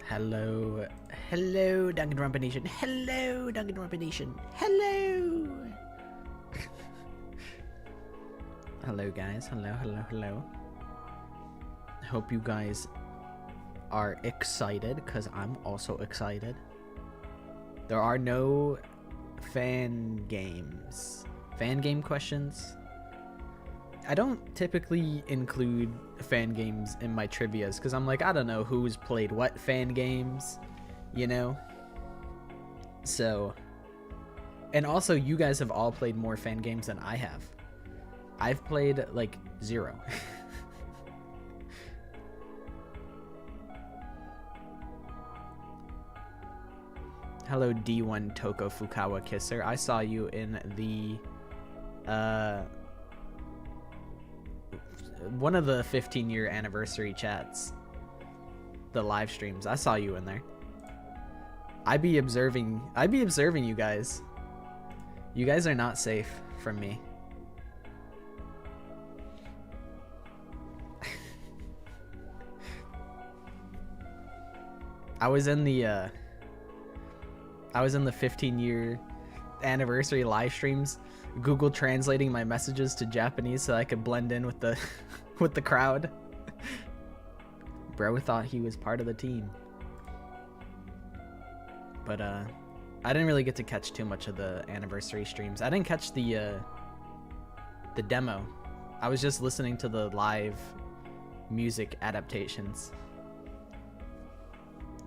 Hello, hello, Danganronpa Nation. Hello, Danganronpa Nation. Hello. Hello, guys. Hello, hello, hello. Hope you guys are excited, because I'm also excited. There are no fan games. Fan game questions. I don't typically include fan games in my trivias because I'm like, I don't know who's played what fan games, you know? So, and also you guys have all played more fan games than I have. I've played like 0. Hello, D1 Toko Fukawa Kisser. I saw you in the, one of the 15-year anniversary chats, the live streams. I saw you in there. I'd be observing you guys. You guys are not safe from me. I was in the 15-year anniversary live streams, Google translating my messages to Japanese so I could blend in with the with the crowd. Bro thought he was part of the team. But I didn't really get to catch too much of the anniversary streams. I didn't catch the demo. I was just listening to the live music adaptations.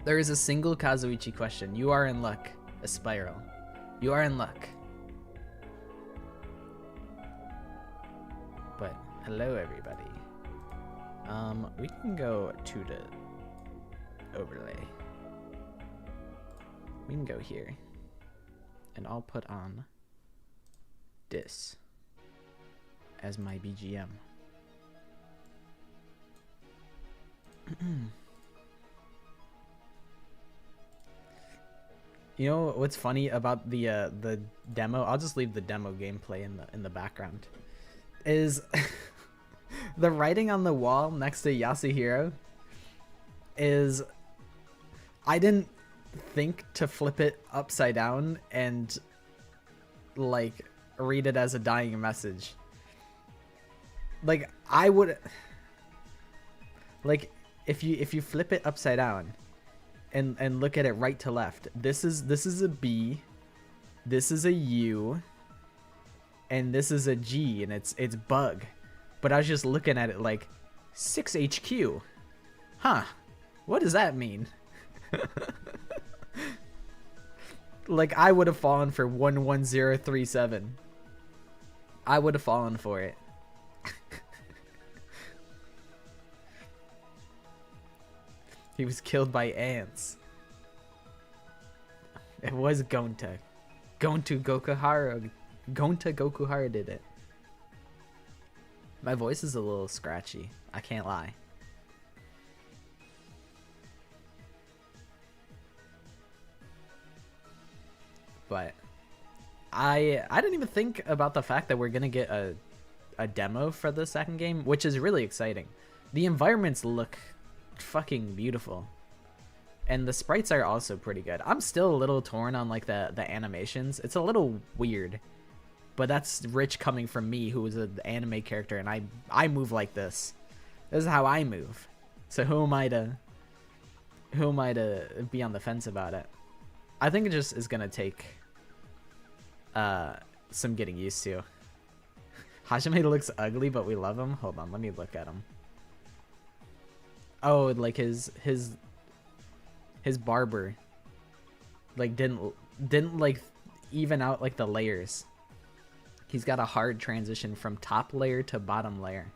There is a single Kazuichi question. You are in luck. A spiral. You are in luck. But hello, everybody. We can go to the overlay. We can go here, and I'll put on this as my BGM. You know what's funny about the demo? I'll just leave the demo gameplay in the background. Is the writing on the wall next to Yasuhiro is, I didn't think to flip it upside down and like read it as a dying message. Like I would, like if you flip it upside down and look at it right to left, this is a B, this is a U, and this is a G, and it's bug. But I was just looking at it like 6HQ. Huh. What does that mean? Like I would have fallen for 11037. I would have fallen for it. He was killed by ants. It was Gonta. Gonta Gokuhara did it. My voice is a little scratchy. I can't lie. But I didn't even think about the fact that we're gonna get a demo for the second game, which is really exciting. The environments look fucking beautiful, and the sprites are also pretty good. I'm still a little torn on like the animations. It's a little weird, but that's rich coming from me, who is an anime character, and I move like this. This is how I move. So who am I to be on the fence about it? I think it just is gonna take some getting used to. Hajime looks ugly, but we love him. Hold on, let me look at him. Oh, like his barber like didn't like even out like the layers. He's got a hard transition from top layer to bottom layer.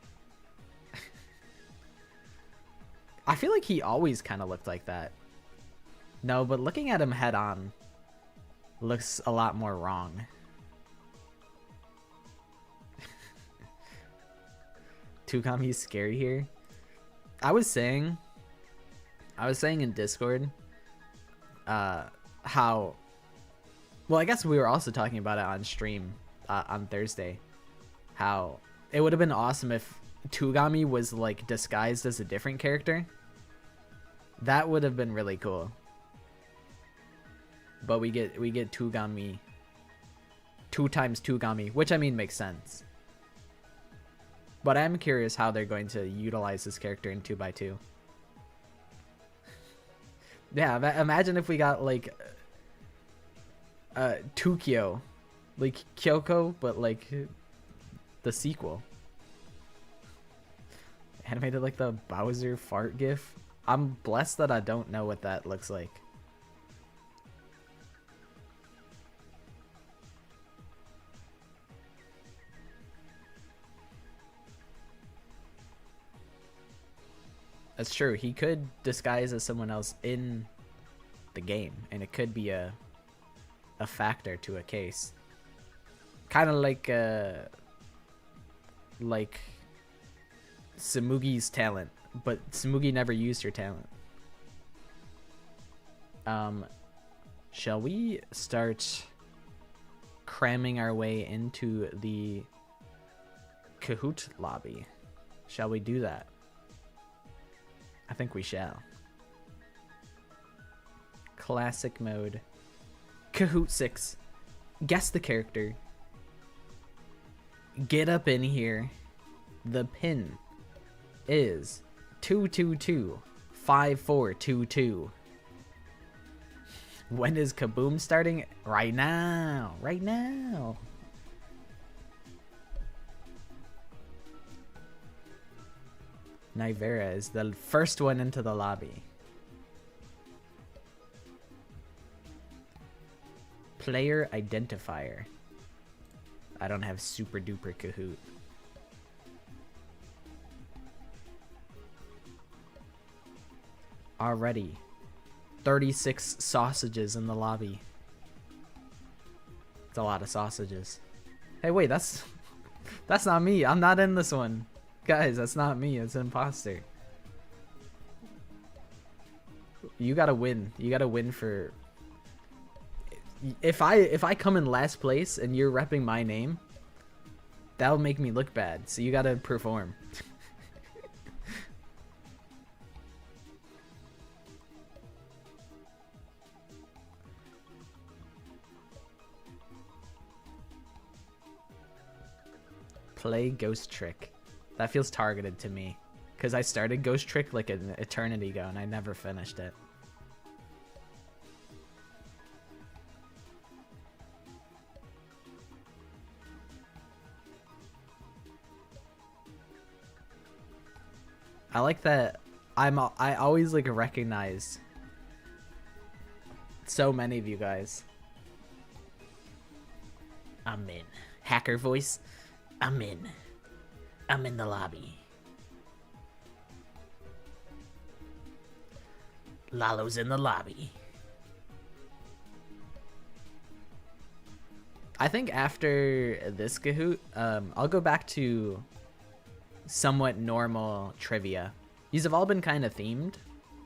I feel like he always kind of looked like that. No, but looking at him head on looks a lot more wrong. Tukami's scary here. I was saying in Discord how, well, I guess we were also talking about it on stream on Thursday, how it would have been awesome if Tugami was like disguised as a different character. That would have been really cool. But we get Tugami. 2 times Tugami, which I mean makes sense. But I'm curious how they're going to utilize this character in 2x2. Yeah, imagine if we got like Tukyo, like Kyoko, but like the sequel. Animated like the Bowser fart gif. I'm blessed that I don't know what that looks like. That's true. He could disguise as someone else in the game, and it could be a factor to a case. Kind of like Samugi's talent, but Samugi never used her talent. Shall we start cramming our way into the Kahoot lobby? Shall we do that? I think we shall. Classic mode. Kahoot 6. Guess the character. Get up in here. The pin is 222-5422. When is Kaboom starting? Right now. Right now. Nivera is the first one into the lobby. Player identifier. I don't have super duper Kahoot. Already 36 sausages in the lobby. It's a lot of sausages. Hey, wait, that's not me. I'm not in this one. Guys, that's not me. It's an imposter. You gotta win. You gotta win for... If I come in last place and you're repping my name, that'll make me look bad. So you gotta perform. Play Ghost Trick. That feels targeted to me, because I started Ghost Trick like an eternity ago and I never finished it. I like that I always like recognize so many of you guys. I'm in. Hacker voice. I'm in. I'm in the lobby. Lalo's in the lobby. I think after this Kahoot, I'll go back to somewhat normal trivia. These have all been kind of themed,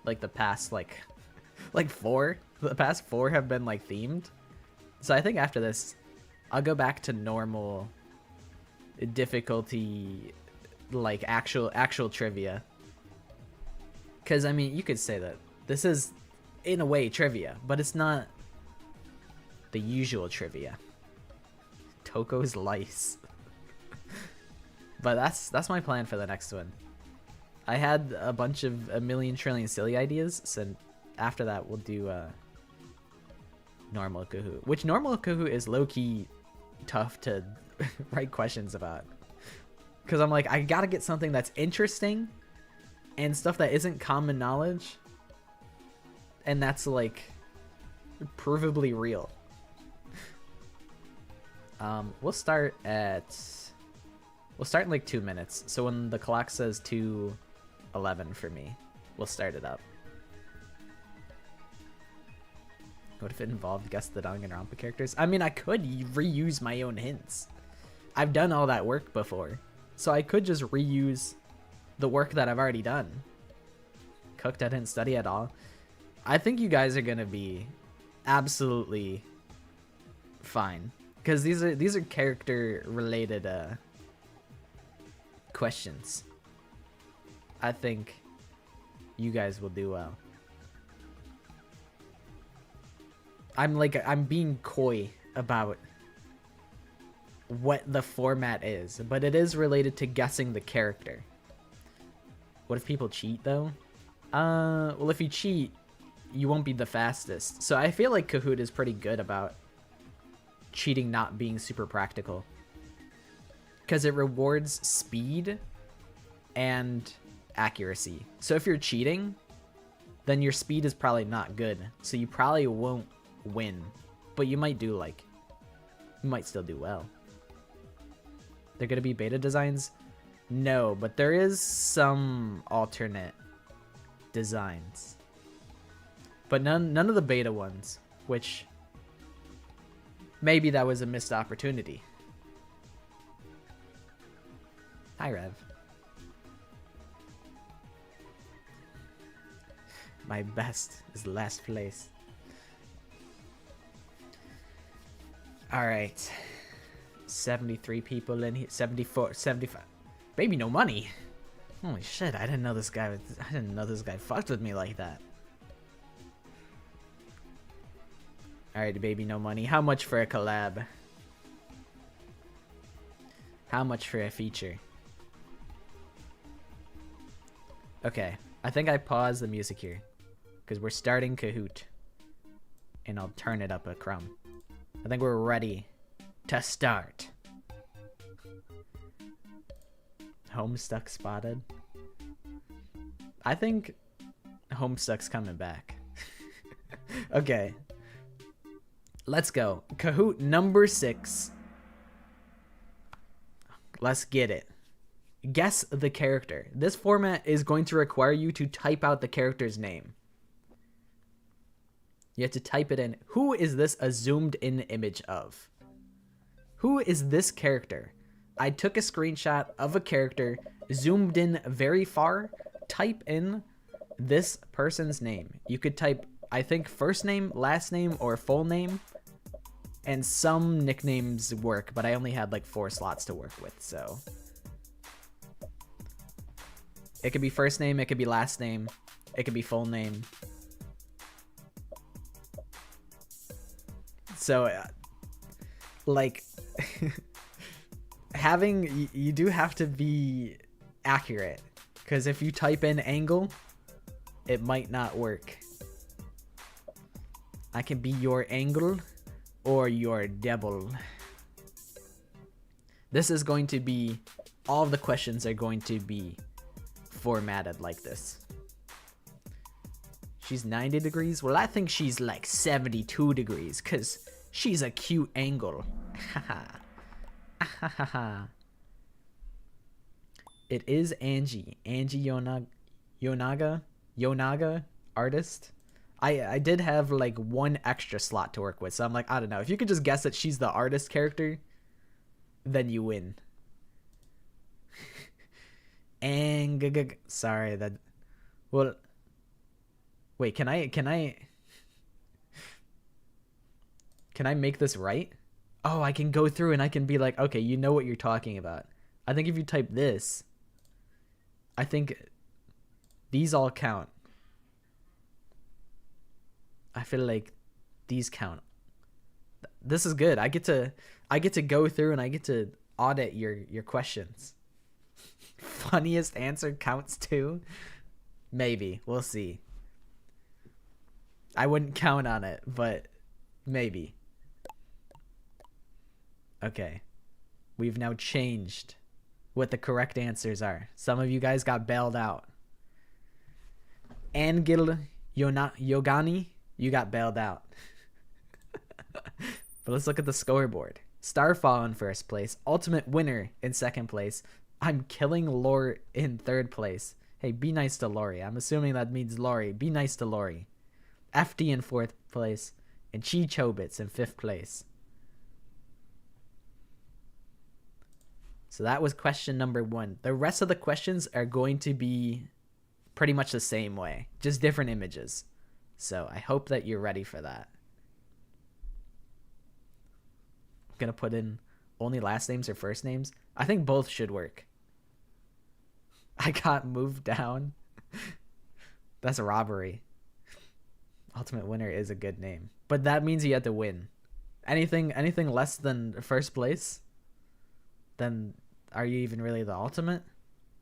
like the past like four. The past 4 have been like themed. So I think after this, I'll go back to normal difficulty, like actual trivia. Because I mean, you could say that this is in a way trivia, but it's not the usual trivia. Toko's lice. But that's my plan for the next one. I had a million trillion silly ideas, so after that we'll do normal Kahoot, which normal Kahoot is low-key tough to write questions about, because I'm like, I gotta get something that's interesting and stuff that isn't common knowledge, and that's like provably real. We'll start in like 2 minutes, so when the clock says 2:11 for me, we'll start it up. What if it involved guess the Danganronpa characters? I mean, I could reuse my own hints. I've done all that work before, so I could just reuse the work that I've already done. Cooked, I didn't study at all. I think you guys are gonna be absolutely fine, because these are character related questions. I think you guys will do well. I'm being coy about what the format is, but it is related to guessing the character. What if people cheat though? Well, if you cheat, you won't be the fastest. So I feel like Kahoot is pretty good about cheating not being super practical, because it rewards speed and accuracy. So if you're cheating, then your speed is probably not good, so you probably won't win, but you might do like, you might still do well. They're gonna be beta designs? No, but there is some alternate designs, but none of the beta ones, which maybe that was a missed opportunity. Hi, Rev. My best is last place. All right. 73 people in here. 74, 75. Baby, no money. Holy shit, I didn't know this guy fucked with me like that. All right, baby, no money. How much for a collab? How much for a feature? Okay, I think I paused the music here because we're starting Kahoot, and I'll turn it up a crumb. I think we're ready to start. Homestuck spotted. I think Homestuck's coming back. Okay, let's go. Kahoot number 6. Let's get it. Guess the character. This format is going to require you to type out the character's name. You have to type it in. Who is this a zoomed in image of? Who is this character? I took a screenshot of a character, zoomed in very far, type in this person's name. You could type, I think, first name, last name, or full name, and some nicknames work, but I only had like 4 slots to work with, so... It could be first name, it could be last name, it could be full name. So, like, you do have to be accurate, because if you type in angle, it might not work. I can be your angle or your devil. This is going to be, all of the questions are going to be formatted like this. She's 90 degrees. Well, I think she's like 72 degrees because she's a cute angle. It is Angie Yonaga artist. I did have like 1 extra slot to work with, so I'm like, I don't know, if you could just guess that she's the artist character, then you win. And sorry, that, well, wait, can I make this right? Oh, I can go through and I can be like, okay, you know what you're talking about. I think if you type this, I think these all count. I feel like these count. This is good. I get to go through and I get to audit your questions. Funniest answer counts too? Maybe. We'll see. I wouldn't count on it, but maybe. Okay. We've now changed what the correct answers are. Some of you guys got bailed out. Angel Yogani, you got bailed out. But let's look at the scoreboard. Starfall in first place. Ultimate Winner in second place. I'm Killing Lore in third place. Hey, be nice to Lori. I'm assuming that means Lori. Be nice to Lori. FD in fourth place. And Chi Chobits in fifth place. So that was question number 1. The rest of the questions are going to be pretty much the same way. Just different images. So I hope that you're ready for that. I'm going to put in only last names or first names. I think both should work. I got moved down. That's a robbery. Ultimate Winner is a good name, but that means you have to win. Anything less than first place, then are you even really the ultimate?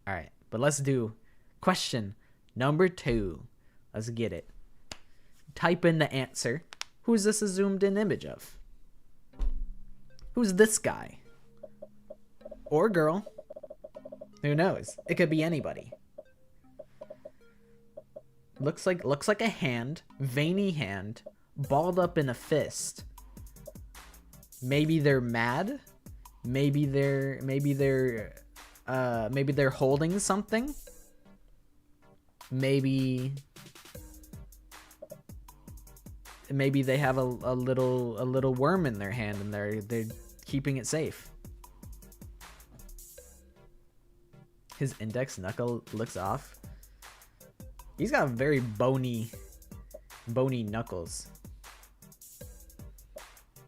All right, but let's do question number 2. Let's get it. Type in the answer. Who's this a zoomed in image of? Who's this guy? Or girl? Who knows? It could be anybody. Looks like a hand, veiny hand, balled up in a fist. Maybe they're mad. Maybe they're holding something. Maybe they have a little worm in their hand and they're keeping it safe. His index knuckle looks off. He's got very bony knuckles.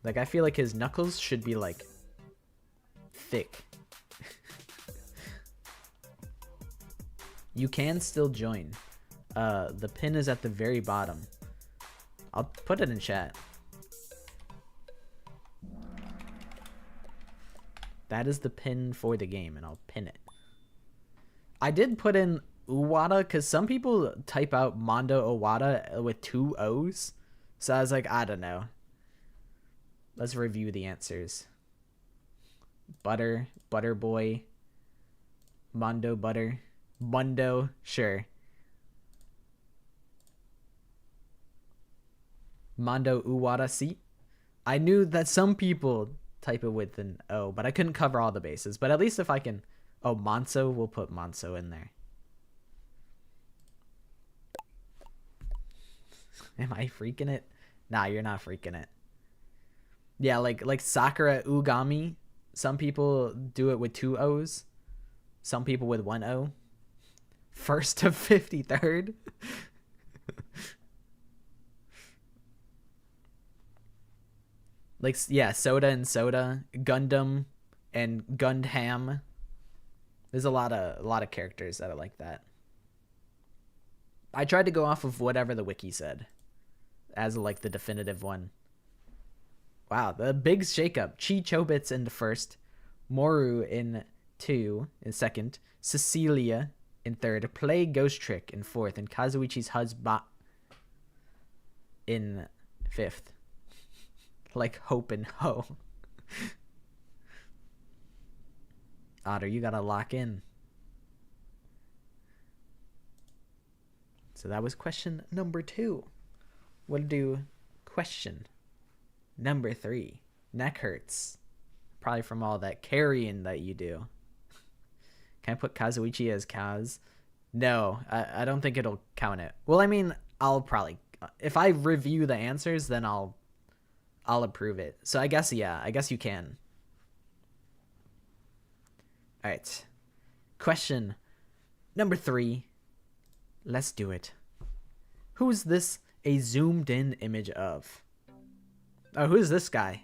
Like, I feel like his knuckles should be like thick. You can still join. The pin is at the very bottom. I'll put it in chat. That is the pin for the game, and I'll pin it. I did put in Uwata because some people type out Mondo Owada with 2 O's. So I was like, I don't know. Let's review the answers. Butter boy, Mondo butter, Mundo, sure. Mondo Uwata, see? I knew that some people type it with an O, but I couldn't cover all the bases. But at least if I can... Oh, Monso, we'll put Monso in there. Am I freaking it? Nah, you're not freaking it. Yeah, like Sakura Ugami. Some people do it with 2 O's. Some people with 1 O. First to 53rd. Like, yeah, Soda and Soda, Gundam and Gundham. There's a lot of characters that are like that. I tried to go off of whatever the wiki said as like the definitive one. Wow, the big shakeup. Chi Chobits in the first, Moru in 2 in second, Cecilia in third, Play Ghost Trick in fourth, and Kazuichi's husband in fifth. Like Hope and Ho. Otter, you gotta lock in. So that was question number 2. We'll do question number 3. Neck hurts. Probably from all that carrying that you do. Can I put Kazuichi as Kaz? No, I don't think it'll count it. Well, I mean, I'll probably... If I review the answers, then I'll approve it. So I guess, yeah, I guess you can. All right. Question number 3. Let's do it. Who's this a zoomed in image of? Oh, who's this guy?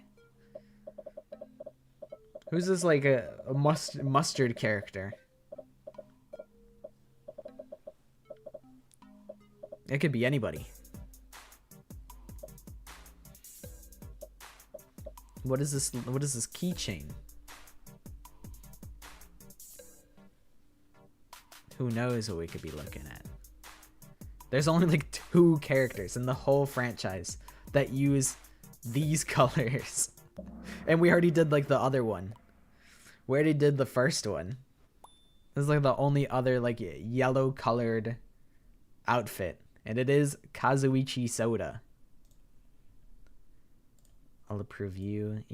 Who's this, like a mustard character? It could be anybody. What is this? What is this keychain? Who knows what we could be looking at? There's only like 2 characters in the whole franchise that use these colors. And we already did like the other one. We already did the first one. This is like the only other like yellow colored outfit. And it is Kazuichi Soda. I'll approve you.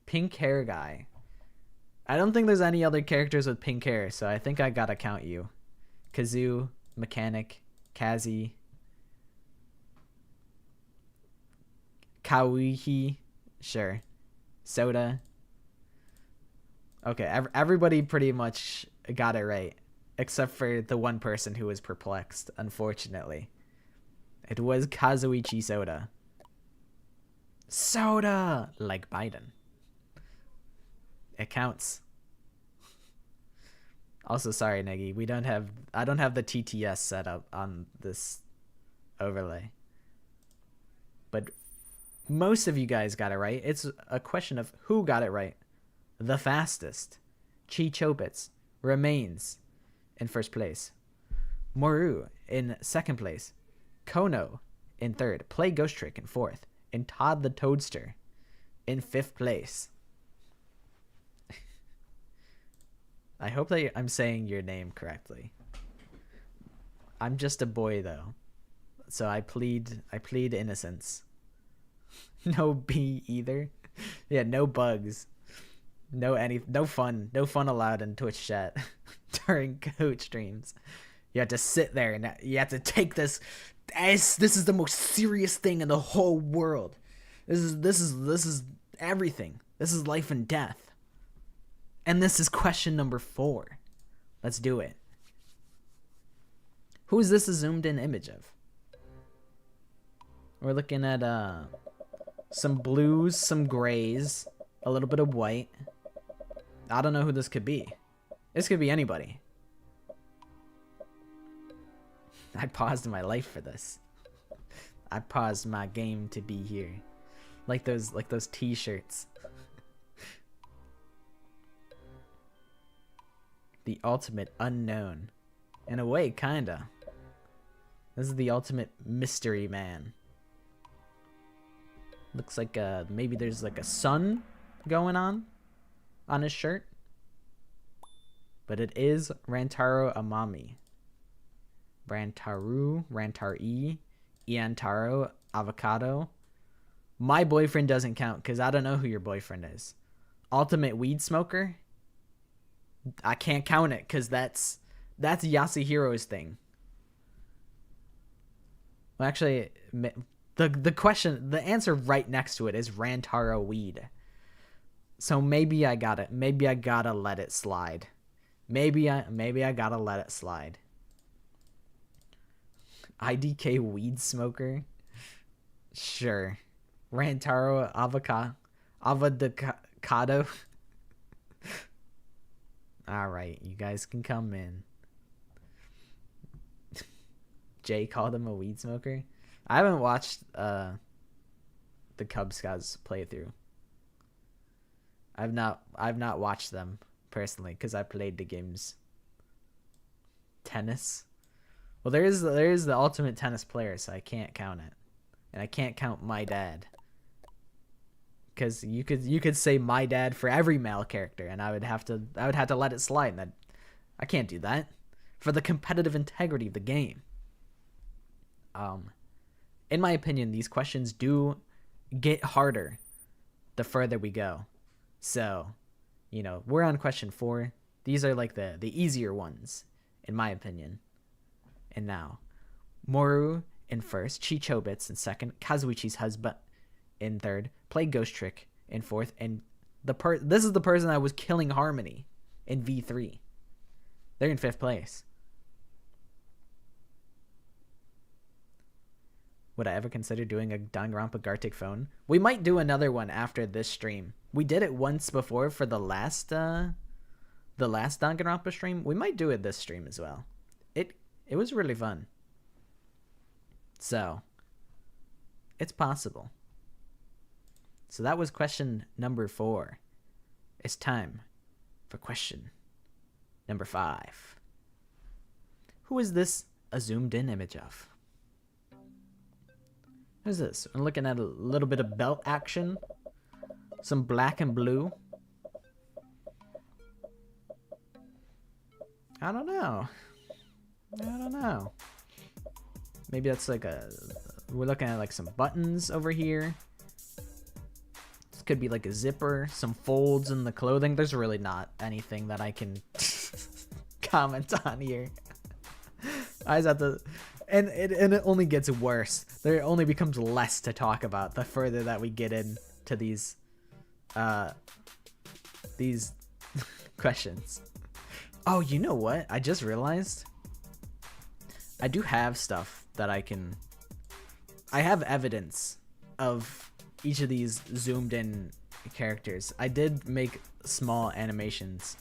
Pink hair guy. I don't think there's any other characters with pink hair, so I think I gotta count you. Kazoo, Mechanic, Kazi, Kawihi, sure. Soda. Okay, everybody pretty much got it right. Except for the one person who was perplexed, unfortunately. It was Kazuichi Soda. Soda! Like Biden. It counts. Also, sorry, Neggy. I don't have the TTS set up on this overlay. But most of you guys got it right. It's a question of who got it right. The fastest. Chi Chobits remains in first place. Moru in second place. Kono in third. Play Ghost Trick in fourth. And Todd the Toadster in fifth place. I hope that I'm saying your name correctly. I'm just a boy though, so I plead innocence. No B either. Yeah, no bugs. No fun allowed in Twitch chat during Kahoot streams. You have to sit there and you have to take this as this is the most serious thing in the whole world. This is everything. This is life and death. And this is question number 4. Let's do it. Who is this a zoomed in image of? We're looking at some blues, some grays, a little bit of white. I don't know who this could be. This could be anybody. I paused my life for this. I paused my game to be here. Like those t-shirts. The ultimate unknown. In a way, kinda. This is the ultimate mystery man. Looks like maybe there's like a sun going on his shirt. But it is Rantaro Amami. Rantari, Iantaro, Avocado. My boyfriend doesn't count because I don't know who your boyfriend is. Ultimate weed smoker? I can't count it because that's Yasuhiro's thing. Well, actually, the answer right next to it is Rantaro weed. So maybe I got it. Maybe I gotta let it slide. Maybe I gotta let it slide. IDK weed smoker? Sure. Rantaro avocado. Alright, you guys can come in. Jay called him a weed smoker. I haven't watched the Cub Scouts playthrough. I've not watched them personally because I played the games. Tennis. Well, there is the ultimate tennis player, so I can't count it, and I can't count my dad. Because you could say my dad for every male character, and I would have to let it slide. And I can't do that for the competitive integrity of the game. In my opinion, these questions do get harder the further we go. So, we're on question 4. These are like the easier ones, in my opinion. And now, Moru in first, Chichobits in second, Kazuichi's husband in third, Play Ghost Trick in fourth, and this is the person that was killing Harmony in V3. They're in 5th place. Would I ever consider doing a Danganronpa Gartic phone? We might do another one after this stream. We did it once before for the last Danganronpa stream. We might do it this stream as well. It was really fun. So, it's possible. So that was question number 4. It's time for question number 5. Who is this a zoomed in image of? Who's this? I'm looking at a little bit of belt action. Some black and blue. I don't know. Maybe that's like we're looking at like some buttons over here. This could be like a zipper, some folds in the clothing. There's really not anything that I can comment on here. I just have to, and it only gets worse. There only becomes less to talk about the further that we get into these questions. Oh, you know what? I just realized I do have stuff that I have evidence of each of these zoomed in characters. I did make small animations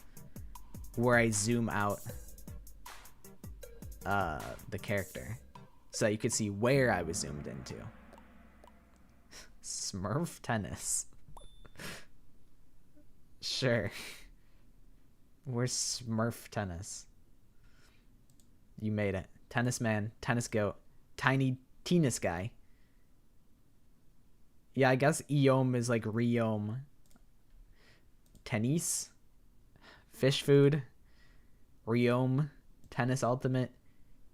where I zoom out the character so you could see where I was zoomed into. Smurf tennis. Sure. Where's Smurf tennis? You made it. Tennis man, tennis goat, tiny tennis guy. Yeah, I guess Eom is like Riom. Tennis. Fish food. Riom. Tennis ultimate.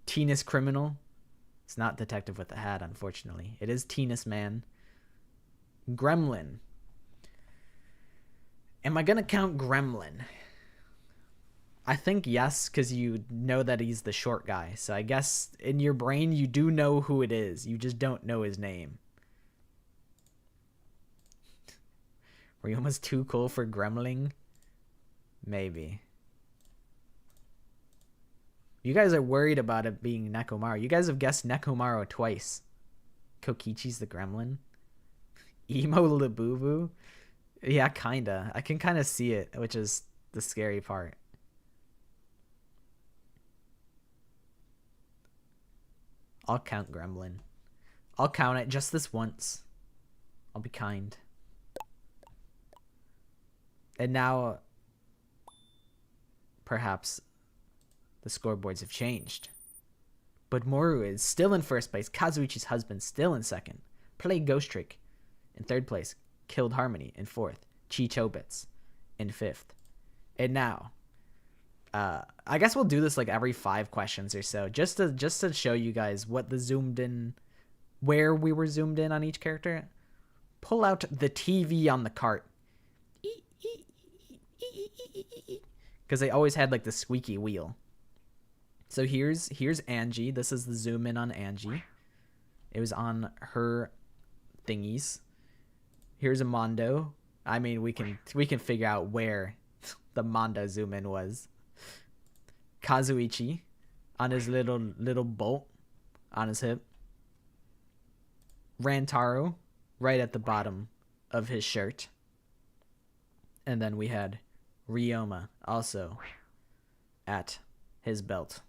Tennis criminal. It's not detective with the hat, unfortunately. It is tennis man. Gremlin. Am I gonna count Gremlin? I think yes, because you know that he's the short guy. So I guess in your brain you do know who it is. You just don't know his name. Were you almost too cool for Gremlin? Maybe. You guys are worried about it being Nekomaru. You guys have guessed Nekomaru twice. Kokichi's the Gremlin. Emo Labubu? Yeah, kinda. I can kind of see it, which is the scary part. I'll count Gremlin. I'll count it just this once. I'll be kind. And now, perhaps, the scoreboards have changed. But Moru is still in first place. Kazuichi's husband still in second. Played Ghost Trick in third place. Killed Harmony in fourth. Chi Chobits in fifth. And now, I guess we'll do this like every 5 questions or so, just to show you guys what the zoomed in, where we were zoomed in on each character. Pull out the TV on the cart, because they always had like the squeaky wheel. So here's Angie. This is the zoom in on Angie. It was on her thingies. Here's a Mondo. I mean, we can figure out where the Mondo zoom in was. Kazuichi on his little bolt on his hip. Rantaro right at the bottom of his shirt. And then we had Ryoma also at his belt.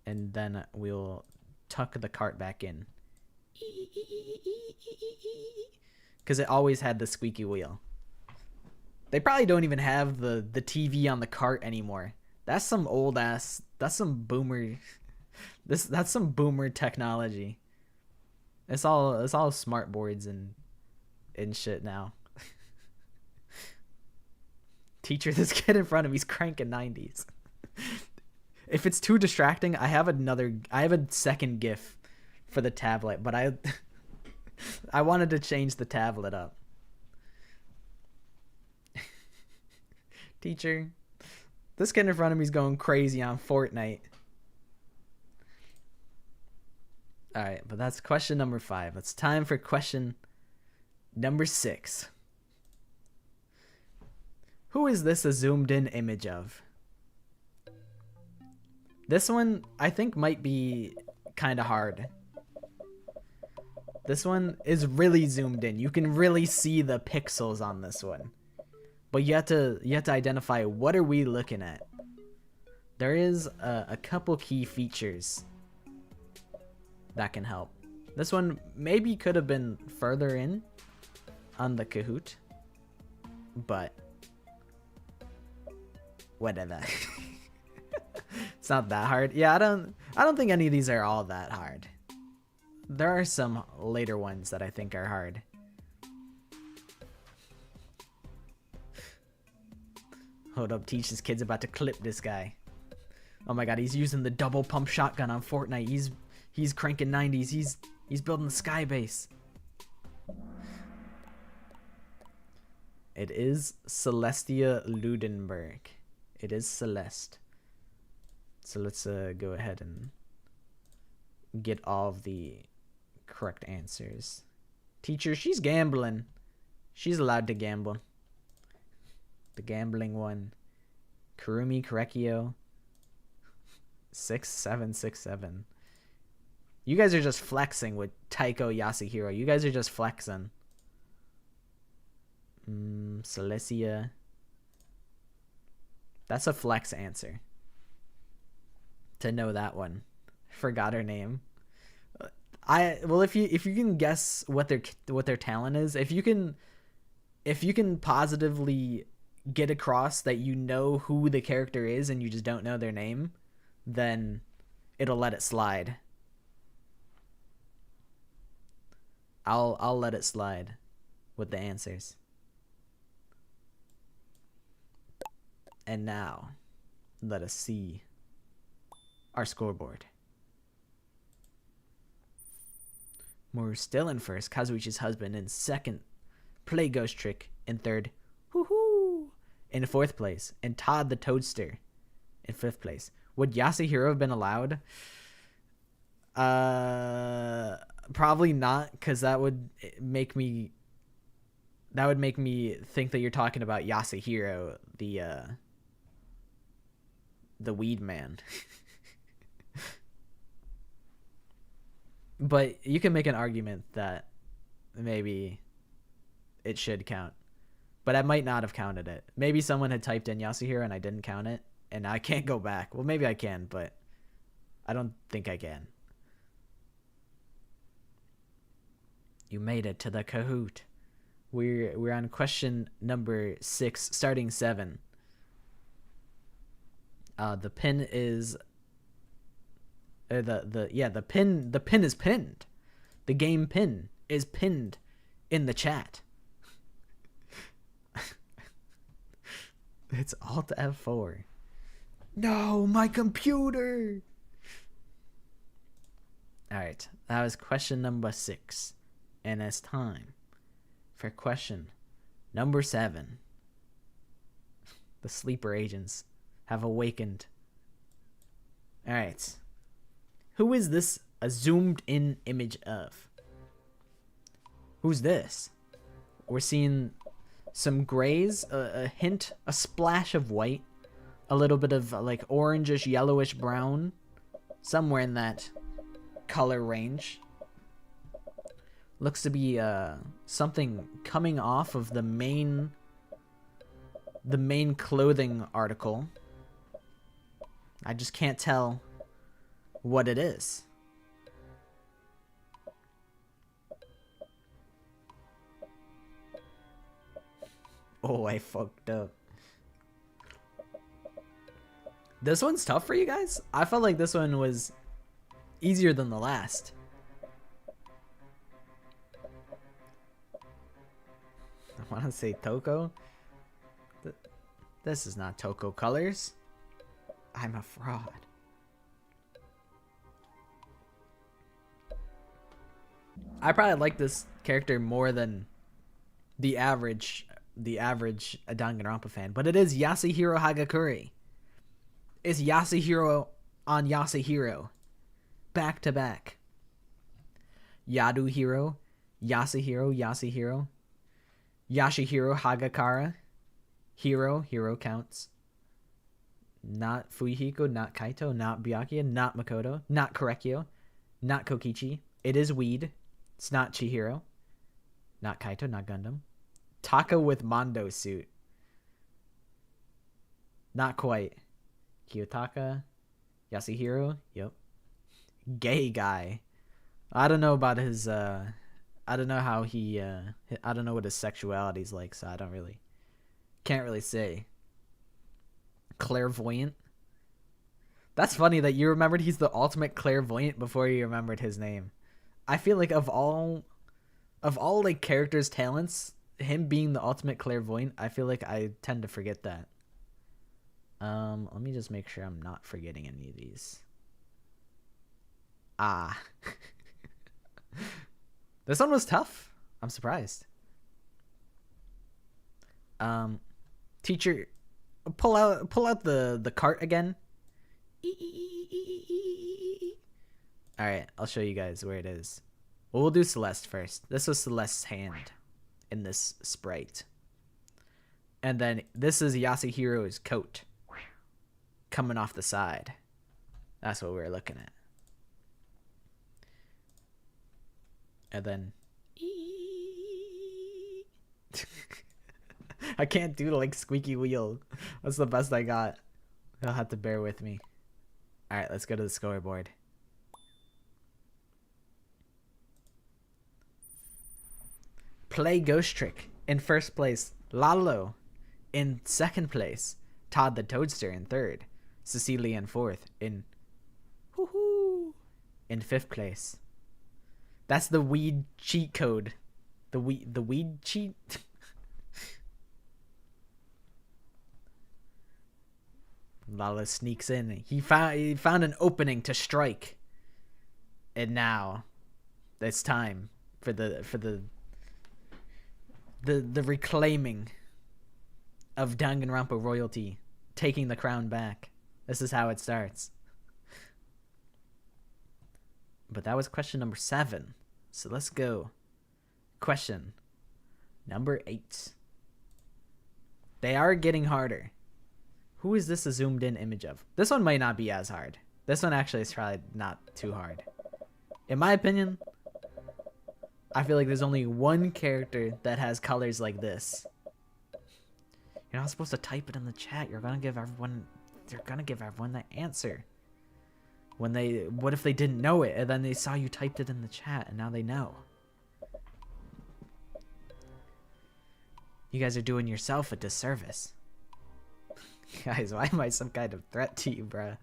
And then we'll tuck the cart back in, because it always had the squeaky wheel. They probably don't even have the TV on the cart anymore. That's some old ass. That's some boomer. That's some boomer technology. It's all smart boards and shit now. Teacher, this kid in front of me's cranking 90s. If it's too distracting, I have a second GIF for the tablet, but I wanted to change the tablet up. Teacher, this kid in front of me's going crazy on Fortnite. All right, but that's question number 5. It's time for question number 6. Who is this a zoomed in image of? This one I think might be kind of hard. This one is really zoomed in. You can really see the pixels on this one. But you have to identify, what are we looking at? There is a couple key features that can help. This one maybe could have been further in on the Kahoot, but whatever. It's not that hard. Yeah, I don't think any of these are all that hard. There are some later ones that I think are hard. Hold up, teach this kid's about to clip this guy. Oh my god, he's using the double pump shotgun on Fortnite. He's cranking 90s. He's building the sky base. It is Celestia Ludenberg. It is Celeste. So let's go ahead and get all of the correct answers. Teacher, she's gambling. She's allowed to gamble. The gambling one. Kurumi Korekio. 6767. You guys are just flexing with Taiko Yasuhiro. You guys are just flexing. Celestia. That's a flex answer. To know that one. Forgot her name. If you can guess what their talent is, if you can positively get across that you know who the character is and you just don't know their name, then it'll let it slide. I'll let it slide with the answers. And now, let us see our scoreboard. Moru's still in first, Kazuichi's husband in second, Play Ghost Trick in third, Hoo-hoo, in fourth place, and Todd the Toadster in fifth place. Would Yasuhiro have been allowed? Probably not, because that would make me think that you're talking about Yasuhiro, the weed man. But you can make an argument that maybe it should count. But I might not have counted it. Maybe someone had typed in Yasuhiro and I didn't count it, and I can't go back. Well, maybe I can, but I don't think I can. You made it to the Kahoot. We're on question number 6, starting 7. The pin is the pin is pinned. The game pin is pinned in the chat. It's Alt F4. No, my computer. All right, that was question number 6, and it's time for question number 7. The sleeper agents have awakened. All right. Who is this a zoomed in image of? Who's this? We're seeing some grays, a hint, a splash of white, a little bit of like orangish, yellowish brown, somewhere in that color range. Looks to be something coming off of the main clothing article. I just can't tell what it is. Oh, I fucked up. This one's tough for you guys? I felt like this one was easier than the last. I want to say Toko. This is not Toko colors. I'm a fraud. I probably like this character more than the average Danganronpa fan, but it is Yasuhiro Hagakure. It's Yasuhiro on Yasuhiro, back to back. Yaduhiro, Yasuhiro, Yashihiro Hagakara, Hiro counts. Not Fuihiko, not Kaito, not Byakuya, not Makoto, not Korekyo, not Kokichi. It is Weed. It's not Chihiro. Not Kaito, not Gundam. Taka with Mondo suit. Not quite. Kiyotaka. Yasuhiro. Yep. Gay guy. I don't know about his, I don't know how he, I don't know what his sexuality's like, so I can't really say. Clairvoyant. That's funny that you remembered he's the ultimate clairvoyant before you remembered his name. I feel like of all like characters' talents, him being the ultimate clairvoyant, I feel like I tend to forget that. Let me just make sure I'm not forgetting any of these. This one was tough. I'm surprised. Teacher, pull out the cart again. All right, I'll show you guys where it is. Well, we'll do Celeste first. This was Celeste's hand in this sprite. And then this is Yasuhiro's coat coming off the side. That's what we're looking at. And then I can't do like squeaky wheel. That's the best I got. You'll have to bear with me. All right, let's go to the scoreboard. Play Ghost Trick in first place. Lalo in second place. Todd the Toadster in third. Cecilia in fourth. In fifth place. That's the weed cheat code. The weed cheat. Lalo sneaks in. He found an opening to strike. And now it's time for the reclaiming of Danganronpa royalty, taking the crown back. This is how it starts. But that was question number 7. So let's go. Question number 8. They are getting harder. Who is this a zoomed in image of? This one might not be as hard. This one actually is probably not too hard. In my opinion, I feel like there's only one character that has colors like this. You're not supposed to type it in the chat. You're gonna give everyone the answer. What if they didn't know it and then they saw you typed it in the chat and now they know? You guys are doing yourself a disservice. Guys, why am I some kind of threat to you, bruh?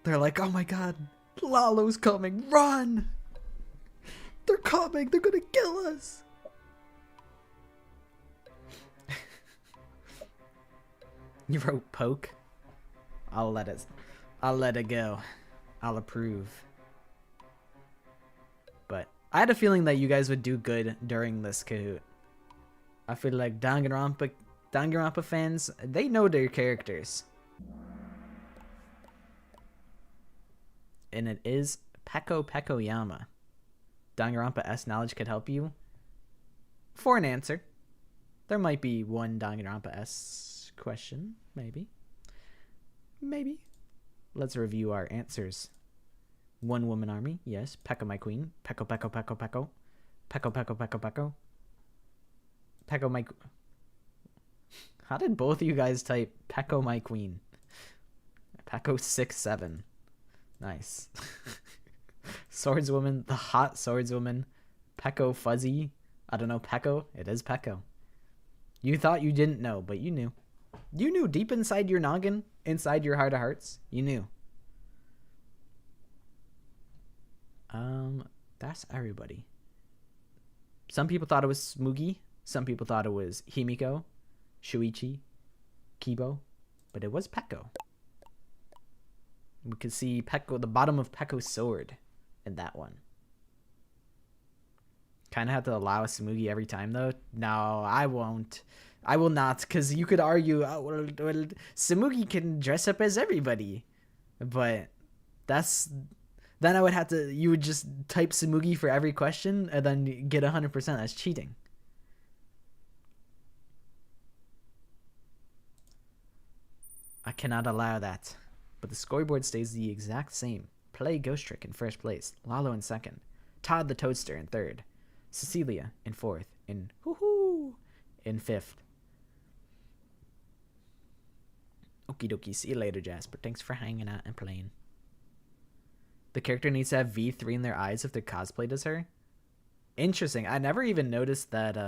They're like, oh my god, Lalo's coming, run! They're coming, they're gonna kill us! You wrote poke? I'll let it go. I'll approve. But I had a feeling that you guys would do good during this Kahoot. I feel like Danganronpa fans, they know their characters. And it is Peko Yama. Danganronpa S knowledge could help you. For an answer. There might be one Danganronpa S question. Maybe. Let's review our answers. One woman army. Yes. Peko my queen. Peko. Peko my... How did both of you guys type Peko my queen? Peko 6-7. Nice. Swordswoman, the hot swordswoman. Peko fuzzy. I don't know, Peko. It is Peko. You thought you didn't know, but you knew. You knew deep inside your noggin, inside your heart of hearts. You knew. That's everybody. Some people thought it was Smoogie. Some people thought it was Himiko, Shuichi, Kibo, but it was Peko. We could see Peko, the bottom of Peko's sword in that one. Kind of have to allow a Smoogie every time, though. No, I won't. I will not, because you could argue, oh, well, Smoogie can dress up as everybody. But that's... Then I would have to... You would just type Smoogie for every question and then get 100%. That's cheating. I cannot allow that. But the scoreboard stays the exact same. Play Ghost Trick in first place. Lalo in second. Todd the Toadster in third. Cecilia in fourth. In fifth. Okie dokie. See you later, Jasper. Thanks for hanging out and playing. The character needs to have V3 in their eyes if they're cosplayed as her. Interesting. I never even noticed that.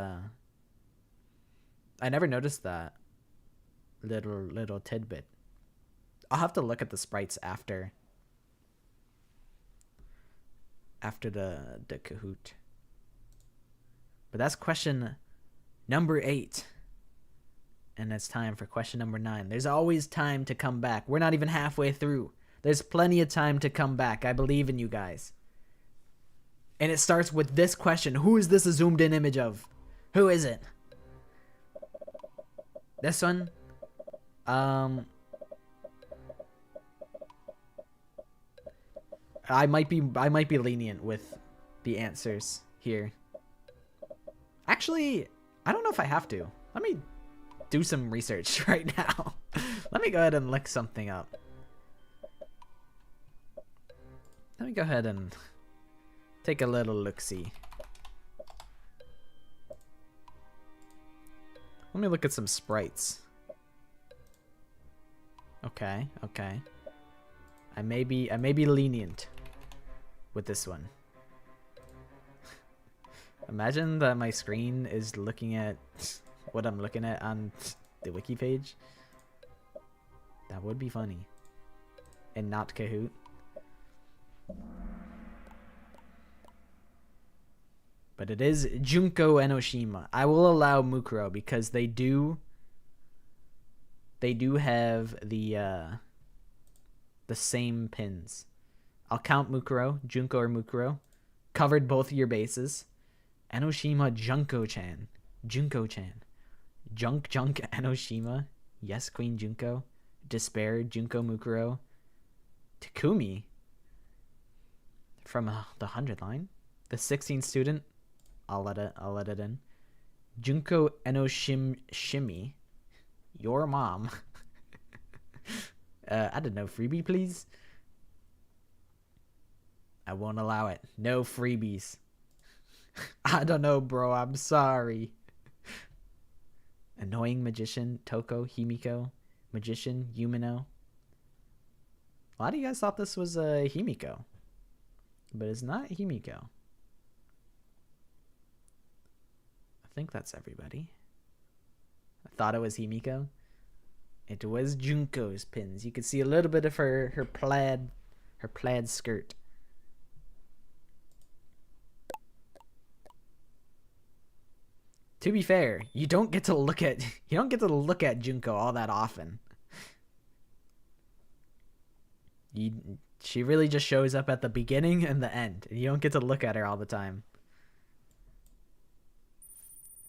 I never noticed that little tidbit. I'll have to look at the sprites after the Kahoot. But that's question number 8. And it's time for question number 9. There's always time to come back. We're not even halfway through. There's plenty of time to come back. I believe in you guys. And it starts with this question. Who is this a zoomed in image of? Who is it? This one? I might be lenient with the answers here. Actually, I don't know if I have to. Let me do some research right now. Let me go ahead and look something up. Let me go ahead and take a little look-see. Let me look at some sprites. Okay, okay. I may be lenient with this one. Imagine that my screen is looking at what I'm looking at on the wiki page. That would be funny. And not Kahoot. But it is Junko Enoshima. I will allow Mukuro because they do have the same pins. I'll count Mukuro, Junko or Mukuro. Covered both of your bases. Enoshima Junko-chan. Junko-chan. Junk Enoshima. Yes, Queen Junko. Despair Junko Mukuro. Takumi. From the 100 line. The 16th student. I'll let it in. Junko Enoshimi. Your mom. I don't know. Freebie, please? I won't allow it. No freebies. I don't know, bro. I'm sorry. Annoying magician. Toko. Himiko. Magician. Yumino. A lot of you guys thought this was Himiko. But it's not Himiko. I think that's everybody. I thought it was Himiko. It was Junko's pins. You could see a little bit of her plaid skirt. To be fair, you don't get to look at Junko all that often. She really just shows up at the beginning and the end. You don't get to look at her all the time.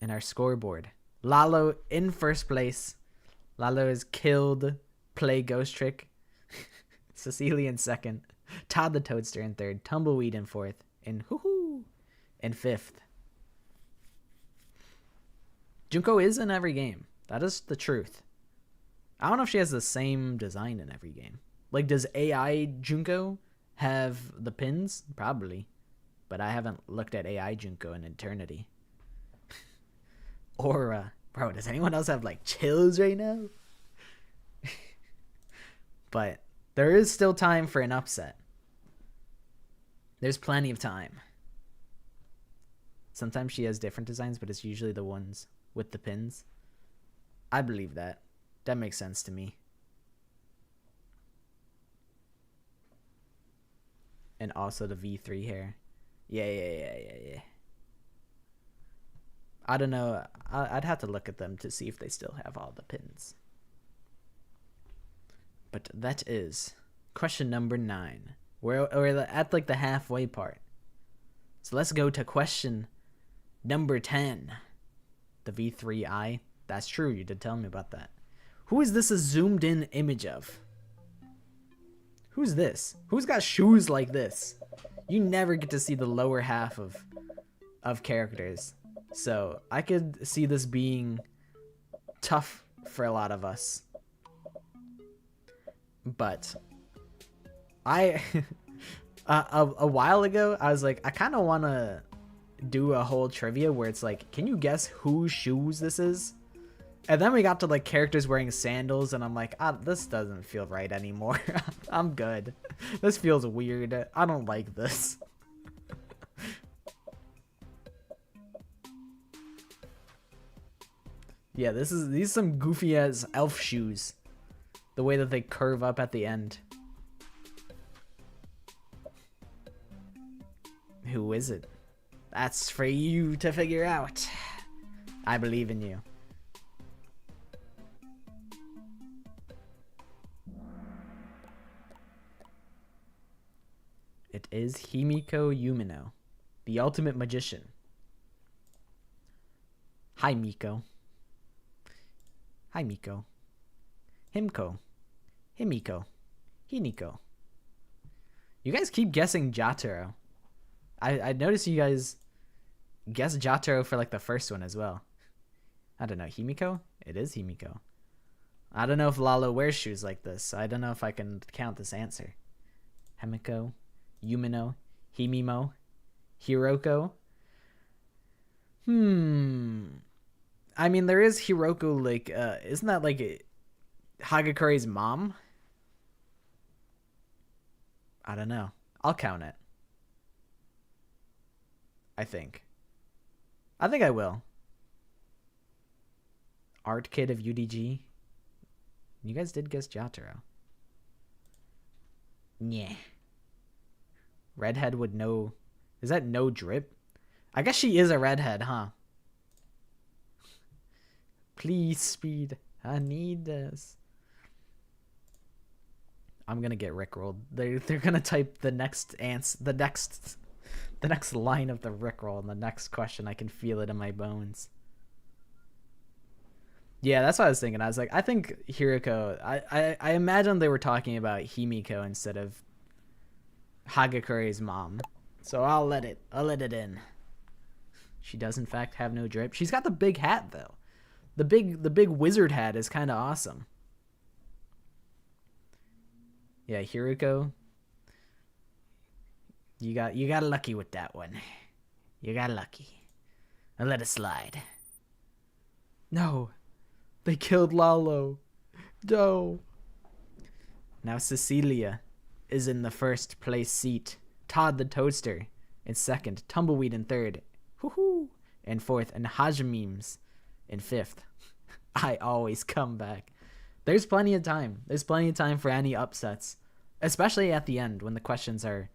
And our scoreboard. Lalo in first place. Lalo is killed. Play Ghost Trick. Cecilia in second. Todd the Toadster in third. Tumbleweed in fourth. And in fifth. Junko is in every game. That is the truth. I don't know if she has the same design in every game. Like, does AI Junko have the pins? Probably. But I haven't looked at AI Junko in eternity. Or, bro, does anyone else have, like, chills right now? But there is still time for an upset. There's plenty of time. Sometimes she has different designs, but it's usually the ones with the pins. I believe that. That makes sense to me. And also the V3 hair. Yeah. I don't know. I'd have to look at them to see if they still have all the pins. But that is question number 9. We're at like the halfway part. So let's go to question number 10. The V3i. That's true. You did tell me about that. Who is this a zoomed in image of? Who's this? Who's got shoes like this? You never get to see the lower half of characters. So I could see this being tough for a lot of us. But I a while ago I was like, I kind of want to do a whole trivia where it's like, can you guess whose shoes this is? And then we got to like characters wearing sandals and I'm like, this doesn't feel right anymore. I'm good. This feels weird. I don't like this. Yeah, these some goofy ass elf shoes. The way that they curve up at the end. Who is it? That's for you to figure out. I believe in you. It is Himiko Yumino, the ultimate magician. Hi, Miko. Hi, Miko. Himiko. Himiko. Hiniko. You guys keep guessing Jotaro. I noticed you guys guessed Jotaro for like the first one as well. I don't know. Himiko? It is Himiko. I don't know if Lalo wears shoes like this, so I don't know if I can count this answer. Himiko. Yumino. Himimo. Hiroko. I mean, there is Hiroko, like, isn't that, like, Hagakare's mom? I don't know. I'll count it. I think I will. Art kid of UDG. You guys did guess Jotaro. Yeah. Redhead would know. Is that no drip? I guess she is a redhead, huh? Please, speed. I need this. I'm gonna get rickrolled. They're gonna type the next line of the rickroll in the next question. I can feel it in my bones. Yeah, that's what I was thinking. I was like, I think Hiroko. I imagine they were talking about Himiko instead of Hagakare's mom. So I'll let it in. She does in fact have no drip. She's got the big hat though. The big wizard hat is kind of awesome. Yeah, Hiroko. You got lucky with that one. You got lucky. And let it slide. No. They killed Lalo. No. Now Cecilia is in the first place seat. Todd the Toaster in second. Tumbleweed in third. Woohoo! In fourth. And Hajmemes in fifth. I always come back. There's plenty of time. There's plenty of time for any upsets. Especially at the end when the questions are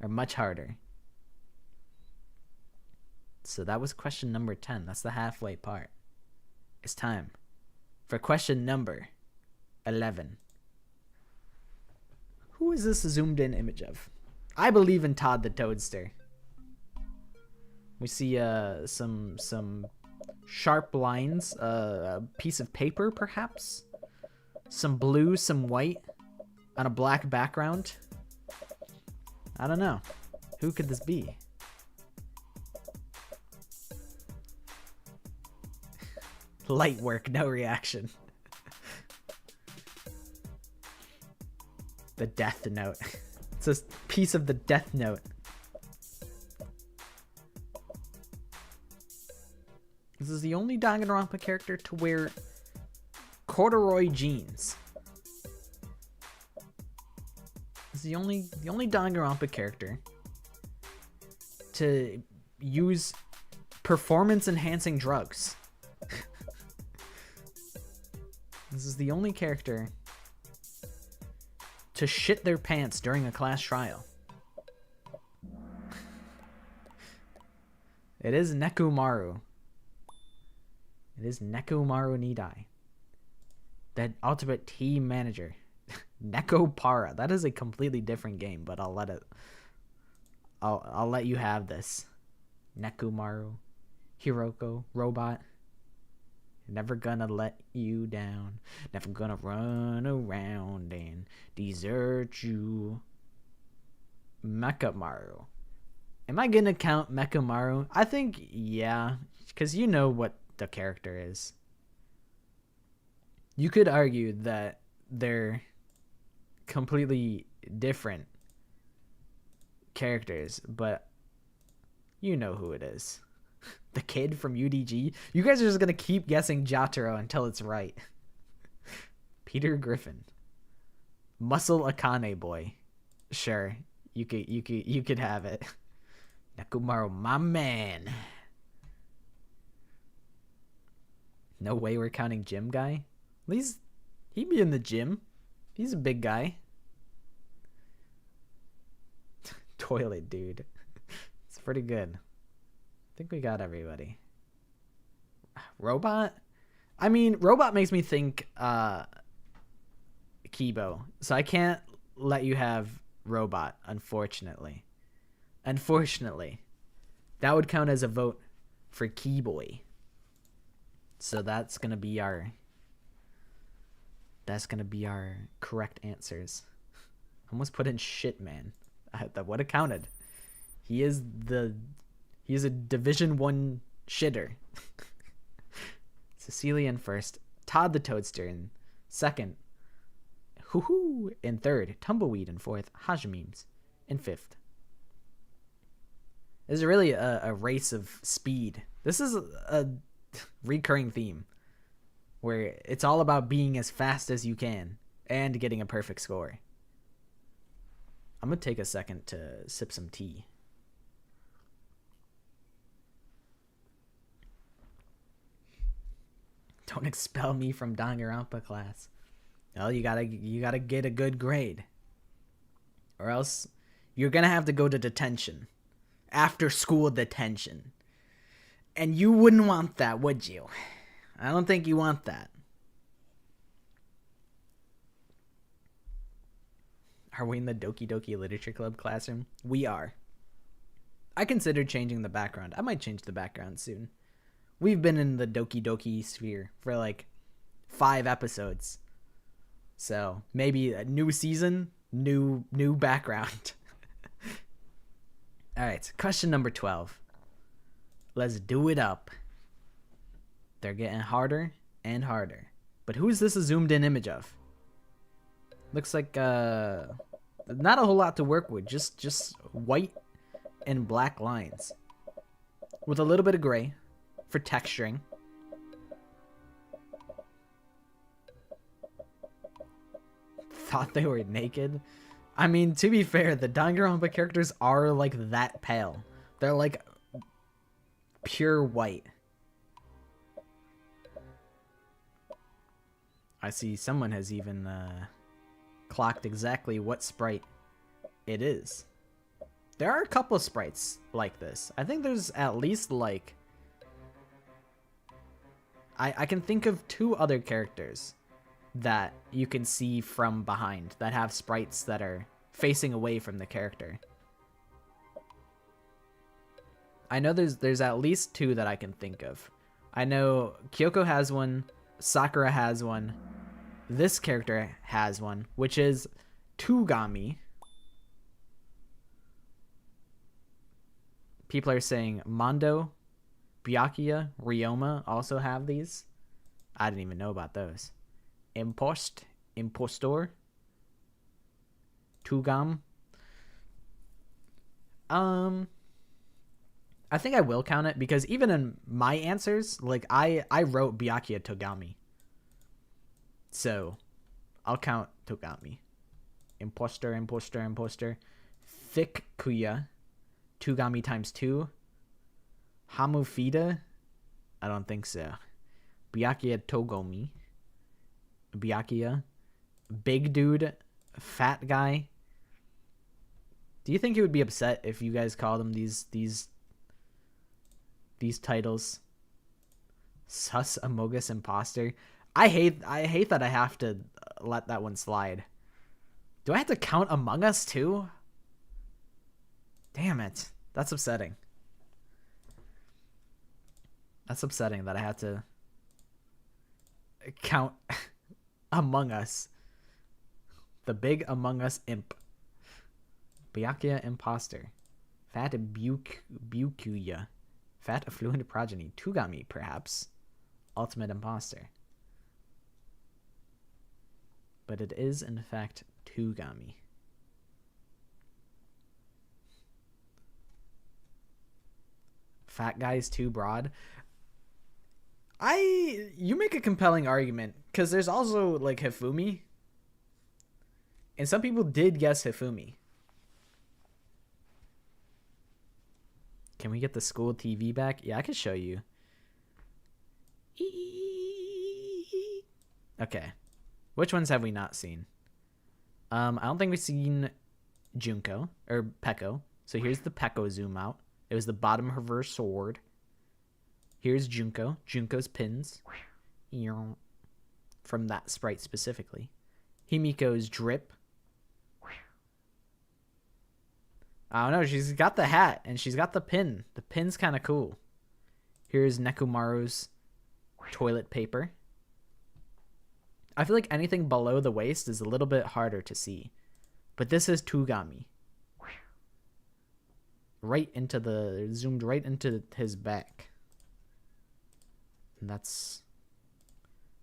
much harder. So that was question number 10. That's the halfway part. It's time for question number 11. Who is this zoomed in image of? I believe in Todd the Toadster. We see some sharp lines, a piece of paper perhaps, some blue, some white on a black background. I don't know. Who could this be? Light work, no reaction. The Death Note. It's a piece of the Death Note. This is the only Danganronpa character to wear corduroy jeans. This is the only Danganronpa character to use performance-enhancing drugs. This is the only character to shit their pants during a class trial. It is Nekomaru. It is Nekomaru Nidai. The ultimate team manager. Nekopara. That is a completely different game, but I'll let you have this. Nekomaru. Hiroko. Robot. Never gonna let you down. Never gonna run around and desert you. Mechamaru. Am I gonna count Mechamaru? I think, yeah. Because you know what the character is. You could argue that they're completely different characters, but you know who it is. The kid from UDG. You guys are just gonna keep guessing Jotaro until it's right. Peter Griffin. Muscle Akane boy. Sure, you could have it. Nekomaru, my man. No way we're counting gym guy. At least he'd be in the gym. He's a big guy. Toilet dude. It's pretty good. I think we got everybody. Robot? I mean, Robot makes me think Kibo. So I can't let you have Robot, unfortunately. Unfortunately. That would count as a vote for Keyboy. So that's gonna be our correct answers. Almost put in shit, man. That would have counted. He is a Division 1 shitter. Cecilia in first. Todd the Toadster in second. Hoo-hoo in third. Tumbleweed in fourth. Hajmemes in fifth. This is really a race of speed. This is recurring theme where it's all about being as fast as you can and getting a perfect score. I'm going to take a second to sip some tea. Don't expel me from Danganronpa class. Well, you gotta get a good grade. Or else you're gonna have to go to detention. After school detention. And you wouldn't want that, would you? I don't think you want that. Are we in the Doki Doki Literature Club classroom? We are. I considered changing the background. I might change the background soon. We've been in the Doki Doki sphere for like 5 episodes. So maybe a new season, new background. All right, question number 12. Let's do it up. They're getting harder and harder. But who is this a zoomed in image of? Looks like not a whole lot to work with. Just white and black lines. With a little bit of gray for texturing. Thought they were naked. I mean, to be fair, the Danganronpa characters are like that pale. They're like pure white. I see someone has even clocked exactly what sprite it is. There are a couple of sprites like this. I think there's at least like... I can think of 2 other characters that you can see from behind that have sprites that are facing away from the character. I know there's at least 2 that I can think of. I know Kyoko has one, Sakura has one, this character has one, which is Tugami. People are saying Mondo, Byakuya, Ryoma also have these. I didn't even know about those. Impostor, Tugam. I think I will count it because even in my answers, like I wrote Byakuya Togami. So I'll count Togami. Impostor. Thick Kuya. Tugami times 2. Hamufida? I don't think so. Byakuya Togomi. Byakuya. Big dude. Fat guy. Do you think he would be upset if you guys called him these titles? Sus Amogus Imposter. I hate that I have to let that one slide. Do I have to count Among Us too? Damn it. That's upsetting. That's upsetting that I had to count Among Us. The big Among Us imp. Byakuya Imposter. Fat Byakuya. Fat Affluent Progeny. Tugami, perhaps. Ultimate Imposter. But it is, in fact, Tugami. Fat guy's too broad. You make a compelling argument, because there's also, like, Hifumi. And some people did guess Hifumi. Can we get the school TV back? Yeah, I can show you. Okay. Which ones have we not seen? I don't think we've seen Junko, or Peko. So here's the Peko zoom out. It was the bottom of her sword. Here's Junko. Junko's pins. From that sprite specifically. Himiko's drip. I don't know. She's got the hat and she's got the pin. The pin's kind of cool. Here's Nekomaru's toilet paper. I feel like anything below the waist is a little bit harder to see. But this is Tugami. Zoomed right into his back. And that's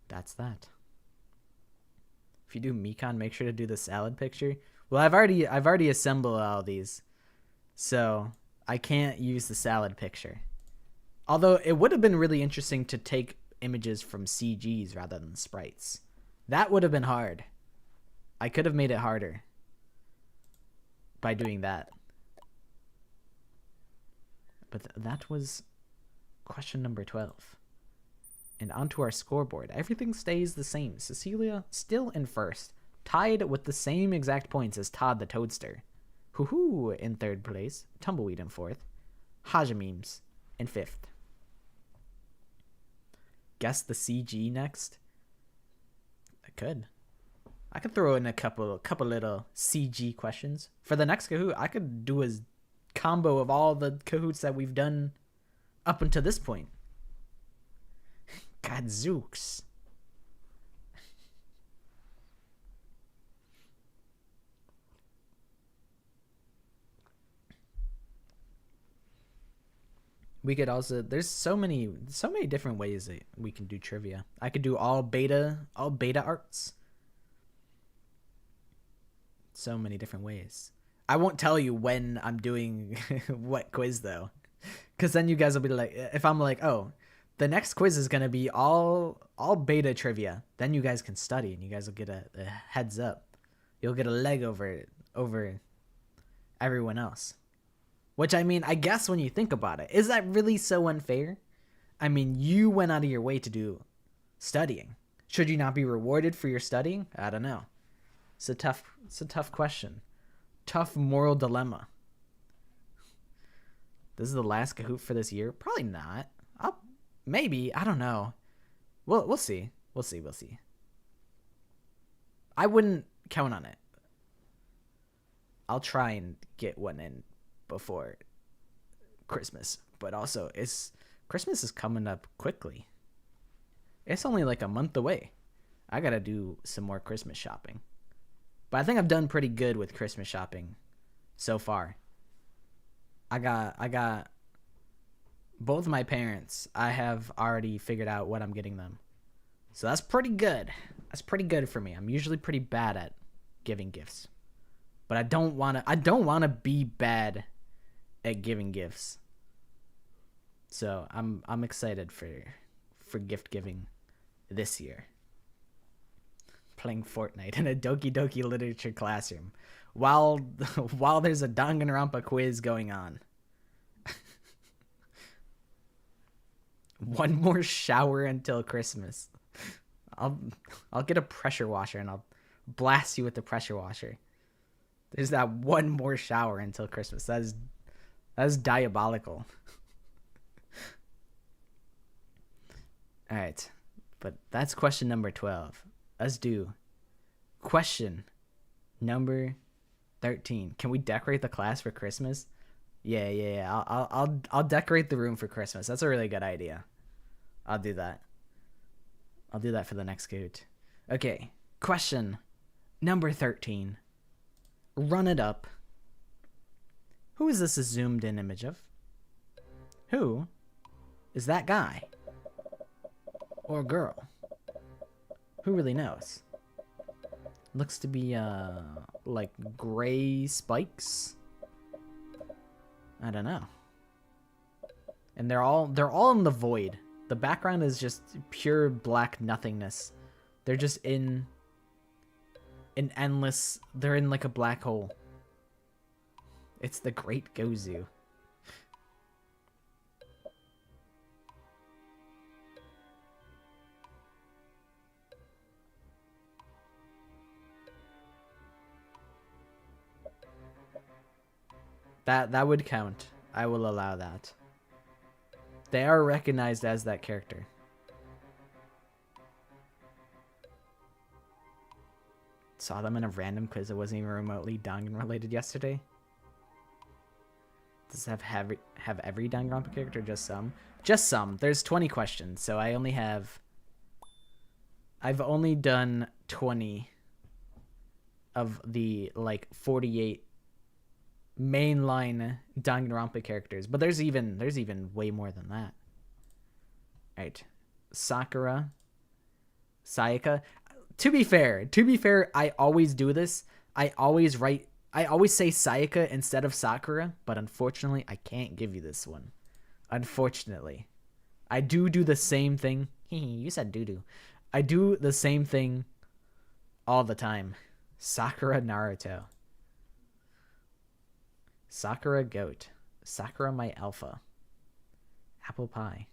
that. If you do Mikan, make sure to do the salad picture. Well, I've already assembled all these. So I can't use the salad picture. Although it would have been really interesting to take images from CGs rather than sprites. That would have been hard. I could have made it harder by doing that. But that was question number 12. And onto our scoreboard. Everything stays the same. Cecilia still in first, tied with the same exact points as Todd the Toadster. Hoo-hoo in third place, Tumbleweed in fourth, Hajamemes in fifth. Guess the CG next? I could throw in a couple little CG questions. For the next Kahoot, I could do a combo of all the Kahoots that we've done up until this point. Gadzooks. We could also, there's so many different ways that we can do trivia. I could do all beta arts. So many different ways. I won't tell you when I'm doing what quiz though, because then you guys will be like, if I'm like, oh, the next quiz is gonna be all beta trivia, then you guys can study and you guys will get a heads up. You'll get a leg over everyone else. Which, I mean, I guess when you think about it, is that really so unfair? I mean, you went out of your way to do studying. Should you not be rewarded for your studying? I don't know. It's a tough question. Tough moral dilemma. This is the last Kahoot for this year? Probably not. Maybe. I don't know. We'll see. We'll see. I wouldn't count on it. I'll try and get one in before Christmas, but also Christmas is coming up quickly. It's only like a month away. I gotta do some more Christmas shopping, but I think I've done pretty good with Christmas shopping so far. I got both my parents. I have already figured out what I'm getting them, so that's pretty good. That's pretty good for me. I'm usually pretty bad at giving gifts, but I don't want to be bad at giving gifts. So I'm excited for gift giving this year. Playing Fortnite in a Doki Doki Literature classroom while there's a Danganronpa quiz going on. One more shower until Christmas. I'll get a pressure washer and I'll blast you with the pressure washer. There's that one more shower until Christmas. That's diabolical. All right, but that's question number 12. Let's do question number 13. Can we decorate the class for Christmas? Yeah. I'll decorate the room for Christmas. That's a really good idea. I'll do that. I'll do that for the next Kahoot. Okay, question number 13. Run it up. Who is this a zoomed in image of? Who is that guy? Or girl? Who really knows? Looks to be like gray spikes. I don't know. And they're all in the void. The background is just pure black nothingness. They're just in endless, they're in like a black hole. It's the Great Gozu. That would count. I will allow that. They are recognized as that character. Saw them in a random quiz that wasn't even remotely Dangan related yesterday. Does it have every Danganronpa character or just some? Just some. There's 20 questions, so I've only done 20 of the like 48 mainline Danganronpa characters, but there's even way more than that. All right, Sakura, Sayaka. To be fair, I always do this. I always say Sayaka instead of Sakura, but unfortunately, I can't give you this one. Unfortunately. I do the same thing. You said doo-doo. I do the same thing all the time. Sakura Naruto. Sakura Goat. Sakura my alpha. Apple pie.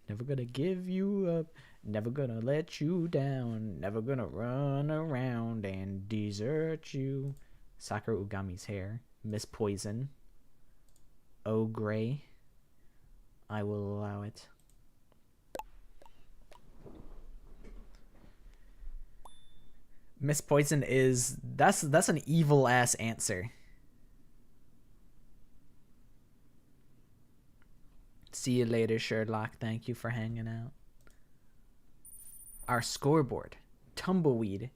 Never gonna give you up. Never gonna let you down. Never gonna run around and desert you. Sakura Ugami's hair. Miss Poison. Oh, Gray. I will allow it. Miss Poison is... That's an evil-ass answer. See you later, Sherlock. Thank you for hanging out. Our scoreboard. Tumbleweed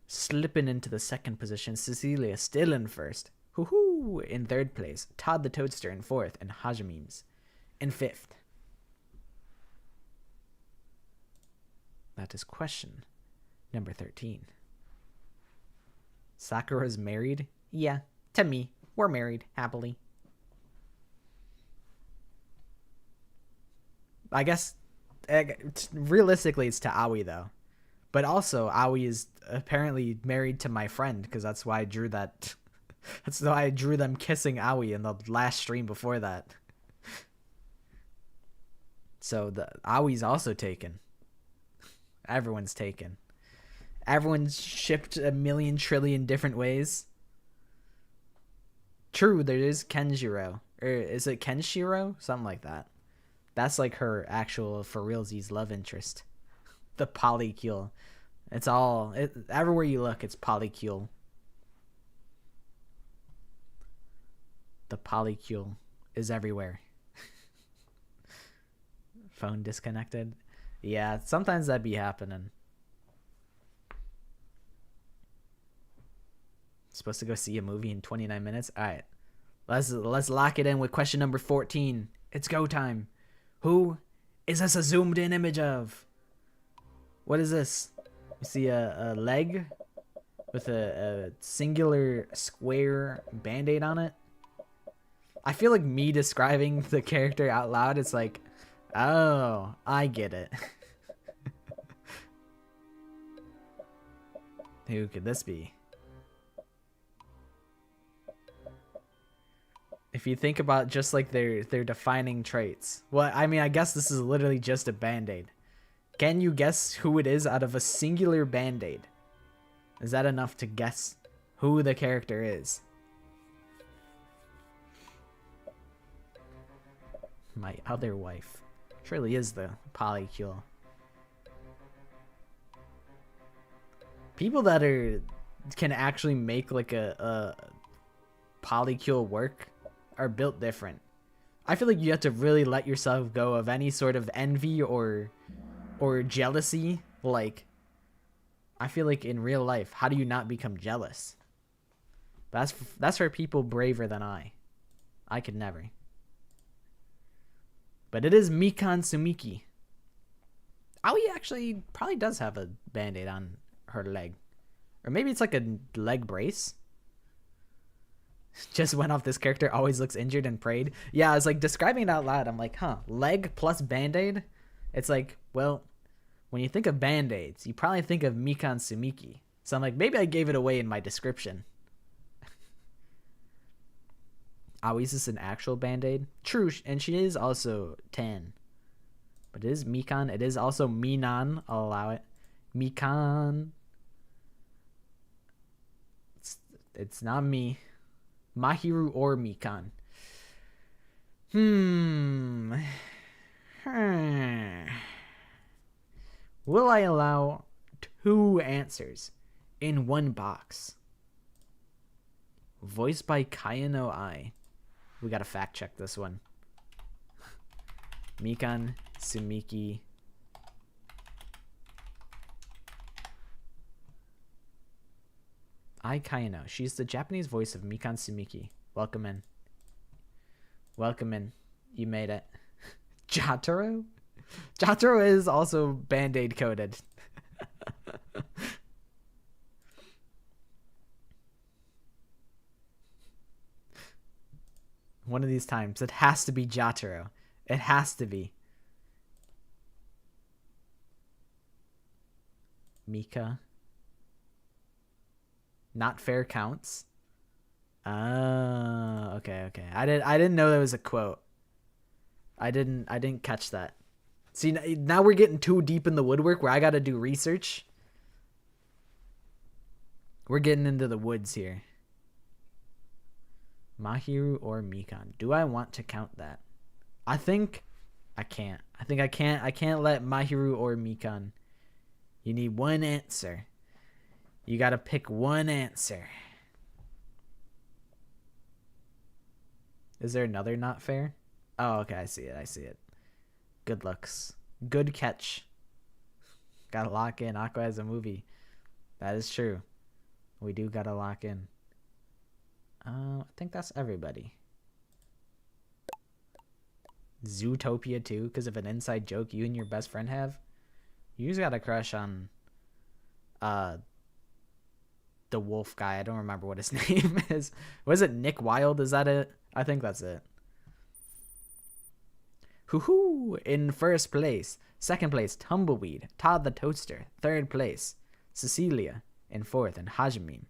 slipping into the second position. Cecilia still in first. Hoo-hoo in third place. Todd the Toadster in fourth. And Hajamemes in fifth. That is question number 13. Sakura's married? Yeah, to me. We're married, happily. I guess, realistically, it's to Aoi, though. But also, Aoi is apparently married to my friend, because that's why I drew that. That's why I drew them kissing Aoi in the last stream before that. So, the Aoi's also taken. Everyone's taken. Everyone's shipped a million trillion different ways. True, there is Kenjiro. Or is it Kenshiro? Something like that. That's like her actual, for realsies, love interest. The polycule. It's all... everywhere you look, it's polycule. The polycule is everywhere. Phone disconnected. Yeah, sometimes that be happening. Supposed to go see a movie in 29 minutes? Alright. Let's lock it in with question number 14. It's go time. Who is this a zoomed in image of? What is this? We see a leg with a singular square band-aid on it. I feel like me describing the character out loud, it's like, oh, I get it. Who could this be? If you think about just like their defining traits. Well, I mean, I guess this is literally just a band-aid. Can you guess who it is out of a singular band-aid? Is that enough to guess who the character is? My other wife. Surely is the polycule. People that can actually make like a polycule work are built different. I feel like you have to really let yourself go of any sort of envy or jealousy. Like, I feel like in real life, how do you not become jealous? That's for people braver than I. I could never. But it is Mikan Sumiki. Aoi actually probably does have a band-aid on her leg. Or maybe it's like a leg brace. Just went off this character always looks injured and prayed. Yeah, I was like describing it out loud. I'm like, huh, leg plus band-aid? It's like, well, when you think of band-aids, you probably think of Mikan Sumiki. So I'm like, maybe I gave it away in my description. Aoi's is an actual band-aid. True, and she is also tan. But it is Mikan. It is also Minan. I'll allow it. Mikan. It's not me. Mahiru or Mikan. Will I allow 2 answers in one box? Voiced by Kayano Ai. We gotta fact check this one. Mikan Sumiki. Ai Kayano. She's the Japanese voice of Mikan Sumiki. Welcome in. Welcome in. You made it. Jotaro? Jotaro is also band-aid coded. One of these times. It has to be Jotaro. It has to be. Mika. Not fair counts. Oh, okay. I didn't know there was a quote. I didn't catch that. See, now we're getting too deep in the woodwork where I got to do research. We're getting into the woods here. Mahiru or Mikan? Do I want to count that? I think I can't. I can't let Mahiru or Mikan. You need one answer. You got to pick one answer. Is there another not fair? Oh, okay. I see it. Good looks. Good catch. Gotta lock in Aqua as a movie. That is true. We do gotta lock in. I think that's everybody. Zootopia 2, because of an inside joke you and your best friend have. You just got a crush on the wolf guy. I don't remember what his name is. Was it Nick Wilde? Is that it? I think that's it. Hoo-hoo! In first place. Second place, Tumbleweed, Todd the Toaster. Third place, Cecilia. In fourth, and Hajime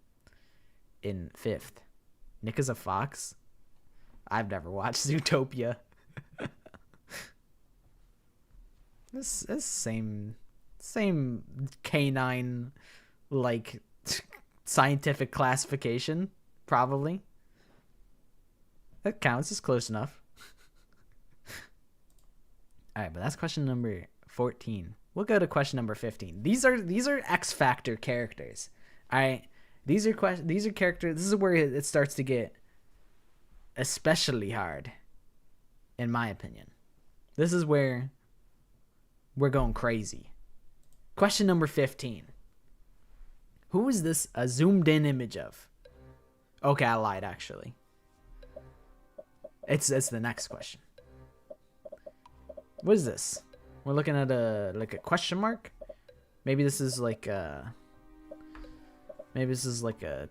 in fifth. Nick is a fox? I've never watched Zootopia. This same canine, like, scientific classification, probably. That counts. It's close enough. All right, but that's question number 14. We'll go to question number 15. These are X Factor characters. All right, these are characters. This is where it starts to get especially hard, in my opinion. This is where we're going crazy. Question number 15. Who is this a zoomed in image of? Okay, I lied actually. It's the next question. What is this? We're looking at a question mark. Maybe this is like a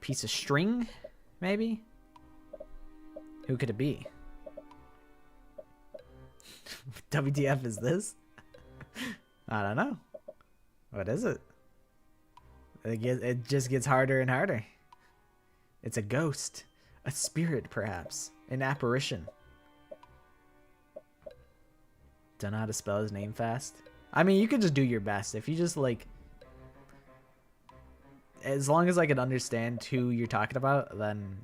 piece of string. Maybe. Who could it be? WTF is this? I don't know. What is it? It just gets harder and harder. It's a ghost, a spirit, perhaps, an apparition. Don't know how to spell his name fast. I mean, you could just do your best. If you just, like... As long as I can understand who you're talking about, then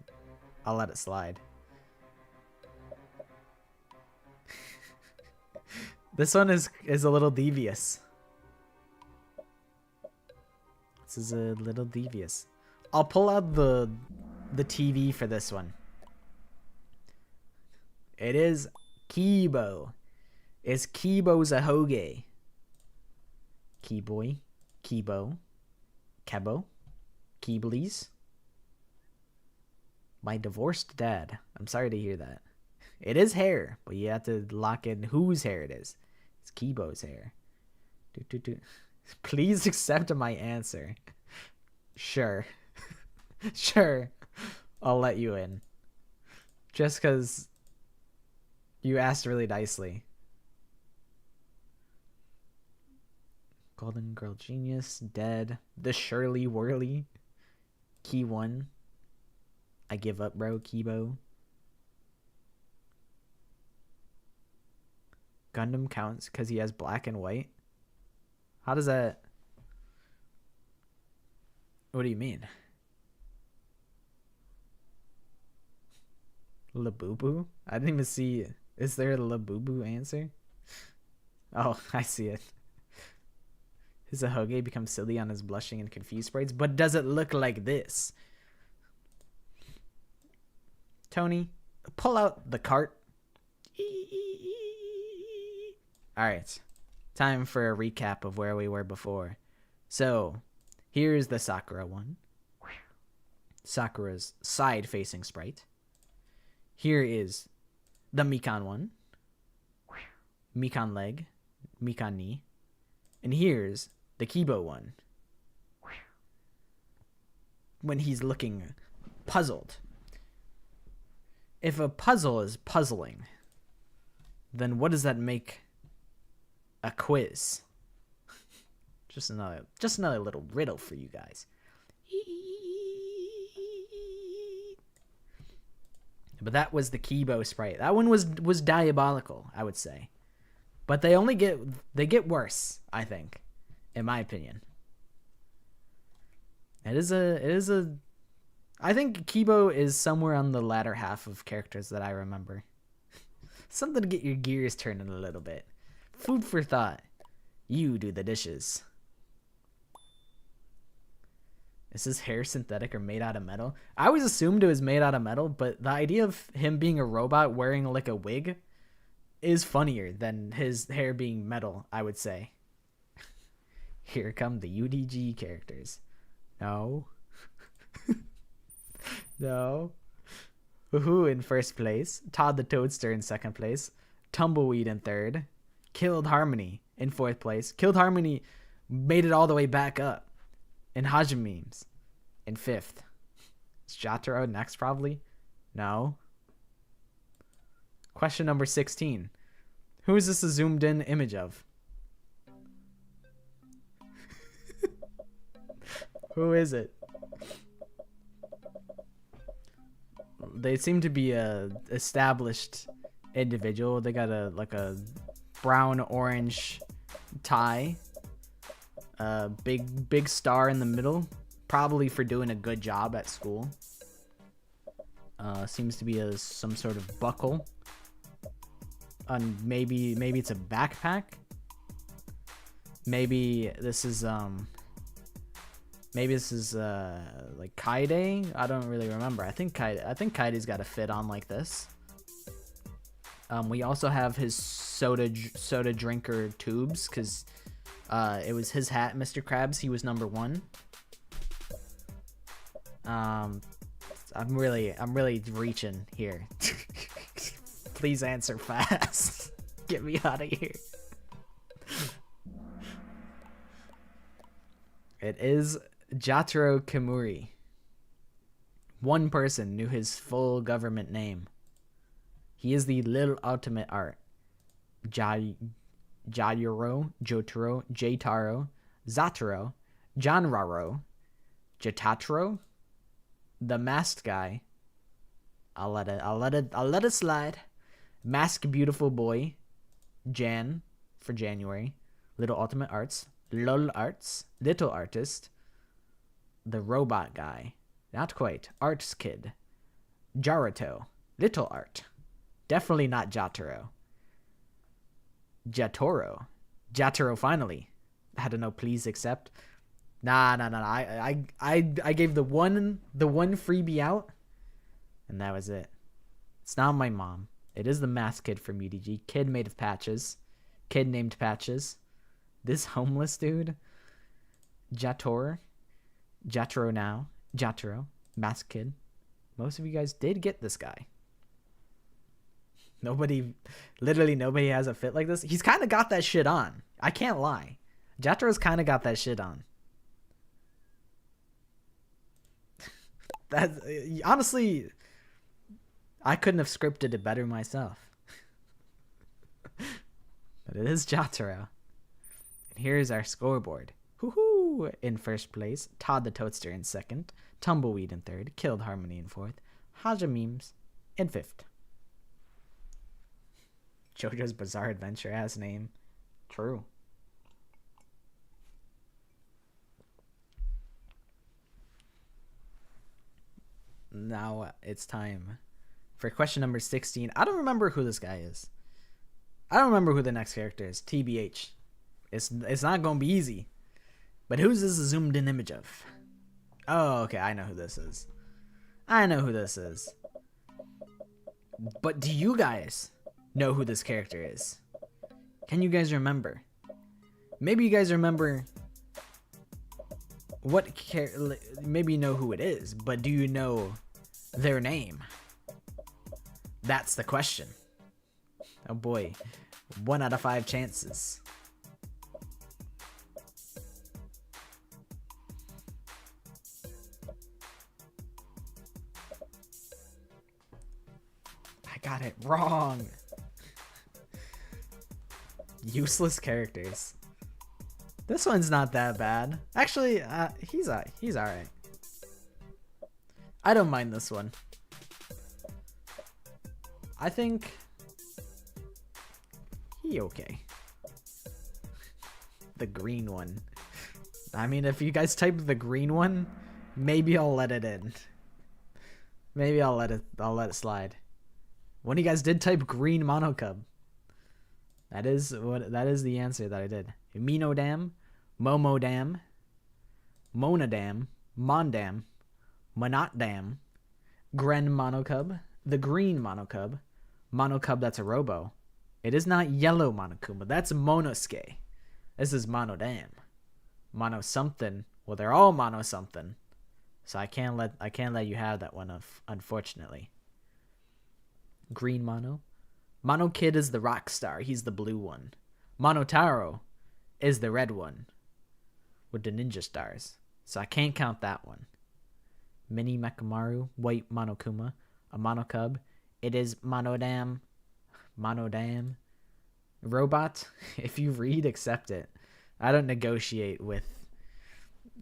I'll let it slide. This one is a little devious. This is a little devious. I'll pull out the TV for this one. It is Kibo. Is Kibo Zahoge? Keyboy, Kibo, Kebo, Keeblies. My divorced dad. I'm sorry to hear that. It is hair, but you have to lock in whose hair it is. It's Kibo's hair. Please accept my answer. Sure. Sure. I'll let you in. Just because you asked really nicely. Golden Girl Genius, Dead, The Shirley Whirly, Key 1, I Give Up Bro, Kibo. Gundam counts because he has black and white. How does that... What do you mean? Labubu? I didn't even see... Is there a Labubu answer? Oh, I see it. His Ahoge becomes silly on his blushing and confused sprites, but does it look like this? Tony, pull out the cart. Alright, time for a recap of where we were before. So, here's the Sakura one. Sakura's side-facing sprite. Here is the Mikan one. Mikan leg. Mikan knee. And here's the Kibo one. When he's looking puzzled. If a puzzle is puzzling, then what does that make a quiz? Just another little riddle for you guys. But that was the Kibo sprite. That one was diabolical, I would say. But they get worse, I think, in my opinion. I think Kibo is somewhere on the latter half of characters that I remember. Something to get your gears turning a little bit. Food for thought. You do the dishes. Is his hair synthetic or made out of metal? I always assumed it was made out of metal, but the idea of him being a robot wearing like a wig is funnier than his hair being metal, I would say. Here come the UDG characters. No. No. Woohoo in first place. Todd the Toadster in second place. Tumbleweed in third. Killed Harmony in fourth place. Killed Harmony made it all the way back up. And Hajimemes in fifth. Is Jotaro next probably? No. Question number 16. Who is this a zoomed in image of? Who is it? They seem to be a established individual. They got a brown orange tie. Big star in the middle, probably for doing a good job at school. Seems to be some sort of buckle. Maybe it's a backpack. Maybe this is like Kaide. I don't really remember. I think Kaide's got a fit on like this. We also have his soda drinker tubes, because it was his hat, Mr. Krabs. He was number 1. I'm really reaching here. Please answer fast. Get me out of here. It is Jotaro Kimuri. One person knew his full government name. He is the Little Ultimate Art. Jotaro, Jotaro, Zataro, Janraro, Jatataro, the Masked Guy. I'll let it slide. Mask Beautiful Boy, Jan for January, Little Ultimate Arts, Lol Arts, Little Artist, the Robot Guy, not quite, Arts Kid, Jaruto, Little Art, definitely not Jotaro, Jatoro finally. I had to know, please accept. Nah. I gave the one freebie out, and that was it. It's not my mom. It is the Mask Kid from UDG. Kid made of patches. Kid named Patches. This homeless dude. Jatoro now. Jataro. Mask Kid. Most of you guys did get this guy. Literally nobody has a fit like this. He's kind of got that shit on. I can't lie. Jataro's kind of got that shit on. That honestly, I couldn't have scripted it better myself. But it is Jotaro. And here's our scoreboard. Hoo-hoo! In first place, Todd the Toadster in second, Tumbleweed in third, Killed Harmony in fourth, Hajimemes in fifth. JoJo's Bizarre Adventure ass name. True. Now it's time for question number 16. I don't remember who this guy is. I don't remember who the next character is. TBH. It's not going to be easy. But who's this zoomed in image of? Oh, okay. I know who this is. But do you guys know who this character is? Can you guys remember? Maybe you guys remember maybe you know who it is, but do you know their name? That's the question. Oh boy. 1 out of 5 chances. I got it wrong. Useless characters. This one's not that bad. Actually, he's alright. I don't mind this one. I think he okay. The green one. I mean, if you guys type the green one, maybe I'll let it in. Maybe I'll let it slide. One of you guys did type green monocub. That is the answer that I did. Minodam, Momodam, Monodam, Mondam, Monotdam, Gren monocub, the green monocub, monocub that's a robo. It is not yellow monokuma, that's Monosuke. This is Monodam. Mono something. Well, they're all mono something. So I can't let you have that one, unfortunately. Green mono. Mono Kid is the rock star. He's the blue one. Monotaro is the red one with the ninja stars. So I can't count that one. Mini Mekamaru, white Monokuma, a monocub. It is Monodam. Monodam. Robot, if you read, accept it. I don't negotiate with...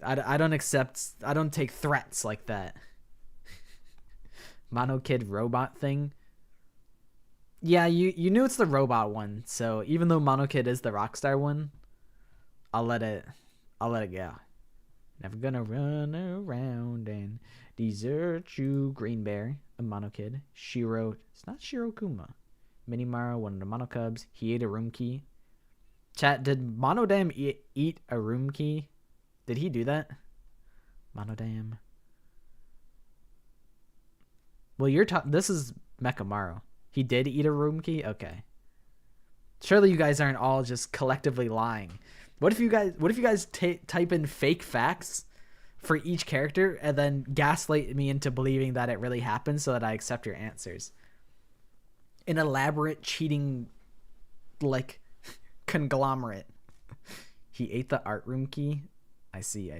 I don't take threats like that. Mono Kid robot thing. Yeah, you knew it's the robot one, so even though Mono Kid is the Rockstar one, I'll let it go. Never gonna run around and desert you, Green Bear, a Mono Kid. Shiro, it's not Shirokuma. Minimaru, one of the Mono Cubs. He ate a room key. Chat, did Monodam eat a room key? Did he do that? Monodam. Well, this is Mekamaru. He did eat a room key? Okay. Surely you guys aren't all just collectively lying. What if you guys type in fake facts for each character and then gaslight me into believing that it really happened so that I accept your answers? An elaborate cheating, like, conglomerate. He ate the art room key? I see.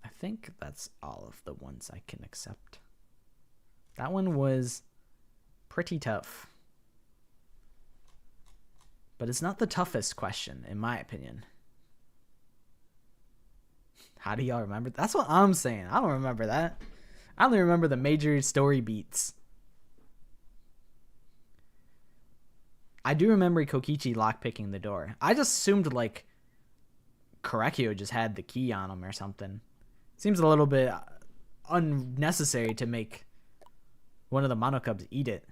I think that's all of the ones I can accept. That one was pretty tough. But it's not the toughest question, in my opinion. How do y'all remember? That's what I'm saying. I don't remember that. I only remember the major story beats. I do remember Kokichi lockpicking the door. I just assumed, like, Korekio just had the key on him or something. Seems a little bit unnecessary to make one of the monocubs eat it.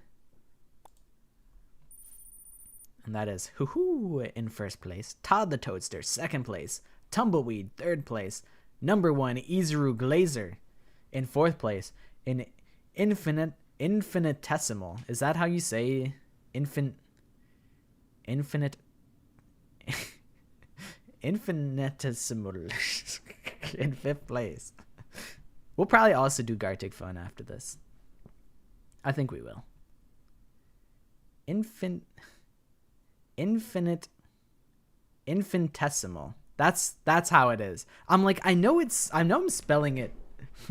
And that is Hoo-Hoo in first place. Todd the Toadster, second place. Tumbleweed, third place. Number 1, Izuru Glazer in fourth place. In infinitesimal. Is that how you say infinite? Infinitesimal in fifth place. We'll probably also do Gartic Phone after this. I think we will. Infinitesimal. That's how it is. I'm like, I know I'm spelling it.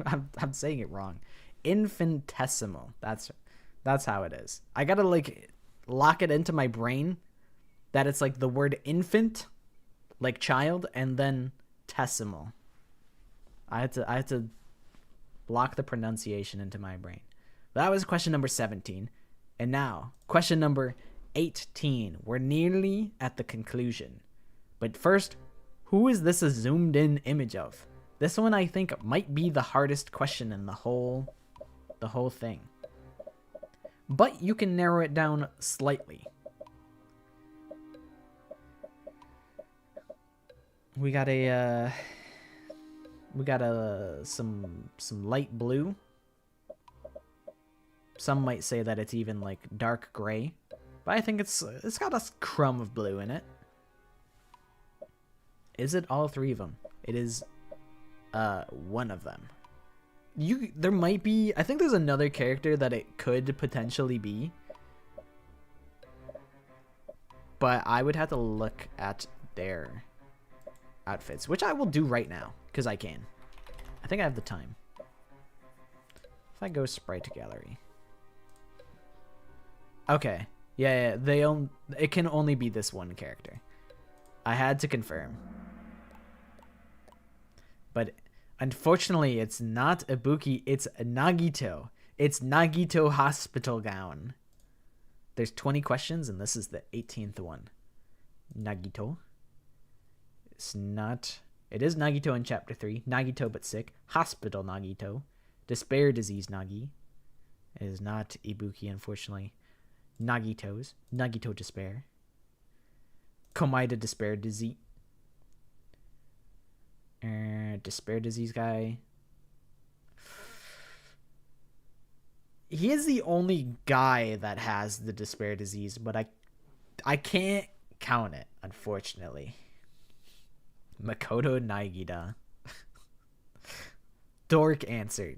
I'm saying it wrong. Infinitesimal. That's how it is. I gotta like lock it into my brain that it's like the word infant, like child, and then tesimal. I had to lock the pronunciation into my brain. That was question number 17. And now, question number 18. We're nearly at the conclusion. But first, who is this a zoomed in image of? This one I think might be the hardest question in the whole thing. But you can narrow it down slightly. We got some light blue. Some might say that it's even like dark gray, but I think it's got a crumb of blue in it. Is it all three of them? It is one of them. There might be, I think there's another character that it could potentially be, but I would have to look at their outfits, which I will do right now because I can. I think I have the time. If I go sprite gallery. Okay, Yeah, it can only be this one character. I had to confirm. But unfortunately, it's not Ibuki, it's Nagito. It's Nagito Hospital Gown. There's 20 questions, and this is the 18th one. Nagito. It's not... It is Nagito in Chapter 3. Nagito but sick. Hospital Nagito. Despair Disease Nagi. It is not Ibuki, unfortunately. Nagito's. Nagito Despair. Komaida Despair Disease. Despair Disease guy. He is the only guy that has the Despair Disease, but I can't count it, unfortunately. Makoto Nagida. Dork answer.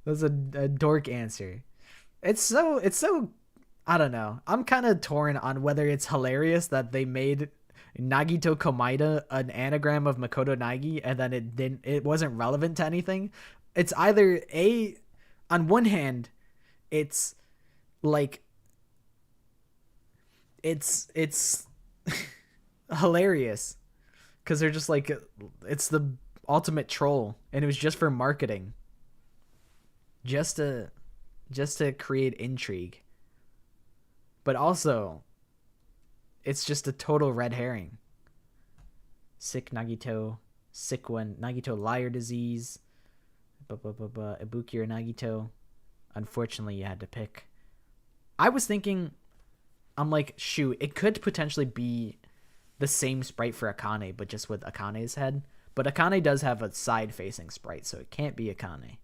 That's a dork answer. It's so I don't know. I'm kind of torn on whether it's hilarious that they made Nagito Komaida an anagram of Makoto Nagi and then it wasn't relevant to anything. It's either on one hand, it's like it's hilarious because they're just like, it's the ultimate troll and it was just for marketing, just to create intrigue, but also it's just a total red herring. Sick Nagito, sick one, Nagito liar disease, Ibuki or Nagito. Unfortunately, you had to pick. I was thinking, I'm like, shoot, it could potentially be the same sprite for Akane, but just with Akane's head. But Akane does have a side-facing sprite, so it can't be Akane.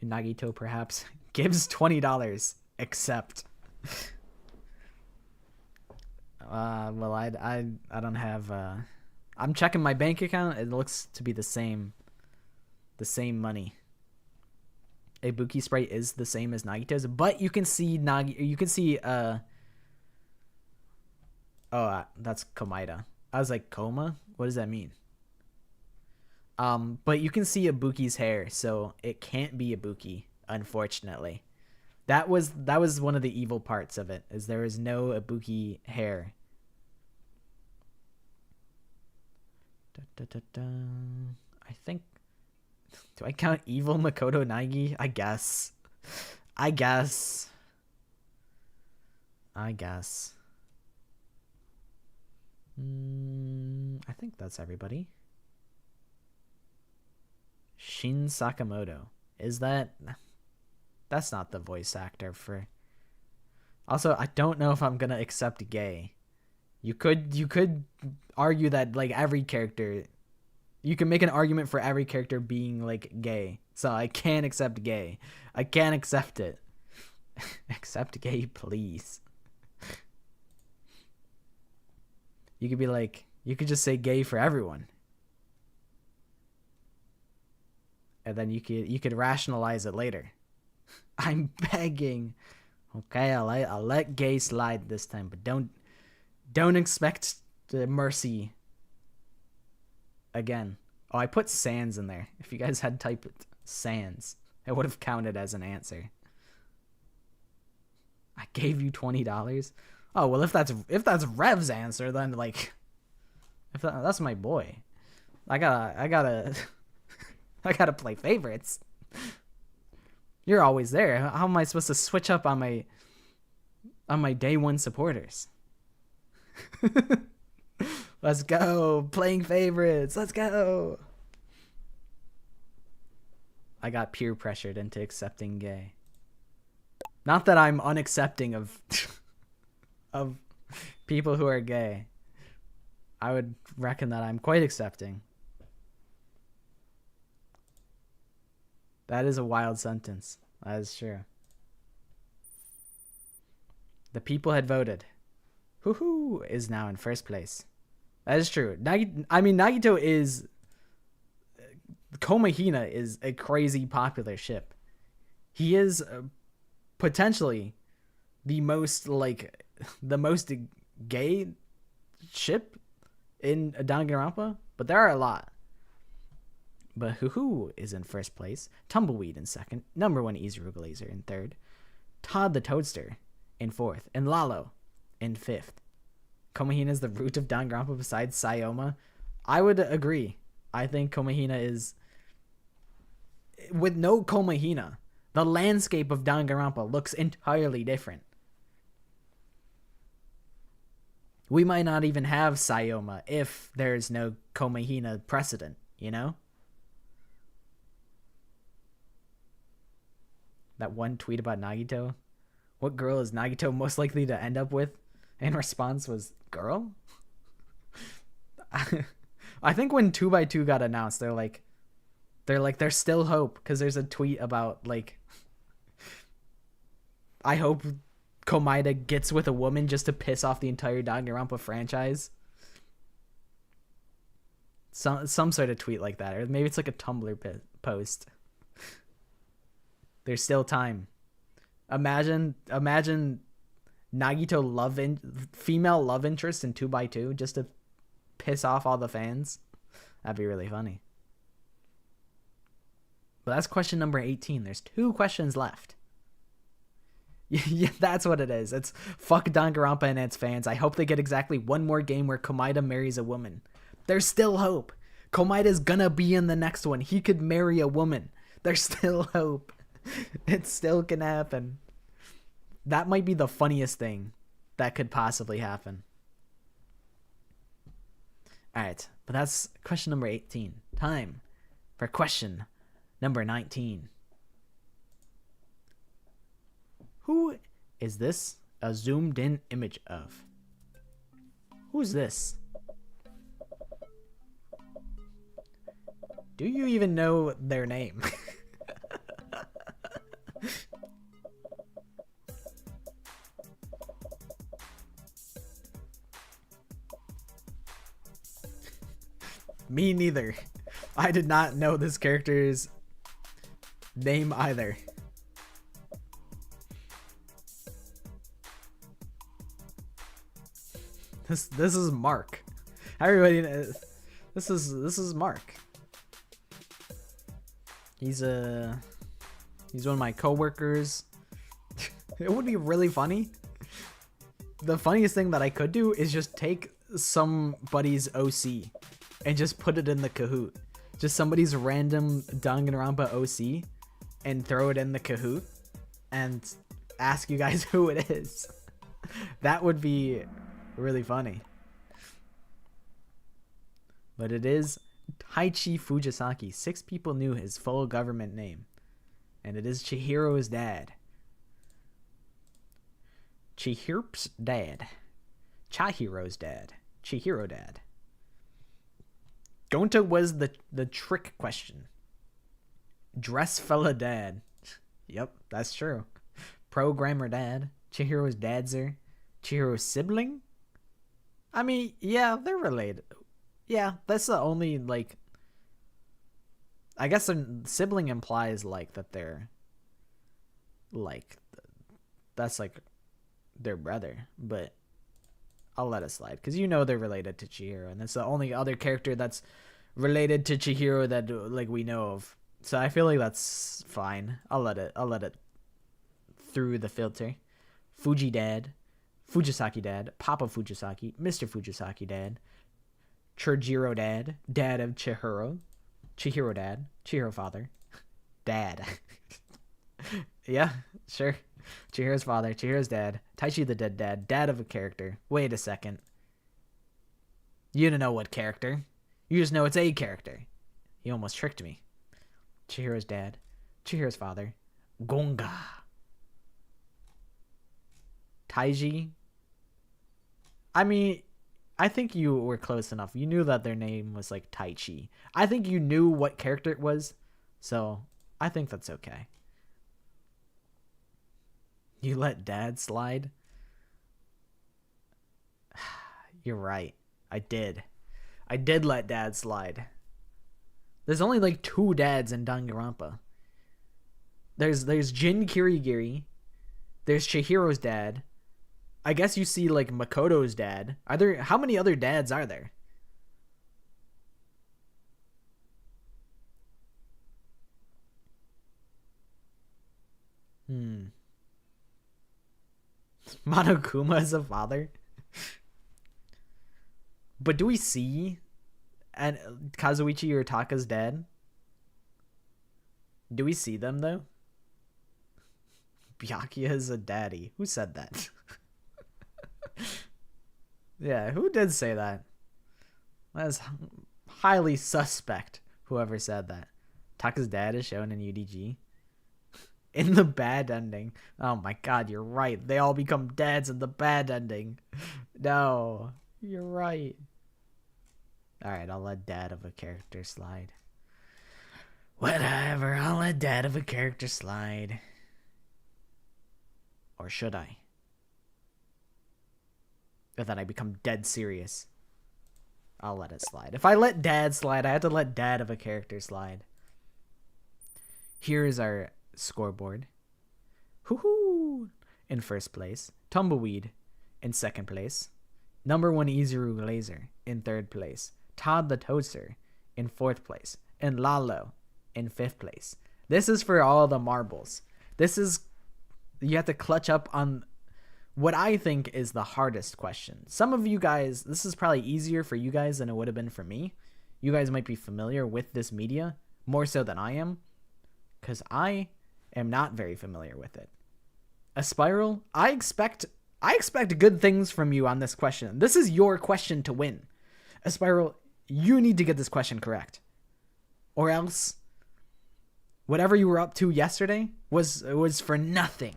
Nagito perhaps gives $20, except. Well, I don't have. I'm checking my bank account. It looks to be the same money. Ibuki sprite is the same as Nagito's, but you can see that's Komaida. I was like, Koma? What does that mean? But you can see Ibuki's hair, so it can't be Ibuki, unfortunately. That was one of the evil parts of it, is there is no Ibuki hair. I think... Do I count evil Makoto Nagi? I guess. I think that's everybody. Shin Sakamoto. Is that... That's not the voice actor for... Also, I don't know if I'm gonna accept gay. You could argue that, like, every character... You can make an argument for every character being, like, gay. So I can't accept gay. I can't accept it. Accept gay, please. You could be like... You could just say gay for everyone. And then you could rationalize it later. I'm begging. Okay, I'll let gay slide this time, but don't expect mercy again. Oh, I put sans in there. If you guys had typed sans, it would have counted as an answer. I gave you $20. Oh well, if that's Rev's answer, then like, that's my boy. I gotta play favorites. You're always there. How am I supposed to switch up on my day one supporters? Let's go. Playing favorites. Let's go. I got peer pressured into accepting gay. Not that I'm unaccepting of of people who are gay. I would reckon that I'm quite accepting. That is a wild sentence. That is true. The people had voted. Hoo-hoo is now in first place. That is true. Nagito is... Komahina is a crazy popular ship. He is potentially the most gay ship in Danganronpa, but there are a lot. But Hoo is in first place. Tumbleweed in second. Number 1 Easy Glazer in third. Todd the Toadster in fourth. And Lalo in fifth. Komahina is the root of Danganronpa besides Sayoma. I would agree. I think Komahina is... With no Komahina, the landscape of Danganronpa looks entirely different. We might not even have Sayoma if there's no Komahina precedent, you know? That one tweet about Nagito. What girl is Nagito most likely to end up with? In response was, girl? I think when 2x2 got announced, they're like, there's still hope. Because there's a tweet about, like, I hope Komaeda gets with a woman just to piss off the entire Danganronpa franchise. Some sort of tweet like that. Or maybe it's like a Tumblr post. There's still time. Imagine Nagito female love interest in 2x2 just to piss off all the fans. That'd be really funny. But that's question number 18. There's 2 questions left. Yeah, that's what it is. It's fuck Danganronpa and its fans. I hope they get exactly one more game where Komaeda marries a woman. There's still hope. Komaeda's gonna be in the next one. He could marry a woman. There's still hope. It still can happen. That might be the funniest thing that could possibly happen. Alright, but that's question number 18. Time for question number 19. Who is this a zoomed in image of? Who's this? Do you even know their name? Me neither. I did not know this character's name either. This is Mark. Everybody knows. This is Mark. He's one of my coworkers. It would be really funny. The funniest thing that I could do is just take somebody's OC and just put it in the Kahoot. Just somebody's random Danganronpa OC and throw it in the Kahoot and ask you guys who it is. That would be really funny. But it is Taichi Fujisaki. 6 people knew his full government name. And it is Chihiro's dad. Chihiro's dad. Chihiro's dad. Chihiro dad. Gonta was the trick question. Dress fella dad. Yep, that's true. Programmer dad. Chihiro's dadzer. Chihiro's sibling? I mean, yeah, they're related. Yeah, that's the only, like... I guess a sibling implies, like, that they're... Like, that's, like, their brother. But I'll let it slide. Because you know they're related to Chihiro. And that's the only other character that's related to Chihiro that, like, we know of. So I feel like that's fine. I'll let it through the filter. Fuji dad. Fujisaki dad. Papa Fujisaki. Mr. Fujisaki dad. Churjiro dad. Dad of Chihiro. Chihiro dad. Chihiro father. Dad. Yeah, sure. Chihiro's father. Chihiro's dad. Taichi the dead dad. Dad of a character. Wait a second. You don't know what character. You just know it's a character. You almost tricked me. Chihiro's dad. Chihiro's father. Gonga. Taiji. I mean, I think you were close enough. You knew that their name was like Taichi. I think you knew what character it was. So, I think that's okay. You let dad slide? You're right. I did. I did let dad slide. There's only like 2 dads in Danganronpa. There's Jin Kirigiri. There's Chihiro's dad. I guess you see like Makoto's dad. How many other dads are there? Monokuma is a father. But do we see and Kazuichi Uritaka's dad? Do we see them though? Byakuya is a daddy. Who said that? Yeah, who did say that? That's highly suspect, whoever said that. Taka's dad is shown in UDG. In the bad ending. Oh my god, you're right. They all become dads in the bad ending. No, you're right. Alright, I'll let dad of a character slide. Whatever, I'll let dad of a character slide. Or should I? Or then I become dead serious. I'll let it slide. If I let dad slide, I have to let dad of a character slide. Here is our scoreboard. Hoo-hoo! In first place. Tumbleweed in second place. Number 1 Izuru Laser in third place. Todd the Toaster in fourth place. And Lalo in fifth place. This is for all the marbles. This is... You have to clutch up on what I think is the hardest question. Some of you guys, this is probably easier for you guys than it would have been for me. You guys might be familiar with this media more so than I am, because I am not very familiar with it. A Spiral, I expect good things from you on this question. This is your question to win. A Spiral, you need to get this question correct, or else whatever you were up to yesterday was for nothing.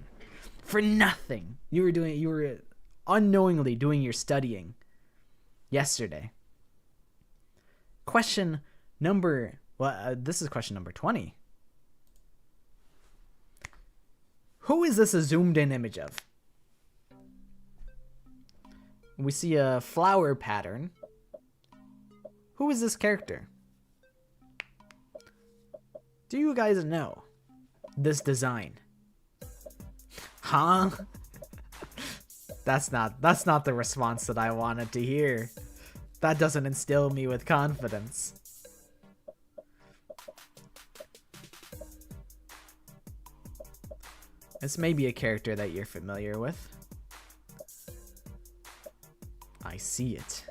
For nothing. You were unknowingly doing your studying yesterday. Question number, this is question number 20. Who is this a zoomed in image of? We see a flower pattern. Who is this character? Do you guys know this design? Huh? That's not the response that I wanted to hear. That doesn't instill me with confidence. This may be a character that you're familiar with. I see it.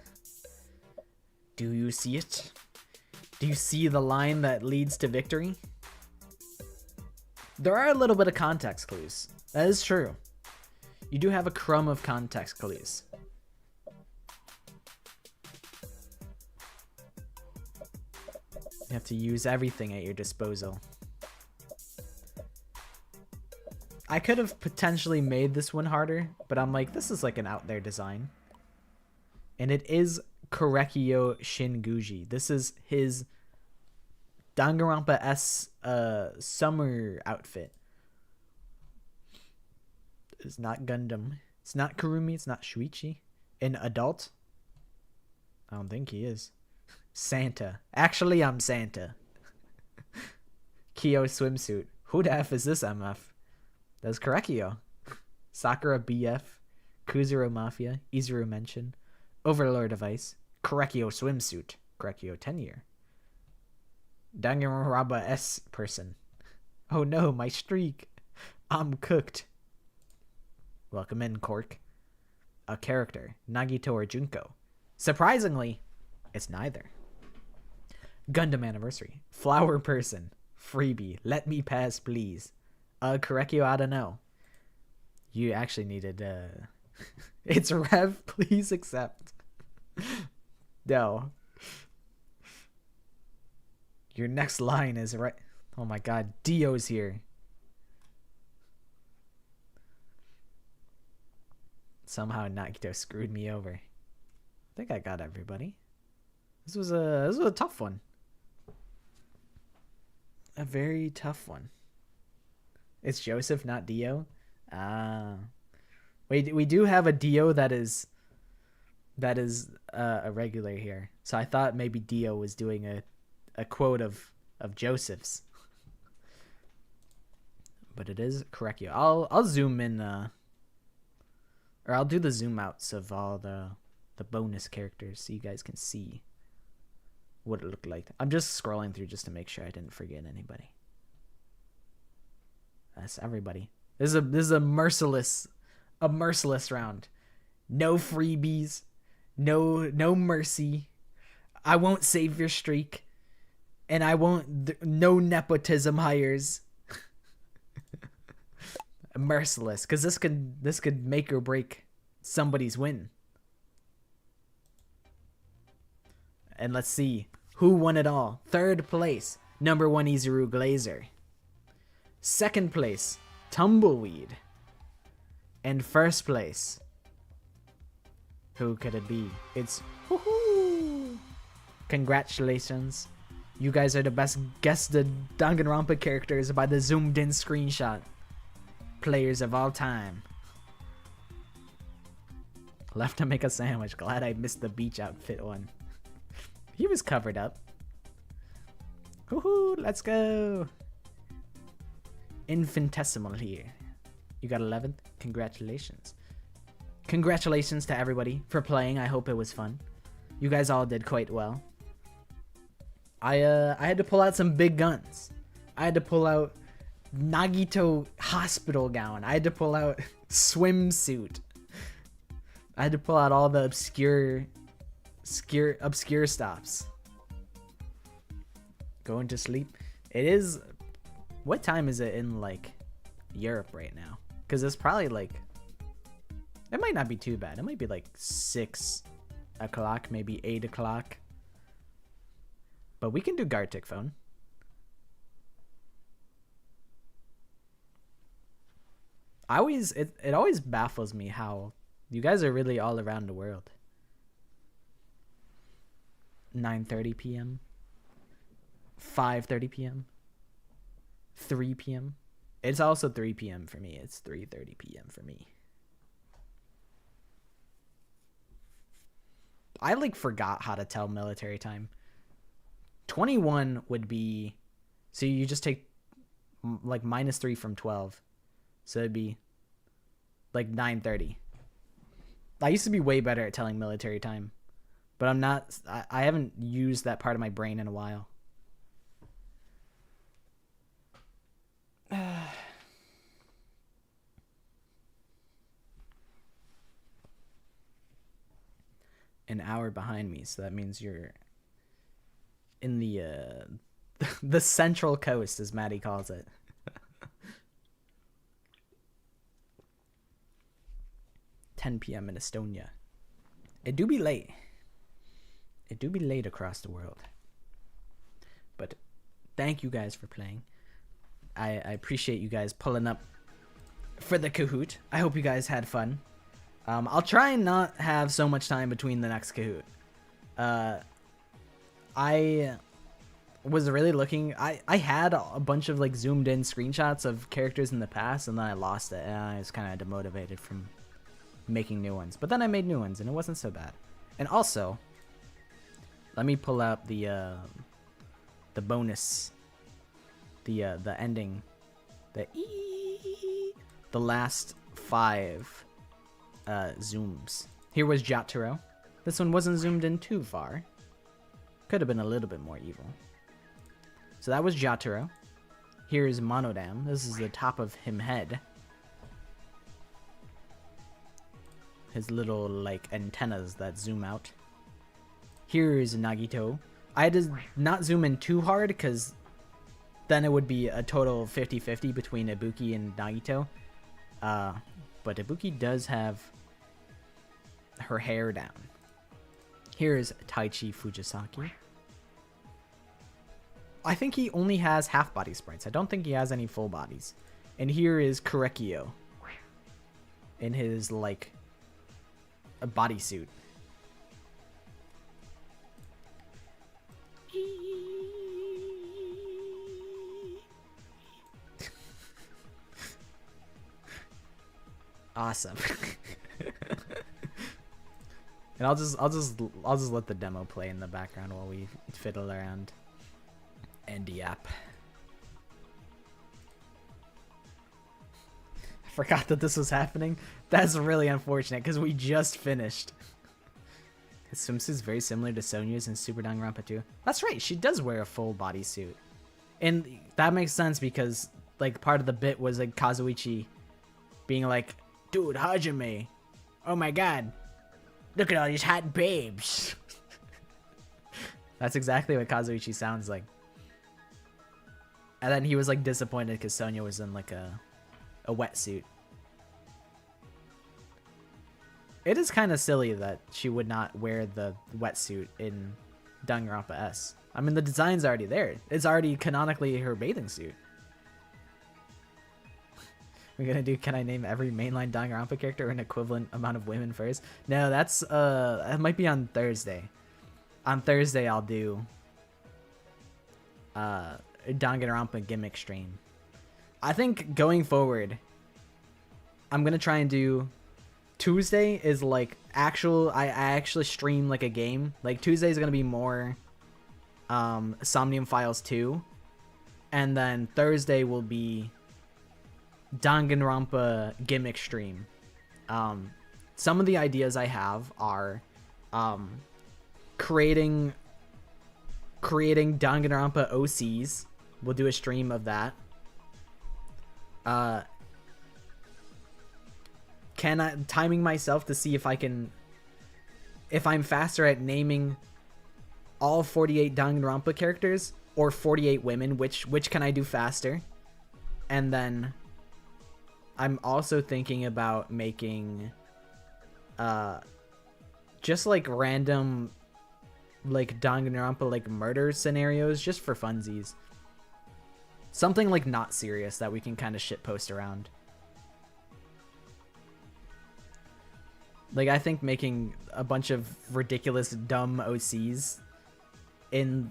Do you see it? Do you see the line that leads to victory? There are a little bit of context clues. That is true. You do have a crumb of context clues. You have to use everything at your disposal. I could have potentially made this one harder, but I'm like, this is like an out there design. And it is Korekio Shinguji. This is his Danganronpa summer outfit. It's not Gundam. It's not Kurumi. It's not Shuichi. An adult? I don't think he is. Santa. Actually, I'm Santa. Kyo swimsuit. Who the F is this MF? That's Korekio. Sakura BF. Kuzuro Mafia. Izuru Mention. Overlord of Ice. Korekio swimsuit. Korekio 10 year. Danganronpa S person. Oh no, my streak. I'm cooked. Welcome in, Cork. A character, Nagito or Junko. Surprisingly, it's neither. Gundam Anniversary. Flower person. Freebie. Let me pass, please. Korekio, I don't know. You actually needed, It's Rev, please accept. No. Your next line is right. Oh my god, Dio's here. Somehow Nagito screwed me over. I think I got everybody. This was a tough one. A very tough one. It's Joseph, not Dio. We do have a Dio that is a regular here. So I thought maybe Dio was doing a quote of Joseph's. But it is Korekio. I'll zoom in or I'll do the zoom outs of all the bonus characters so you guys can see what it looked like. I'm just scrolling through just to make sure I didn't forget anybody. That's everybody. This is a merciless round. No freebies, no mercy. I won't save your streak, and I won't no nepotism hires. Merciless, because this could make or break somebody's win. And let's see who won it all. Third place, number 1 Izuru Glazer. Second place, Tumbleweed. And first place, who could it be? It's woohoo! Congratulations. You guys are the best guessed Danganronpa characters by the zoomed in screenshot players of all time. Left to make a sandwich. Glad I missed the beach outfit one. He was covered up. Woohoo! Let's go! Infinitesimal here. You got 11th? Congratulations. Congratulations to everybody for playing. I hope it was fun. You guys all did quite well. I had to pull out some big guns. I had to pull out Nagito hospital gown. I had to pull out swimsuit. I had to pull out all the obscure stops. Going to sleep. It is. What time is it in like Europe right now? Because it's probably like. It might not be too bad. It might be like 6 o'clock, maybe 8 o'clock. But we can do Gartic phone. It always baffles me how you guys are really all around the world. 9:30 p.m. 5:30 p.m. 3 p.m. It's also 3 p.m. for me. It's 3:30 p.m. for me. I like forgot how to tell military time. 21 would be, so you just take like -3 from 12. So it'd be like 9:30. I used to be way better at telling military time, but I'm not. I haven't used that part of my brain in a while. An hour behind me, so that means you're in the the central coast, as Maddie calls it. 10 p.m. in Estonia. It do be late. It do be late across the world. But thank you guys for playing. I appreciate you guys pulling up for the Kahoot. I hope you guys had fun. I'll try and not have so much time between the next Kahoot. I was really looking. I had a bunch of like zoomed in screenshots of characters in the past, and then I lost it, and I was kind of demotivated from making new ones. But then I made new ones, and it wasn't so bad. And also, let me pull out the bonus, the ending, the last 5 zooms. Here was Jotaro. This one wasn't zoomed in too far. Could have been a little bit more evil. So that was Jotaro. Here is Monodam. This is the top of him head. His little like antennas that zoom out. Here is Nagito. I had to not zoom in too hard because then it would be a total 50-50 between Ibuki and Nagito. But Ibuki does have her hair down. Here is Taichi Fujisaki. I think he only has half body sprites. I don't think he has any full bodies. And here is Korekio in his like a bodysuit. Awesome. And I'll just let the demo play in the background while we fiddle around. And yep. I forgot that this was happening. That's really unfortunate because we just finished. His swimsuit is very similar to Sonya's in Super Danganronpa 2. That's right, she does wear a full bodysuit. And that makes sense because like part of the bit was like Kazuichi being like, dude, Hajime, oh my god, look at all these hot babes. That's exactly what Kazuichi sounds like. And then he was like disappointed because Sonya was in like a wetsuit. It is kind of silly that she would not wear the wetsuit in Danganronpa S. I mean, the design's already there. It's already canonically her bathing suit. We're gonna do, can I name every mainline Danganronpa character an equivalent amount of women first? No, that's, it might be on Thursday. On Thursday, I'll do, Danganronpa gimmick stream. I think going forward, I'm gonna try and do, Tuesday is like actual, I actually stream like a game. Like Tuesday is gonna be more, Somnium Files 2. And then Thursday will be Danganronpa gimmick stream. Some of the ideas I have are creating Danganronpa OCs. We'll do a stream of that. Timing myself to see if I'm faster at naming all 48 Danganronpa characters or 48 women, which can I do faster? And then I'm also thinking about making just like random like Danganronpa like murder scenarios just for funsies. Something like not serious that we can kind of shitpost around. Like I think making a bunch of ridiculous dumb OCs in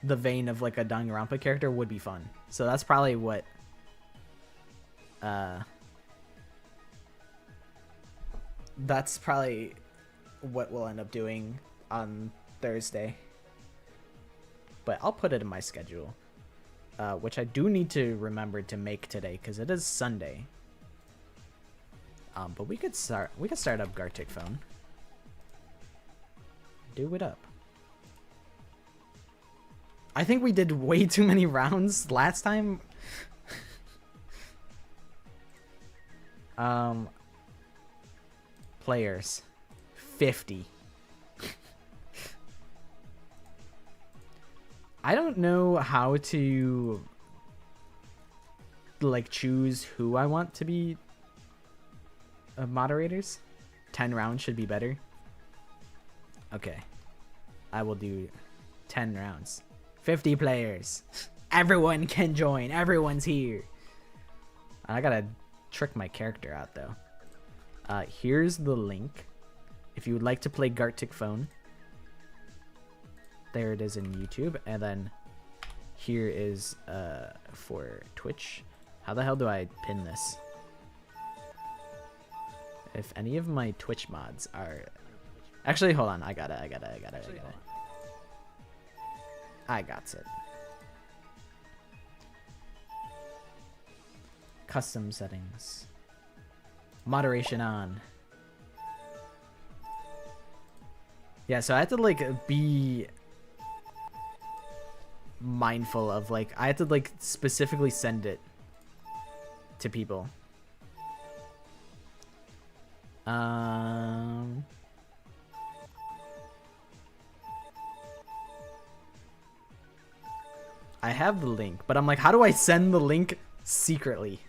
the vein of like a Danganronpa character would be fun. So that's probably what we'll end up doing on Thursday. But I'll put it in my schedule, which I do need to remember to make today because it is Sunday. But we could start up Gartic phone. Do it up. I think we did way too many rounds last time. Players 50. I don't know how to like choose who I want to be moderators. 10 rounds should be better. Okay, I will do 10 rounds. 50 players. Everyone can join. Everyone's here. I gotta trick my character out though. Here's the link. If you would like to play Gartic phone, there it is in YouTube, and then here is for Twitch. How the hell do I pin this? If any of my Twitch mods are actually, hold on, I got it. I got it. Custom settings. Moderation on. Yeah, so I had to like be mindful of like, I had to like specifically send it to people. I have the link, but I'm like, how do I send the link secretly?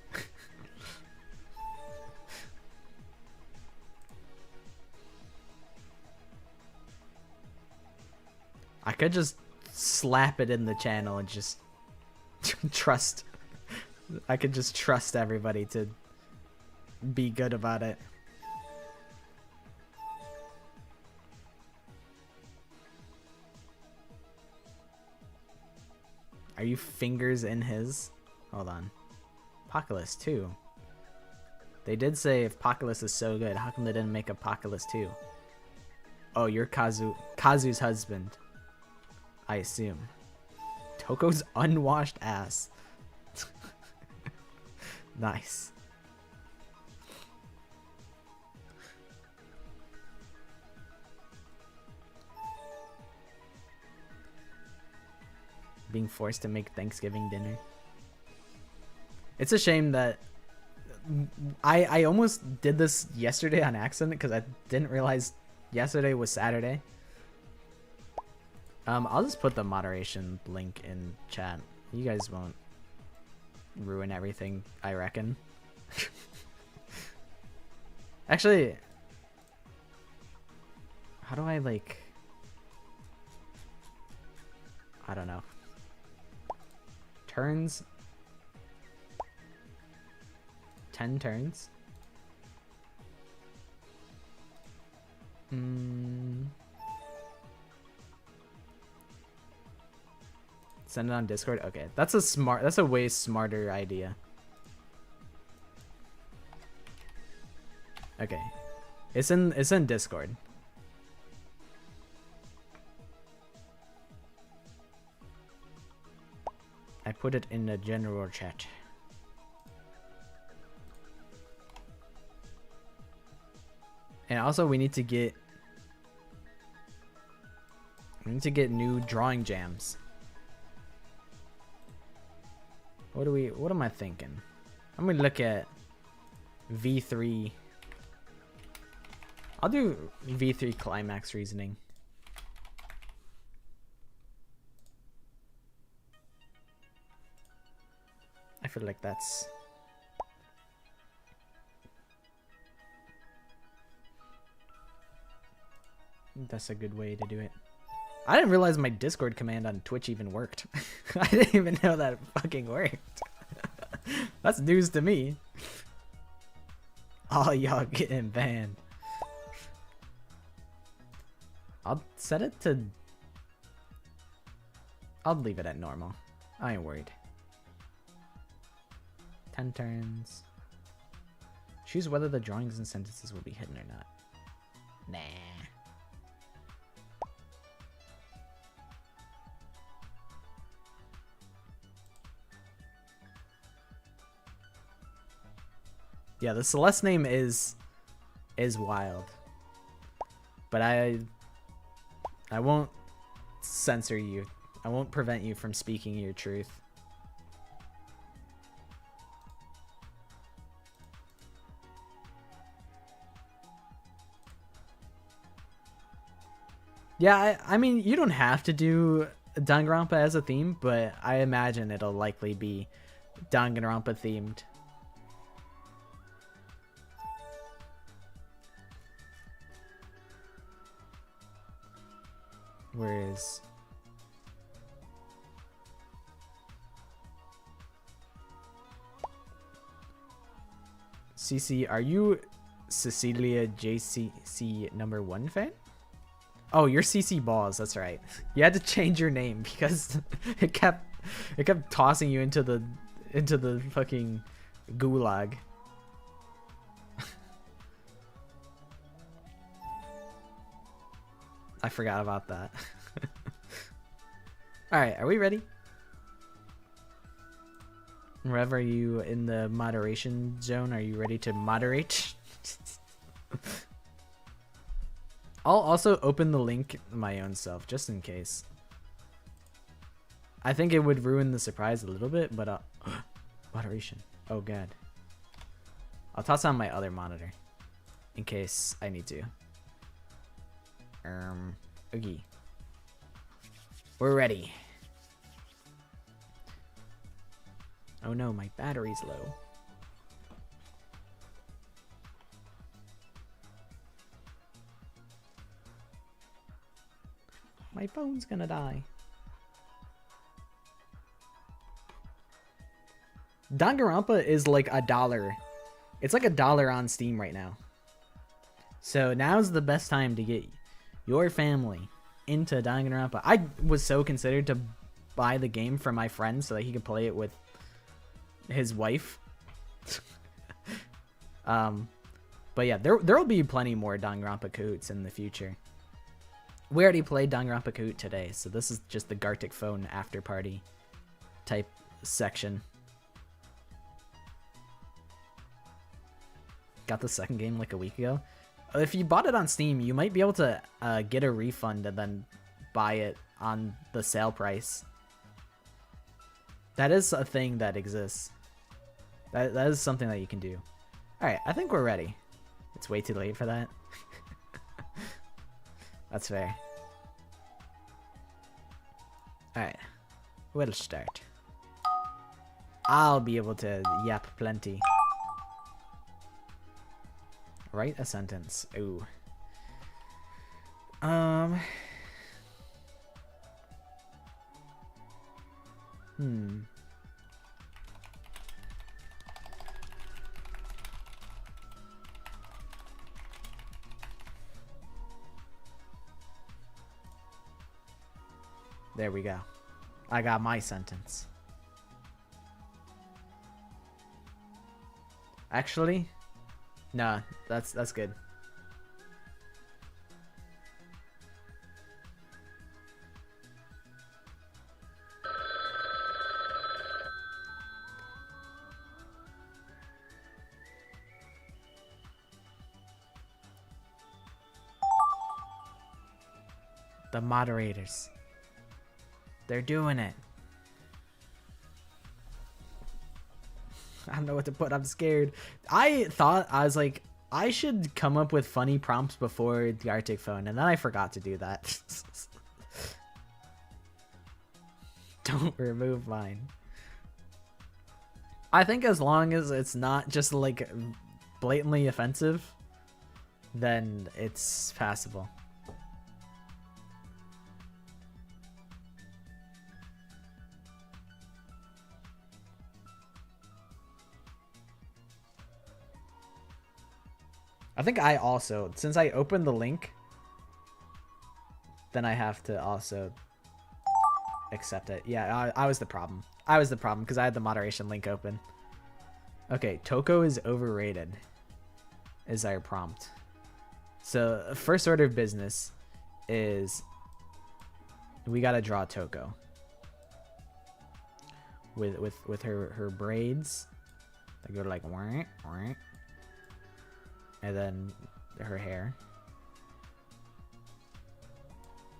I could just slap it in the channel and just trust. I could just trust everybody to be good about it. Are you fingers in his? Hold on. Apocalypse 2. They did say if Apocalypse is so good, how come they didn't make Apocalypse 2? Oh, you're Kazu's husband, I assume. Toko's unwashed ass. Nice. Being forced to make Thanksgiving dinner. It's a shame that I almost did this yesterday on accident because I didn't realize yesterday was Saturday. I'll just put the moderation link in chat. You guys won't ruin everything, I reckon. Actually, how do I like... I don't know. Turns. 10 turns. Send it on Discord. Okay, that's a way smarter idea. Okay, it's in Discord. I put it in the general chat. And also we need to get new drawing jams. What am I thinking? I'm gonna look at V3. I'll do V3 climax reasoning. I feel like that's a good way to do it. I didn't realize my Discord command on Twitch even worked. I didn't even know that it fucking worked. That's news to me. All y'all getting banned. I'll set it to... I'll leave it at normal. I ain't worried. 10 turns. Choose whether the drawings and sentences will be hidden or not. Nah. Yeah, the Celeste name is wild. But I won't censor you. I won't prevent you from speaking your truth. Yeah, I mean, you don't have to do Danganronpa as a theme, but I imagine it'll likely be Danganronpa themed. Whereas... CC, are you Cecilia JCC #1 fan? Oh, you're CC Balls, that's right. You had to change your name because it kept tossing you into the fucking gulag. I forgot about that. Alright, are we ready? Rev, are you in the moderation zone? Are you ready to moderate? I'll also open the link my own self, just in case. I think it would ruin the surprise a little bit, but moderation. Oh god. I'll toss on my other monitor in case I need to. Okay. We're ready. Oh no, my battery's low. My phone's gonna die. Danganronpa is like $1. It's like $1 on Steam right now. So now's the best time to get your family into Danganronpa. I was so considered to buy the game for my friend so that he could play it with his wife. But yeah, there'll be plenty more Danganronpa Kahoots in the future. We already played Danganronpa Kahoot today, so this is just the Gartic phone Afterparty type section. Got the second game like a week ago. If you bought it on Steam, you might be able to get a refund and then buy it on the sale price. That is a thing that exists. That is something that you can do. Alright, I think we're ready. It's way too late for that. That's fair. Alright. We'll start. I'll be able to yap plenty. Write a sentence. Ooh. There we go. I got my sentence. Actually, nah, that's good. The moderators. They're doing it. I don't know what to put. I'm scared. I was like, I should come up with funny prompts before the Gartic phone, and then I forgot to do that. Don't remove mine. I think as long as it's not just like blatantly offensive, then it's passable. I think I also, since I opened the link, then I have to also accept it. Yeah, I was the problem. I was the problem because I had the moderation link open. Okay, Toko is overrated is our prompt. So first order of business is we gotta draw Toko with her braids that go like wah, wah. And then her hair.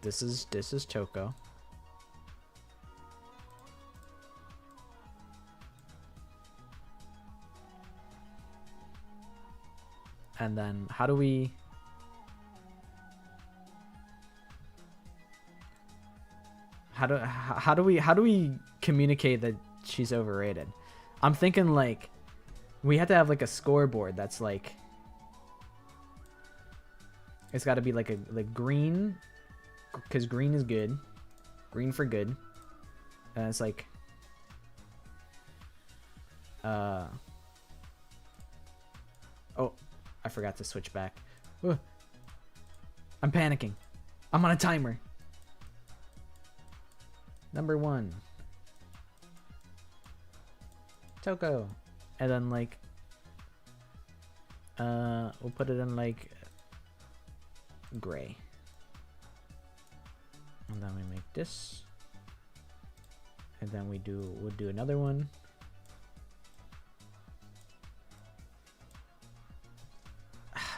This is Toko. And then how do we communicate that she's overrated? I'm thinking like we have to have like a scoreboard that's like, it's got to be like green, because green is good. Green for good. And it's like, oh, I forgot to switch back. Ugh. I'm panicking. I'm on a timer. Number 1. Toko. And then like, we'll put it in like gray, and then we make this, and then we'll do another one.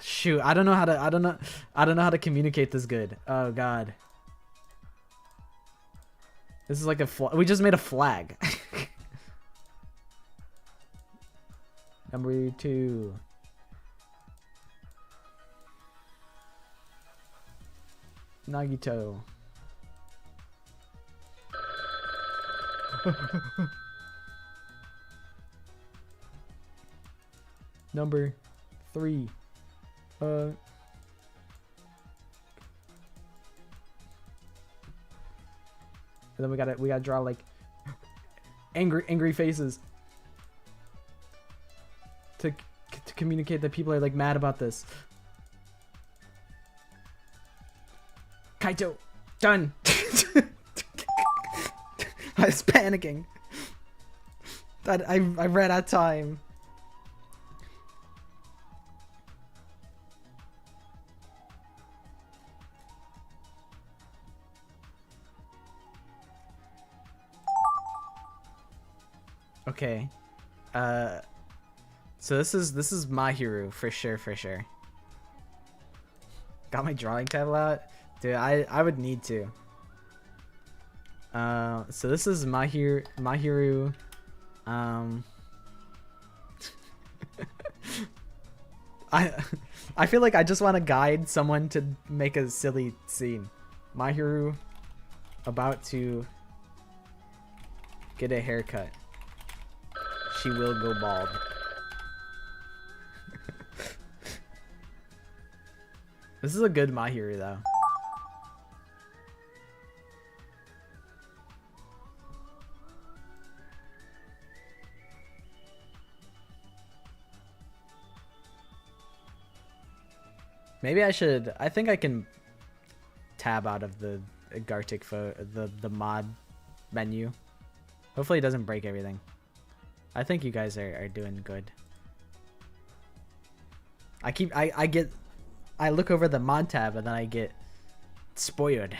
Shoot, I don't know how to communicate this good. Oh god, this is like we just made a flag. Number 2. Nagito. Number 3. And then we gotta draw like angry faces to communicate that people are like mad about this. Kaito, done. I was panicking. I ran out of time. Okay. So this is Mahiru for sure. Got my drawing tablet out. Dude, I would need to. So this is Mahiru. I I feel like I just want to guide someone to make a silly scene. Mahiru about to get a haircut. She will go bald. This is a good Mahiru though. Maybe I should. I think I can tab out of the Gartic the mod menu. Hopefully it doesn't break everything. I think you guys are doing good. I look over the mod tab and then I get spoiled.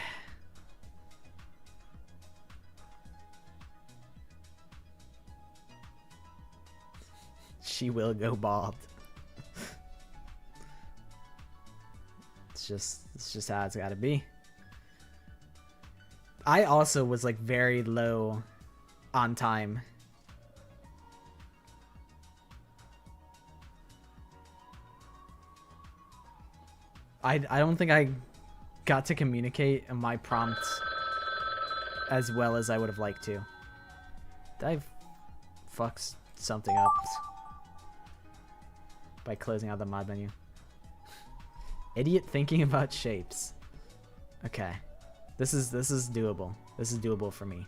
She will go bald. It's just how it's gotta be. I also was like very low on time. I don't think I got to communicate in my prompts as well as I would have liked to. Did I fuck something up by closing out the mod menu? Idiot thinking about shapes. Okay. This is doable. This is doable for me.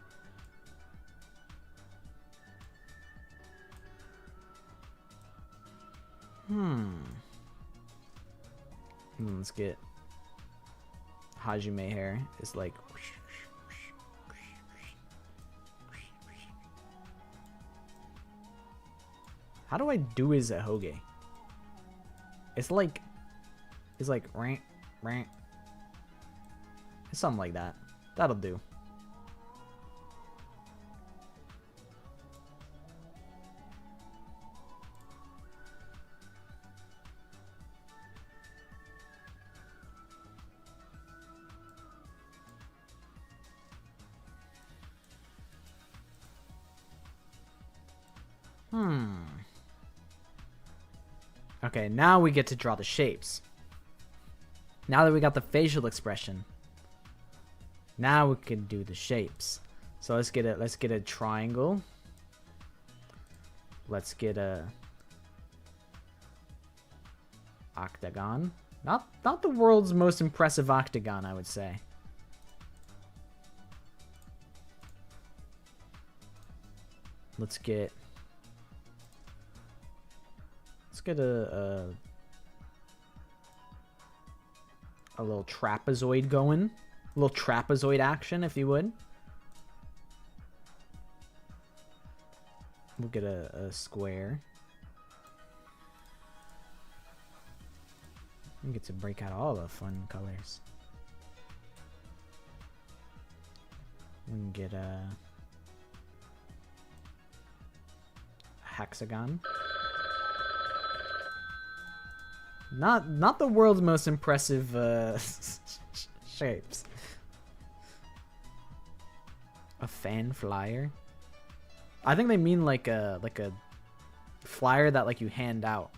Let's get Hajime hair. It's like how do I do his Hoge? It's like rank. It's something like that. That'll do. Okay, now we get to draw the shapes. Now that we got the facial expression, now we can do the shapes. So let's get a triangle. Let's get a octagon. Not the world's most impressive octagon, I would say. Let's get a little trapezoid going. A little trapezoid action, if you would. We'll get a square. We get to break out all the fun colors. We can get a hexagon. Not the world's most impressive shapes. A fan flyer. I think they mean like a flyer that like you hand out.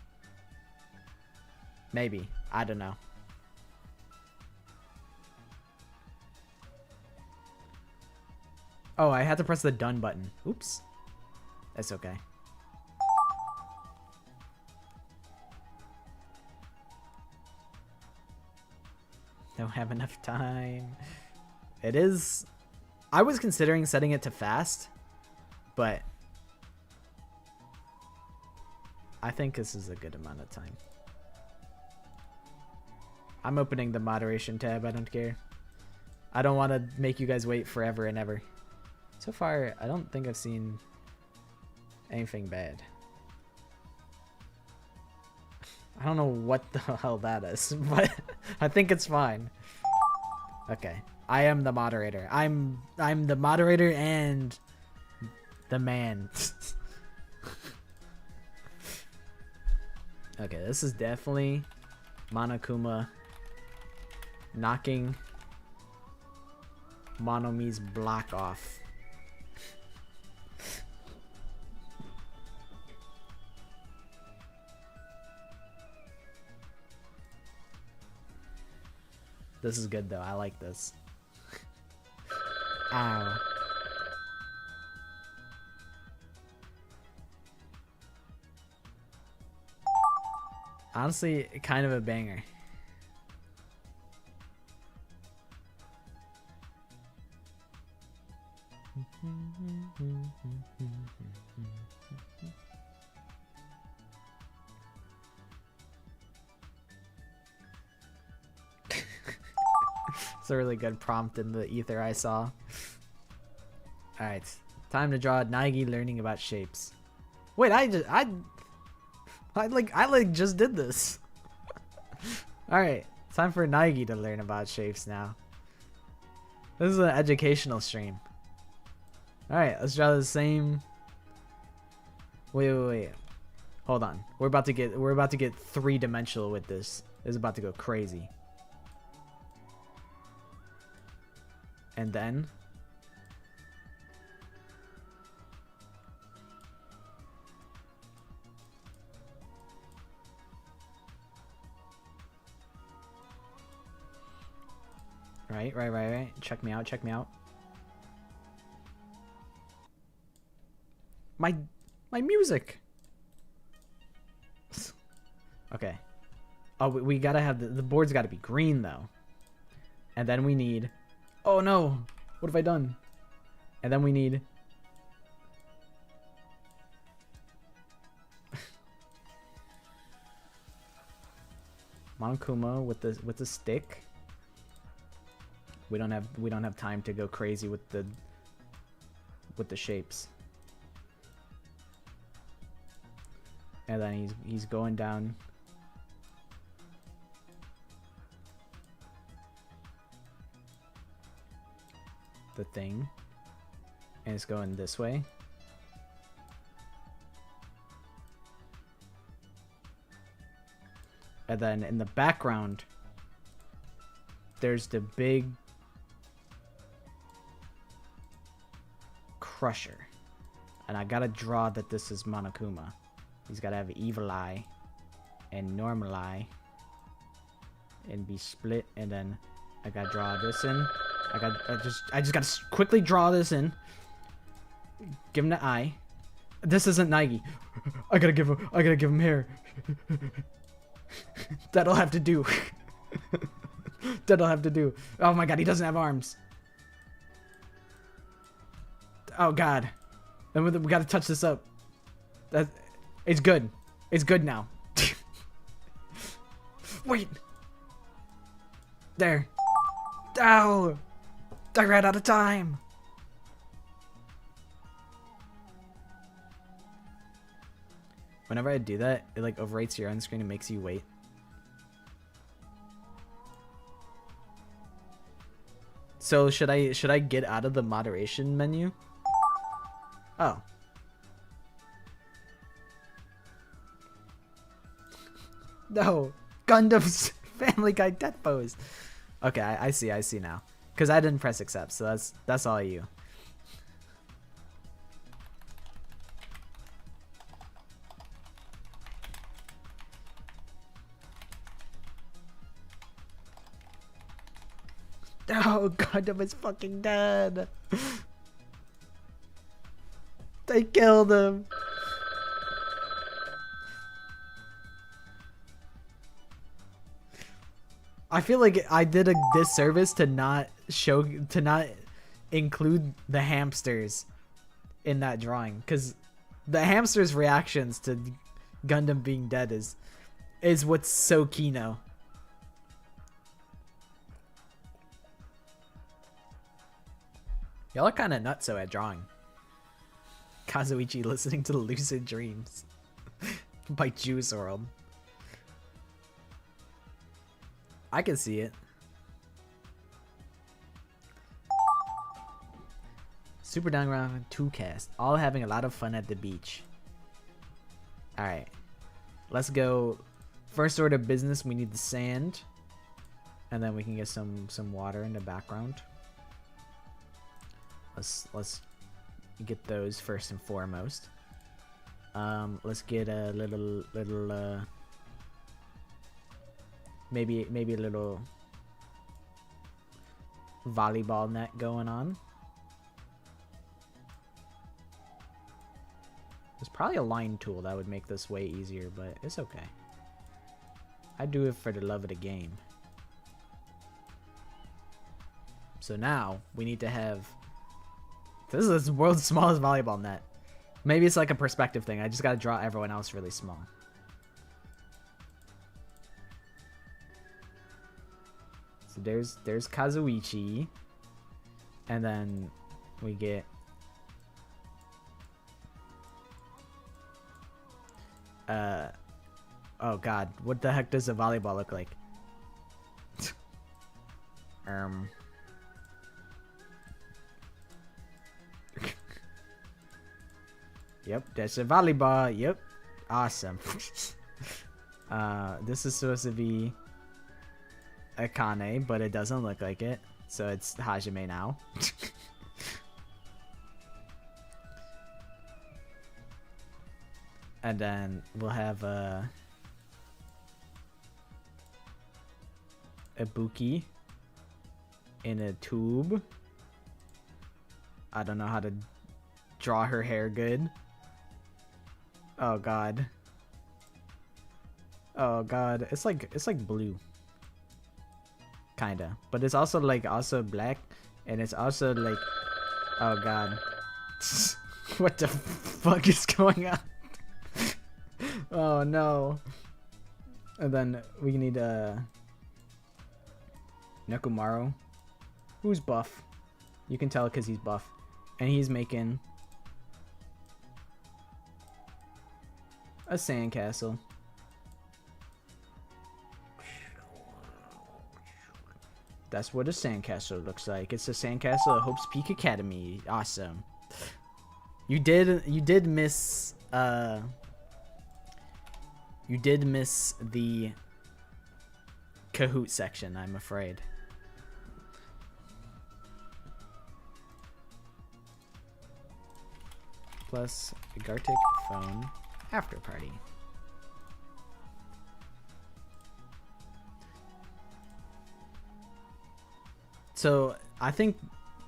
Maybe. I don't know. Oh, I had to press the done button. Oops. That's okay. Don't have enough time. It is... I was considering setting it to fast, but I think this is a good amount of time. I'm opening the moderation tab. I don't care. I don't want to make you guys wait forever and ever. So far, I don't think I've seen anything bad. I don't know what the hell that is, but I think it's fine. Okay, I am the moderator. I'm the moderator and the man. Okay, this is definitely Monokuma knocking Monomi's block off. This is good though. I like this. Ow. Honestly, kind of a banger. It's a really good prompt in the ether I saw. Alright, time to draw Naegi learning about shapes. Wait, I just did this. Alright, time for Naegi to learn about shapes now. This is an educational stream. Alright, let's draw the same. Wait. Hold on. We're about to get three-dimensional with this. This is about to go crazy. And then Right. Check me out. My music. Okay. Oh, we gotta have the board's gotta be green though. And then we need, oh no, what have I done? And then we need Monokuma with the stick. We don't have time to go crazy with the shapes. And then he's going down. The thing. And it's going this way. And then in the background, there's the big crusher. And I gotta draw that this is Monokuma. He's gotta have evil eye and normal eye and be split, and then I gotta draw this in. I just gotta quickly draw this in. Give him the eye. This isn't Naegi. I gotta give him hair. That'll have to do. That'll have to do. Oh my god, he doesn't have arms. Oh god. Then we gotta touch this up. It's good. It's good now. Wait. There. Ow! I ran out of time. Whenever I do that, it like overwrites your own screen and makes you wait. So should I get out of the moderation menu? Oh. No. Gundam's Family Guy death pose. Okay, I see now. Cause I didn't press accept, so that's all you. Oh, Gundam is fucking dead. They killed him. I feel like I did a disservice to not include the hamsters in that drawing, because the hamsters' reactions to Gundam being dead is what's so Kino. Y'all are kind of nutso at drawing. Kazuichi listening to Lucid Dreams by Juice WRLD. I can see it. Super Danganronpa 2 cast. All having a lot of fun at the beach. Alright. Let's go. First order of business, we need the sand. And then we can get some water in the background. Let's get those first and foremost. Let's get a little maybe a little volleyball net going on. There's probably a line tool that would make this way easier, but it's okay. I do it for the love of the game. So now we need to have. This is the world's smallest volleyball net. Maybe it's like a perspective thing. I just gotta draw everyone else really small. So there's Kazuichi, and then we get oh god, what the heck does a volleyball look like? Yep, that's a volleyball. Yep, awesome. This is supposed to be Akane, but it doesn't look like it, so it's Hajime now. And then we'll have Ibuki in a tube. I don't know how to draw her hair good. Oh god. Oh god. It's like blue. Kinda. But it's also like black. And it's also like, oh god. What the fuck is going on? Oh no. And then we need Nekomaru, who's buff. You can tell because he's buff. And he's making a sandcastle. That's what a sandcastle looks like. It's a sandcastle at Hope's Peak Academy. Awesome. You did miss the Kahoot section, I'm afraid. Plus a Gartic phone Afterparty. So I think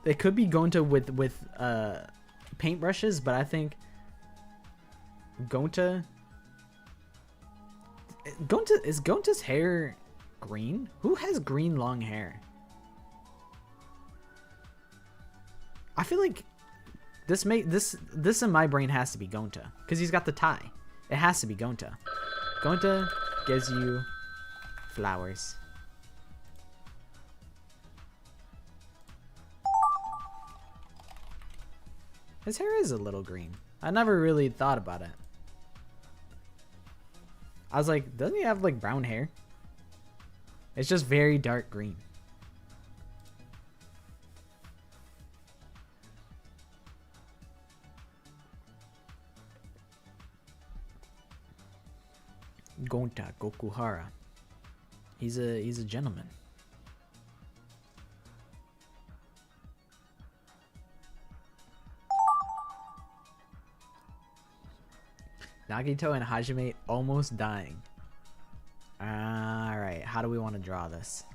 it could be Gonta with paintbrushes, but I think Gonta is Gonta's hair green? Who has green long hair? I feel like this in my brain has to be Gonta because he's got the tie. It has to be Gonta. Gonta gives you flowers. His hair is a little green. I never really thought about it. I was like, doesn't he have like brown hair? It's just very dark green. Gonta Gokuhara. He's a gentleman. Nagito and Hajime almost dying. Alright, how do we want to draw this?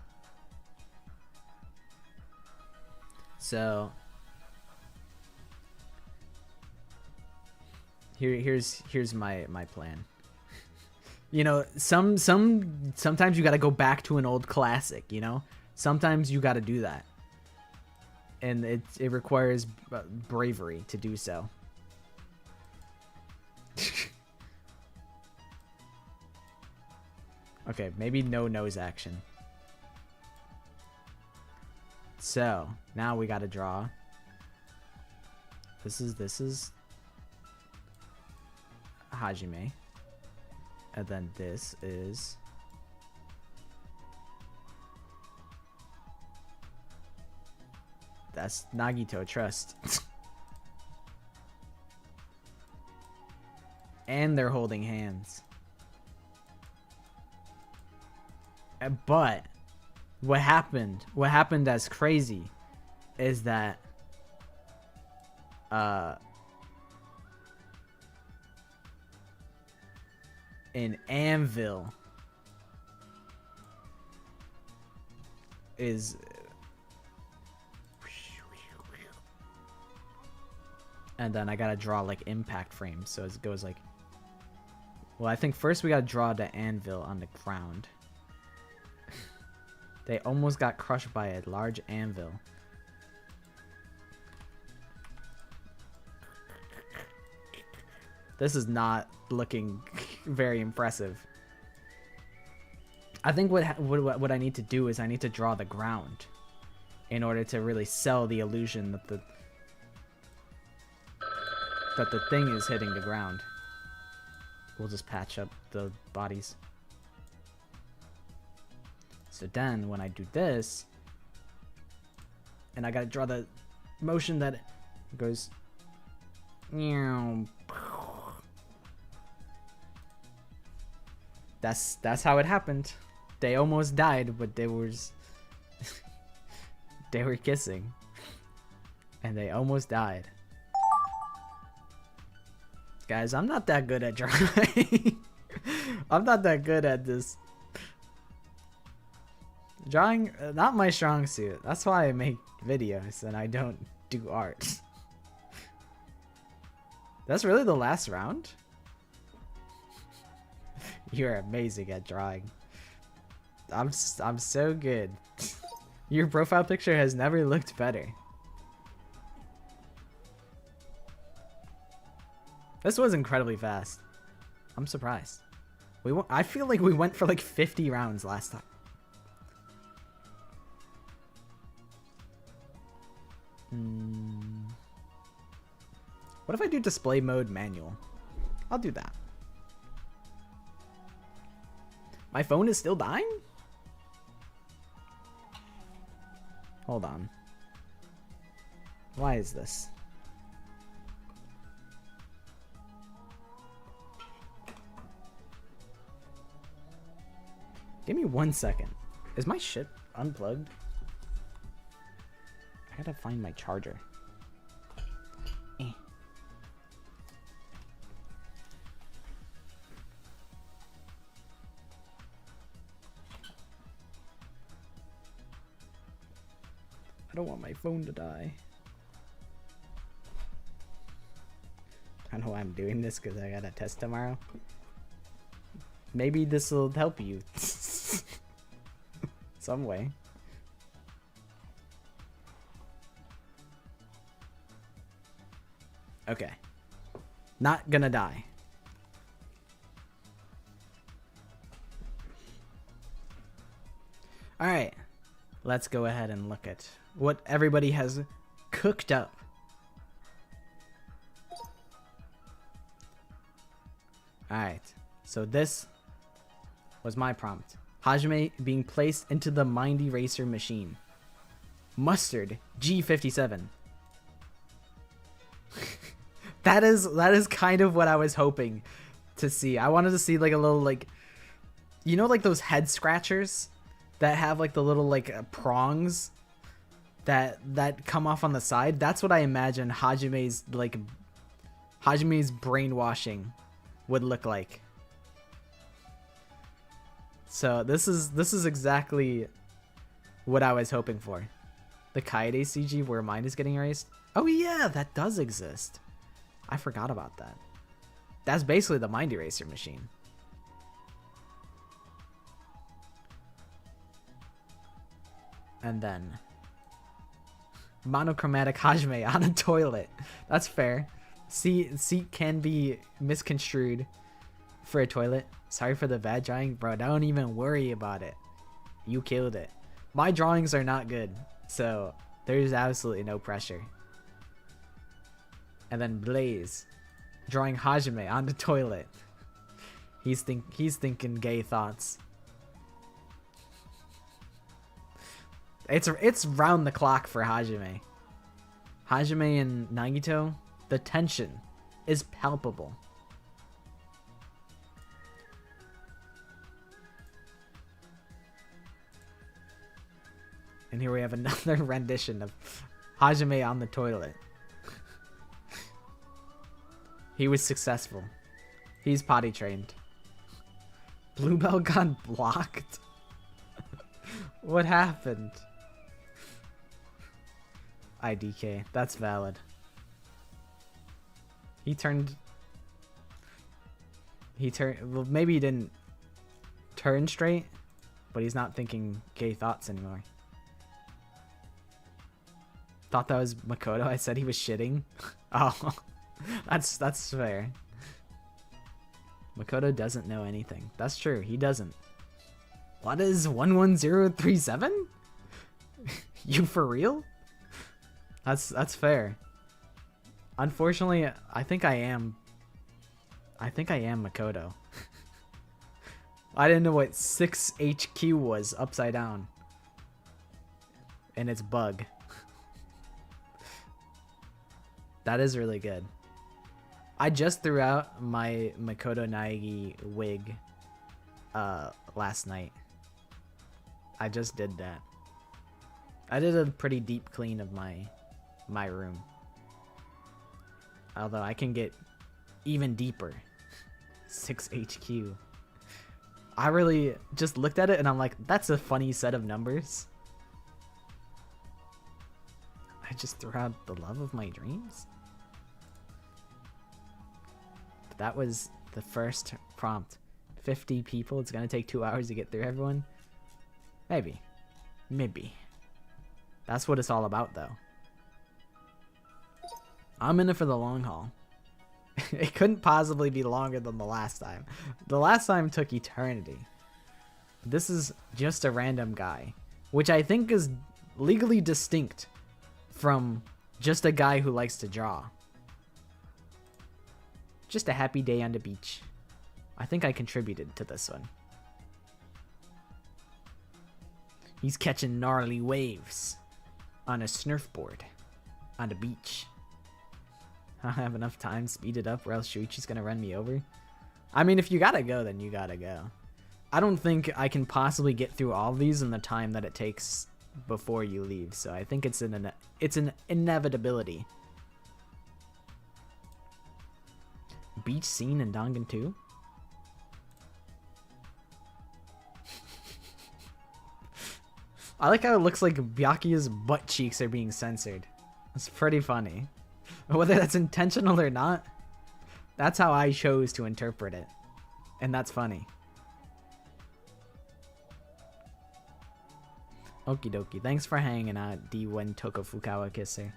So here's my plan. You know, sometimes you got to go back to an old classic, you know? Sometimes you got to do that. And it requires bravery to do so. Okay, maybe no nose action. So, now we got to draw. This is Hajime. And then this is that's Nagito, trust. And they're holding hands. But what happened as crazy is that an anvil is And then I gotta draw like impact frames, so it goes like, well, I think first we gotta draw the anvil on the ground. They almost got crushed by a large anvil. This is not looking very impressive. I think what I need to do is I need to draw the ground in order to really sell the illusion that the thing is hitting the ground. We'll just patch up the bodies. So then when I do this, and I gotta draw the motion that goes, that's how it happened. They almost died, but they were kissing, and they almost died. Guys, I'm not that good at drawing. I'm not that good at this. Drawing, not my strong suit. That's why I make videos and I don't do art. That's really the last round? You're amazing at drawing. I'm so good. Your profile picture has never looked better. This was incredibly fast. I'm surprised. I feel like we went for like 50 rounds last time. What if I do display mode manual? I'll do that. My phone is still dying? Hold on. Why is this? Give me 1 second. Is my shit unplugged? I gotta find my charger. I don't want my phone to die. I don't know why I'm doing this because I got a test tomorrow. Maybe this will help you. Some way. Okay. Not gonna die. Alright. Let's go ahead and look at what everybody has cooked up. Alright. So this was my prompt. Hajime being placed into the mind eraser machine. Mustard G57. That is kind of what I was hoping to see. I wanted to see like a little like, you know, like those head scratchers that have like the little like prongs that come off on the side. That's what I imagine Hajime's brainwashing would look like. So this is exactly what I was hoping for. The Kaede CG where mine is getting erased. Oh yeah, that does exist. I forgot about that. That's basically the mind eraser machine. And then monochromatic Hajime on a toilet. That's fair. Seat can be misconstrued for a toilet. Sorry for the bad drawing, bro. Don't even worry about it. You killed it. My drawings are not good, so there's absolutely no pressure. And then Blaze drawing Hajime on the toilet. He's thinking gay thoughts. It's round the clock for Hajime. Hajime and Nagito, the tension is palpable. And here we have another rendition of Hajime on the toilet. He was successful. He's potty trained. Bluebell got blocked? What happened? IDK. That's valid. He turned... Well, maybe he didn't turn straight, but he's not thinking gay thoughts anymore. Thought that was Makoto. I said he was shitting. Oh, that's fair. Makoto doesn't know anything. That's true. He doesn't. What is 11037? You for real? That's fair. Unfortunately, I think I am Makoto. I didn't know what 6HQ was upside down. And it's bug. That is really good. I just threw out my Makoto Naegi wig last night. I just did that. I did a pretty deep clean of my room. Although I can get even deeper. 6HQ. I really just looked at it and I'm like, that's a funny set of numbers. I just threw out the love of my dreams. But that was the first prompt. 50 people. It's gonna take 2 hours to get through everyone. Maybe. Maybe. That's what it's all about, though. I'm in it for the long haul. It couldn't possibly be longer than the last time. The last time took eternity. This is just a random guy, which I think is legally distinct from just a guy who likes to draw. Just a happy day on the beach. I think I contributed to this one. He's catching gnarly waves on a surfboard on the beach. I don't have enough time. Speed it up or else Shuichi's gonna run me over. I mean, if you gotta go, then you gotta go. I don't think I can possibly get through all of these in the time that it takes before you leave. So I think it's an inevitability. Beach scene in Dangan 2? I like how it looks like Byakuya's butt cheeks are being censored. It's pretty funny. Whether that's intentional or not, that's how I chose to interpret it. And that's funny. Okie dokie. Thanks for hanging out, D1 Tokofukawa Kisser.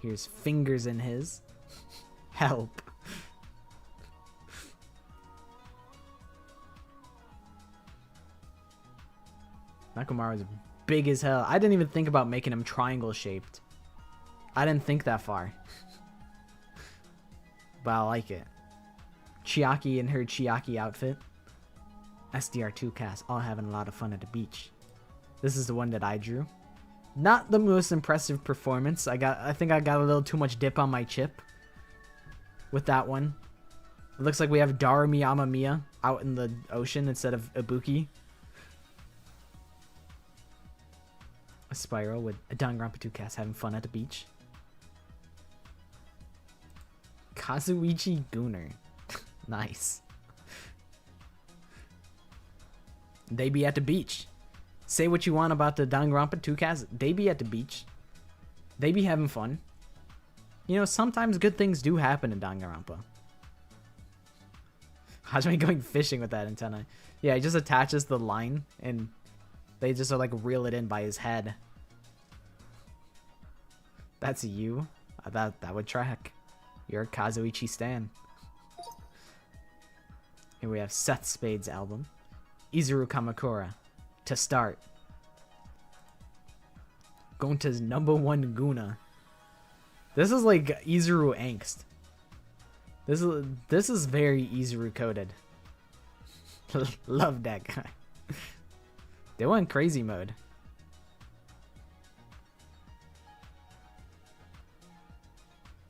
Here's fingers in his. Help. Nakamura's big as hell. I didn't even think about making him triangle shaped. I didn't think that far. But I like it. Chiaki in her Chiaki outfit. SDR2 cast, all having a lot of fun at the beach. This is the one that I drew. Not the most impressive performance. I think I got a little too much dip on my chip with that one. It looks like we have Darumi Amamiya out in the ocean instead of Ibuki. A spiral with a Danganronpa 2 cast having fun at the beach. Kazuichi Gunner. Nice. They be at the beach. Say what you want about the Danganronpa 2 cast. They be at the beach. They be having fun. You know, sometimes good things do happen in Danganronpa. Hajime going fishing with that antenna. Yeah, he just attaches the line and they just like reel it in by his head. That's you. That would track. You're a Kazuichi stan. Here we have Seth Spade's album. Izuru Kamakura. To start. Going to his #1 Guna. This is like Izuru angst. This is very Izuru coded. Love that guy. They went crazy mode.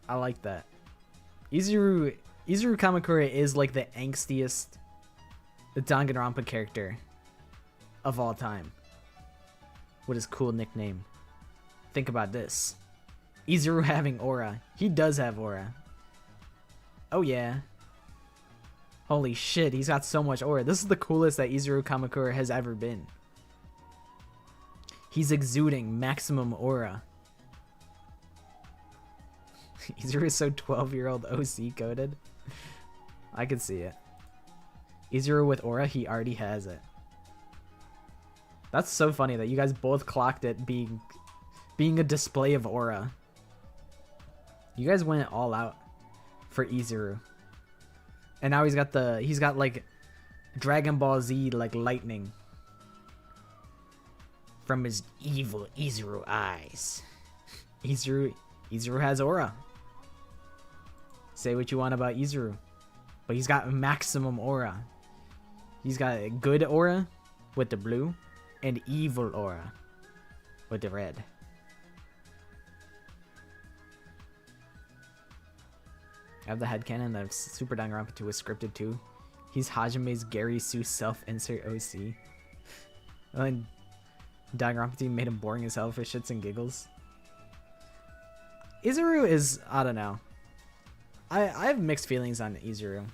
I like that. Izuru Kamakura is like the angstiest Danganronpa character of all time. With his cool nickname. Think about this. Izuru having aura. He does have aura. Oh yeah. Holy shit, he's got so much aura. This is the coolest that Izuru Kamakura has ever been. He's exuding maximum aura. Izuru is so 12-year-old OC coded. I could see it. Izuru with aura, he already has it. That's so funny that you guys both clocked it being a display of aura. You guys went all out for Izuru. And now he's got like Dragon Ball Z like lightning from his evil Izuru eyes. Izuru has aura. Say what you want about Izuru, but he's got maximum aura. He's got a good aura with the blue and evil aura with the red. I have the headcanon that Super Danganronpa 2 was scripted too. He's Hajime's Gary Sue self-insert OC. And Danganronpa team made him boring as hell for shits and giggles. Izuru is, I don't know. I have mixed feelings on Izuru.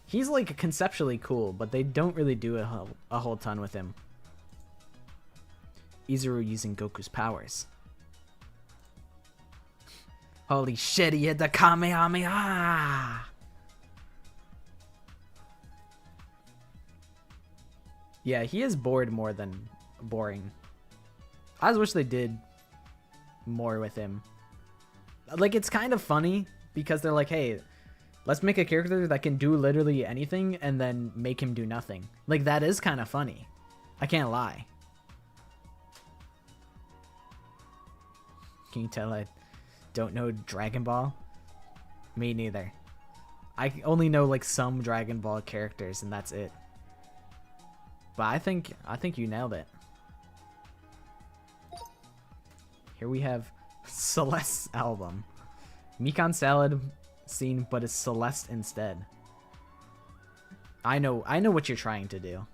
He's like conceptually cool, but they don't really do a whole ton with him. Izuru using Goku's powers. Holy shit, he hit the Kamehameha! Yeah, he is bored more than boring. I just wish they did more with him. Like, it's kind of funny because they're like, hey, let's make a character that can do literally anything and then make him do nothing. Like, that is kind of funny. I can't lie. Can you tell I don't know Dragon Ball? Me neither. I only know like some Dragon Ball characters and that's it. But I think you nailed it. Here we have Celeste's album. Mikan Salad scene, but it's Celeste instead. I know what you're trying to do.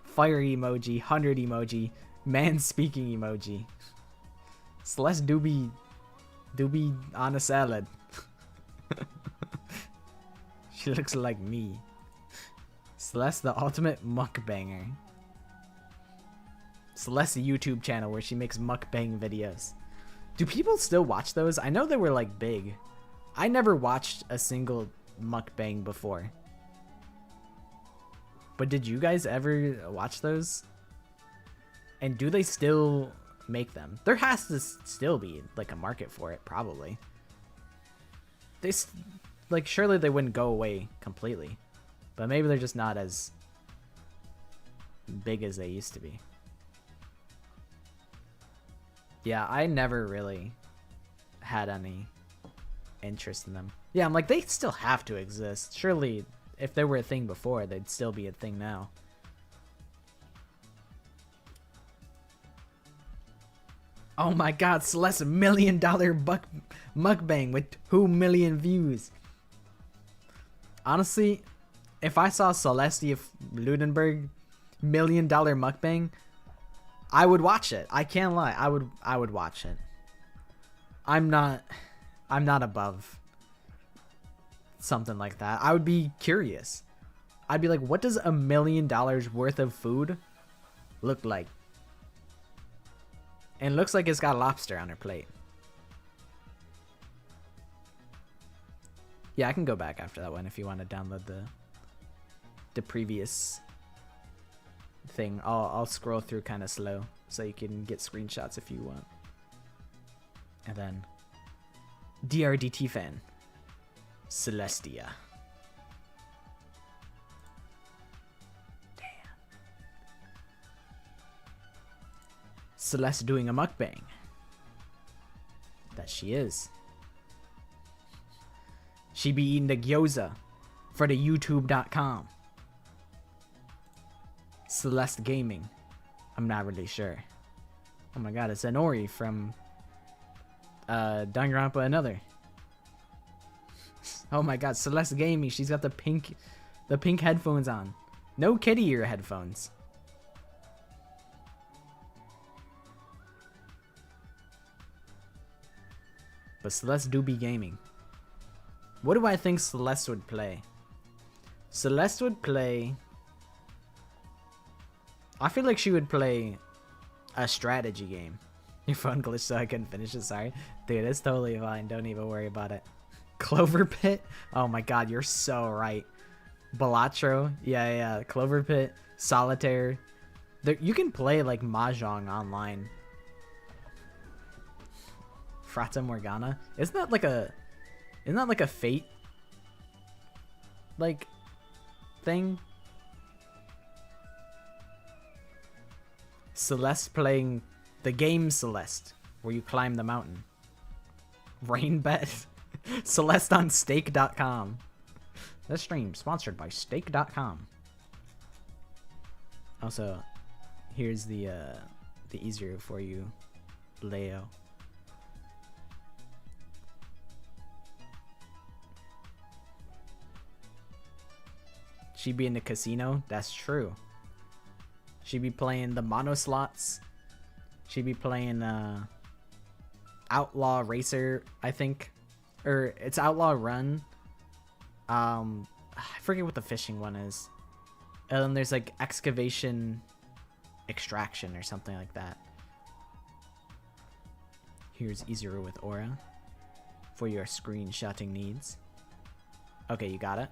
Fire emoji, 100 emoji, man speaking emoji. Celeste doobie on a salad. She looks like me. Celeste, the ultimate mukbanger. Celeste's YouTube channel where she makes mukbang videos. Do people still watch those? I know they were like big. I never watched a single mukbang before. But did you guys ever watch those? And do they still make them? There has to still be like a market for it, probably. Like, surely they wouldn't go away completely. But maybe they're just not as big as they used to be. Yeah, I never really had any interest in them. Yeah, I'm like, they still have to exist. Surely, if they were a thing before, they'd still be a thing now. Oh my god, Celeste, $1 million mukbang with 2 million views. Honestly, if I saw Celestia Ludenberg $1 million mukbang, I would watch it. I can't lie. I would watch it. I'm not above something like that. I would be curious. I'd be like, what does $1 million worth of food look like? And it looks like it's got lobster on her plate. Yeah, I can go back after that one if you want to download the previous thing. I'll scroll through kind of slow so you can get screenshots if you want. And then DRDT fan, Celestia. Damn. Celeste doing a mukbang. That she is. She be eating the gyoza for the YouTube.com. Celeste Gaming. I'm not really sure. Oh my god, it's Anori from Danganronpa Another. Oh my god, Celeste Gaming. She's got the pink headphones on. No kitty ear headphones. But Celeste do be gaming. What do I think Celeste would play? Celeste would play... I feel like she would play a strategy game. Your phone glitched so I couldn't finish it, sorry. Dude, it's totally fine. Don't even worry about it. Clover Pit? Oh my god, you're so right. Balatro? Yeah. Clover Pit, Solitaire. You can play like Mahjong online. Frata Morgana? Isn't that like a Fate like thing? Celeste playing the game Celeste, where you climb the mountain. Rainbet. Celeste on stake.com. This stream sponsored by stake.com. Also, here's the easier for you, Leo. She be in the casino? That's true. She be playing the mono slots. She be playing Outlaw Racer, I think. Or it's Outlaw Run. I forget what the fishing one is. And then there's like Excavation Extraction or something like that. Here's Izuru with Aura for your screenshotting needs. Okay, you got it.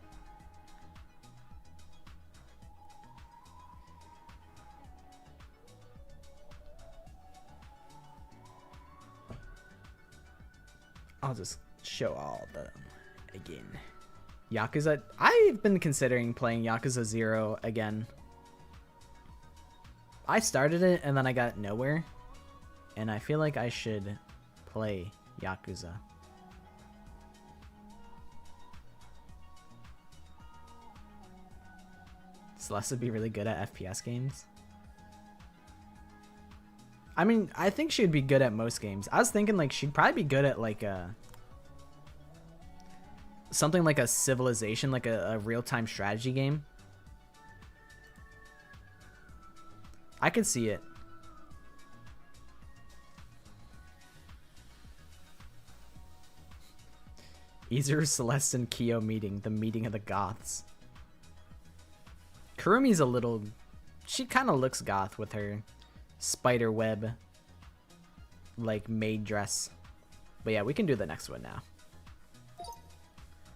I'll just show all of them again. Yakuza. I've been considering playing Yakuza 0 again. I started it and then I got nowhere. And I feel like I should play Yakuza. Celeste would be really good at FPS games. I mean, I think she'd be good at most games. I was thinking like she'd probably be good at like something like a Civilization, like a real-time strategy game. I could see it. Izuru, Celeste, and Kyo meeting. The meeting of the goths. Kurumi's a little... She kind of looks goth with her spider web like maid dress. But yeah, we can do the next one now.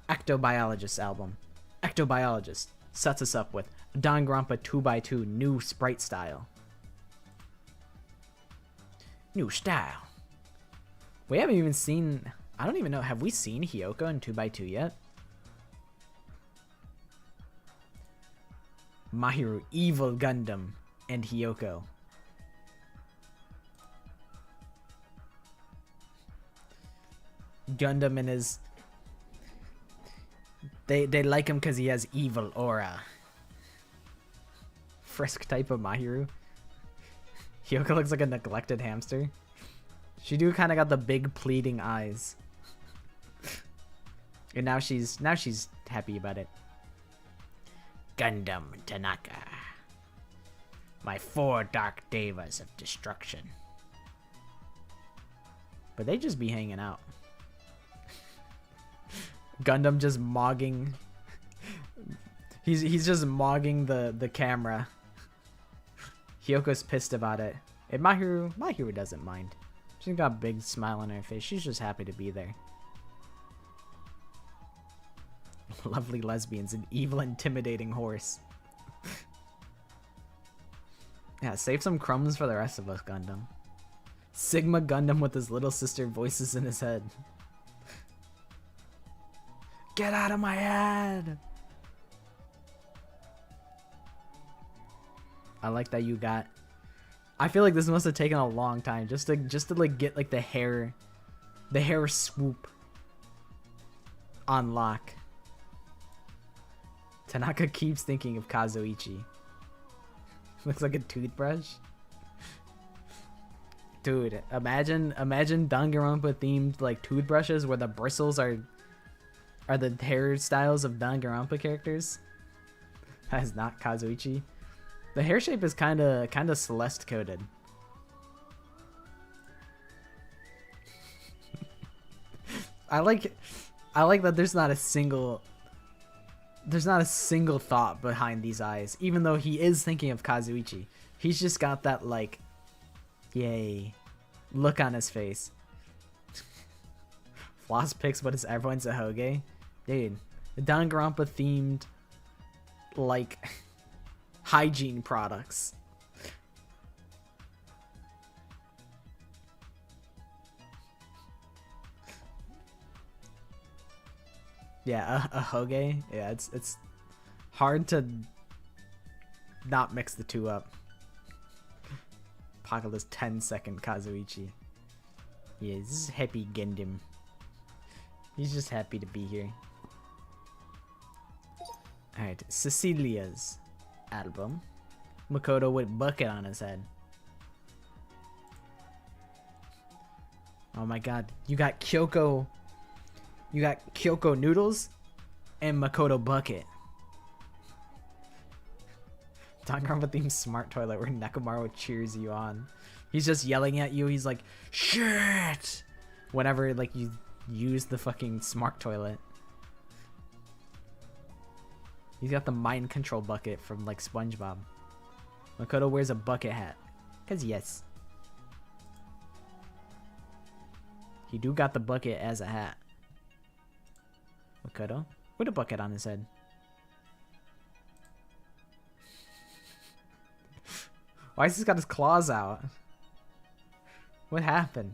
Ectobiologist album. Ectobiologist sets us up with Danganronpa 2x2 new sprite style. New style. We haven't even seen... I don't even know. Have we seen Hyoko in 2x2 yet? Mahiru, Evil Gundam, and Hyoko. Gundam and his... They like him because he has evil aura. Frisk type of Mahiru. Hyoko looks like a neglected hamster. She do kind of got the big pleading eyes. And now she's happy about it. Gundam Tanaka. My 4 dark devas of destruction. But they just be hanging out. Gundam just mogging. He's just mogging the camera. Hyoko's pissed about it. And Mahiru doesn't mind. She's got a big smile on her face. She's just happy to be there. Lovely lesbians, an evil, intimidating horse. Yeah, save some crumbs for the rest of us, Gundam. Sigma Gundam with his little sister voices in his head. Get out of my head! I like that you got... I feel like this must have taken a long time just to like get like the hair swoop on lock. Tanaka keeps thinking of Kazuichi. Looks like a toothbrush. Dude, imagine Danganronpa themed like toothbrushes where the bristles are the hairstyles of Danganronpa characters. That is not Kazuichi. The hair shape is kind of Celeste coded. I like that there's not a single thought behind these eyes, even though he is thinking of Kazuichi. He's just got that like, yay, look on his face. Floss picks, but it's everyone's a hoge. Dude, the Danganronpa themed, like, hygiene products. Yeah, a hoge. Yeah, it's hard to not mix the two up. Apocalypse 10-second Kazuichi. Yeah, this is happy Gundam. He's just happy to be here. Alright, Cecilia's album. Makoto with bucket on his head. Oh my god, you got Kyoko. You got Kyoko noodles and Makoto bucket. Danganronpa themed smart toilet where Nekomaru cheers you on. He's just yelling at you. He's like, shit! Whenever like you use the fucking smart toilet. He's got the mind control bucket from like SpongeBob. Makoto wears a bucket hat. Cause yes. He do got the bucket as a hat. Makoto with a bucket on his head. Why has he got his claws out? What happened?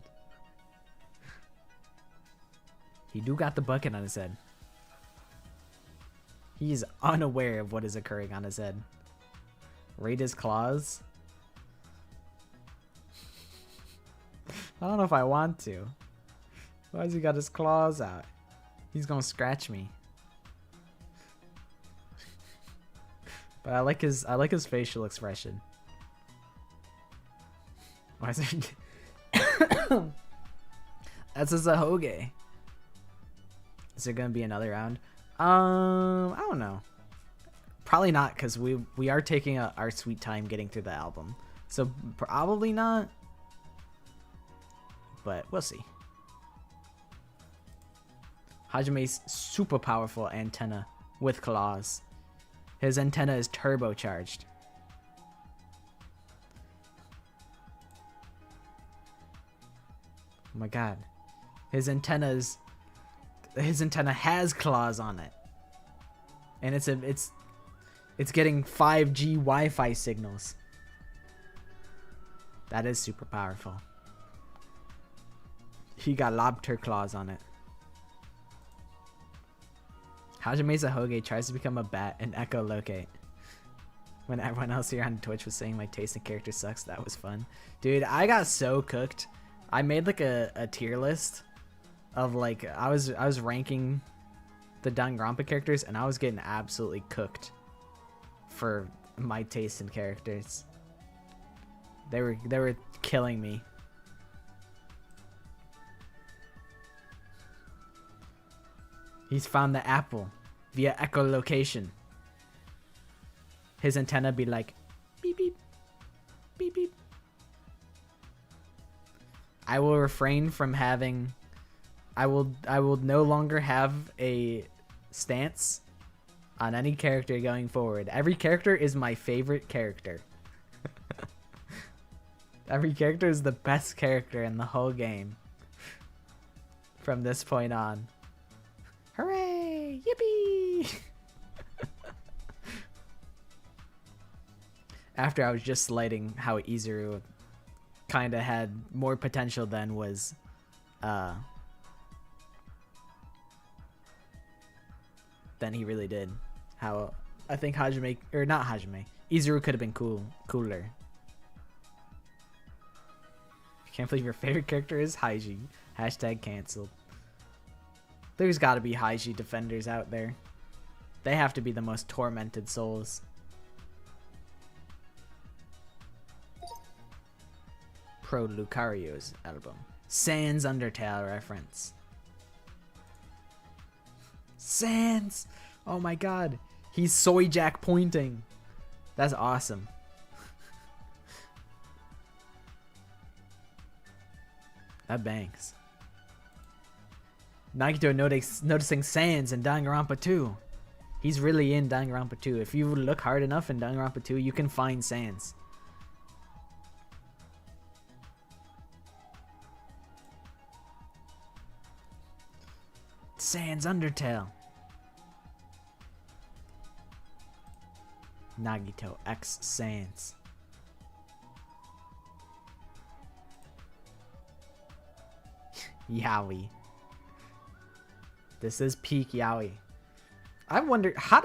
He do got the bucket on his head. He is unaware of what is occurring on his head. Raid his claws? I don't know if I want to. Why has he got his claws out? He's gonna scratch me. But I like his facial expression. Why is it? That's a Zahoge. Is there gonna be another round? I don't know. Probably not, because we are taking our sweet time getting through the album. So probably not. But we'll see. Hajime's super powerful antenna with claws. His antenna is turbocharged. Oh my god. His antenna has claws on it. And it's getting 5G Wi-Fi signals. That is super powerful. He got lobster claws on it. Hajime Zahoge tries to become a bat and echolocate. When everyone else here on Twitch was saying my taste in character sucks, that was fun. Dude, I got so cooked. I made like a tier list of like I was ranking the Danganronpa characters and I was getting absolutely cooked for my taste in characters. They were killing me. He's found the apple via echolocation. His antenna be like beep beep beep beep. I will refrain from having I will no longer have a stance on any character going forward. Every character is my favorite character. Every character is the best character in the whole game. From this point on. Hooray! Yippee! After I was just slighting how Izuru kind of had more potential than was than he really did. How I think Hajime, or not Hajime, Izuru could have been cooler. Can't believe your favorite character is Haiji. Hashtag canceled. There's got to be Haiji defenders out there. They have to be the most tormented souls. Pro Lucario's album. Sans Undertale reference. Sans! Oh my god. He's Soy Jack pointing. That's awesome. That bangs. Nagito noticing Sans in Danganronpa 2. He's really in Danganronpa 2. If you look hard enough in Danganronpa 2, you can find Sans. Sans Undertale. Nagito X Sans. Yaoi. This is peak Yaoi. I wonder how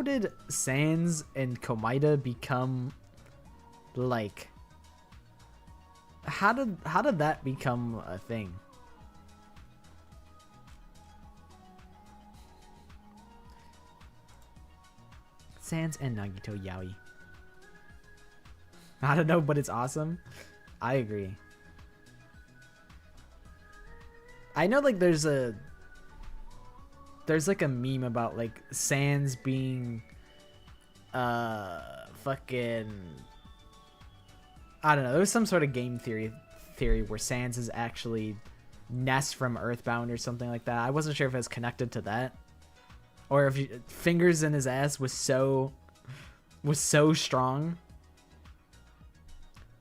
did Sans and Komaeda become like how did that become a thing? Sans and Nagito Yaoi. I don't know, but it's awesome. I agree. I know like there's like a meme about like Sans being fucking I don't know. There was some sort of game theory where Sans is actually Ness from Earthbound or something like that. I wasn't sure if it was connected to that, or if Fingers in his ass was so strong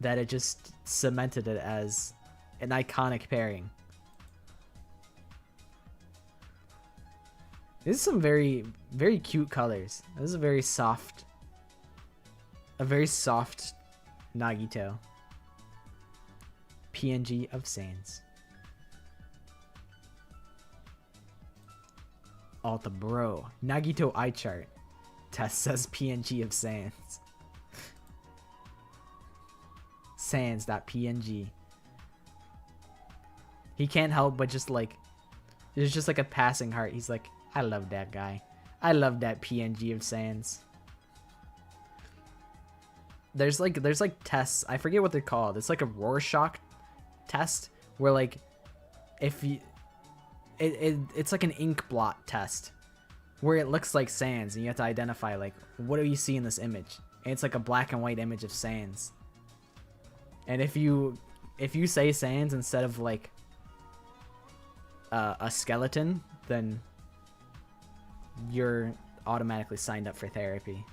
that it just cemented it as an iconic pairing. This is some very, very cute colors. This is a very soft Nagito. PNG of Sans. Alta bro. Nagito eye chart. Test says PNG of Sans. Sans.png. He can't help but just like, there's just like a passing heart. He's like, I love that guy. I love that PNG of Sans. There's like tests. I forget what they're called. It's like a Rorschach test where like if you it's like an ink blot test where it looks like Sans and you have to identify like what do you see in this image, and it's like a black and white image of Sans, and if you say Sans instead of like a skeleton, then you're automatically signed up for therapy.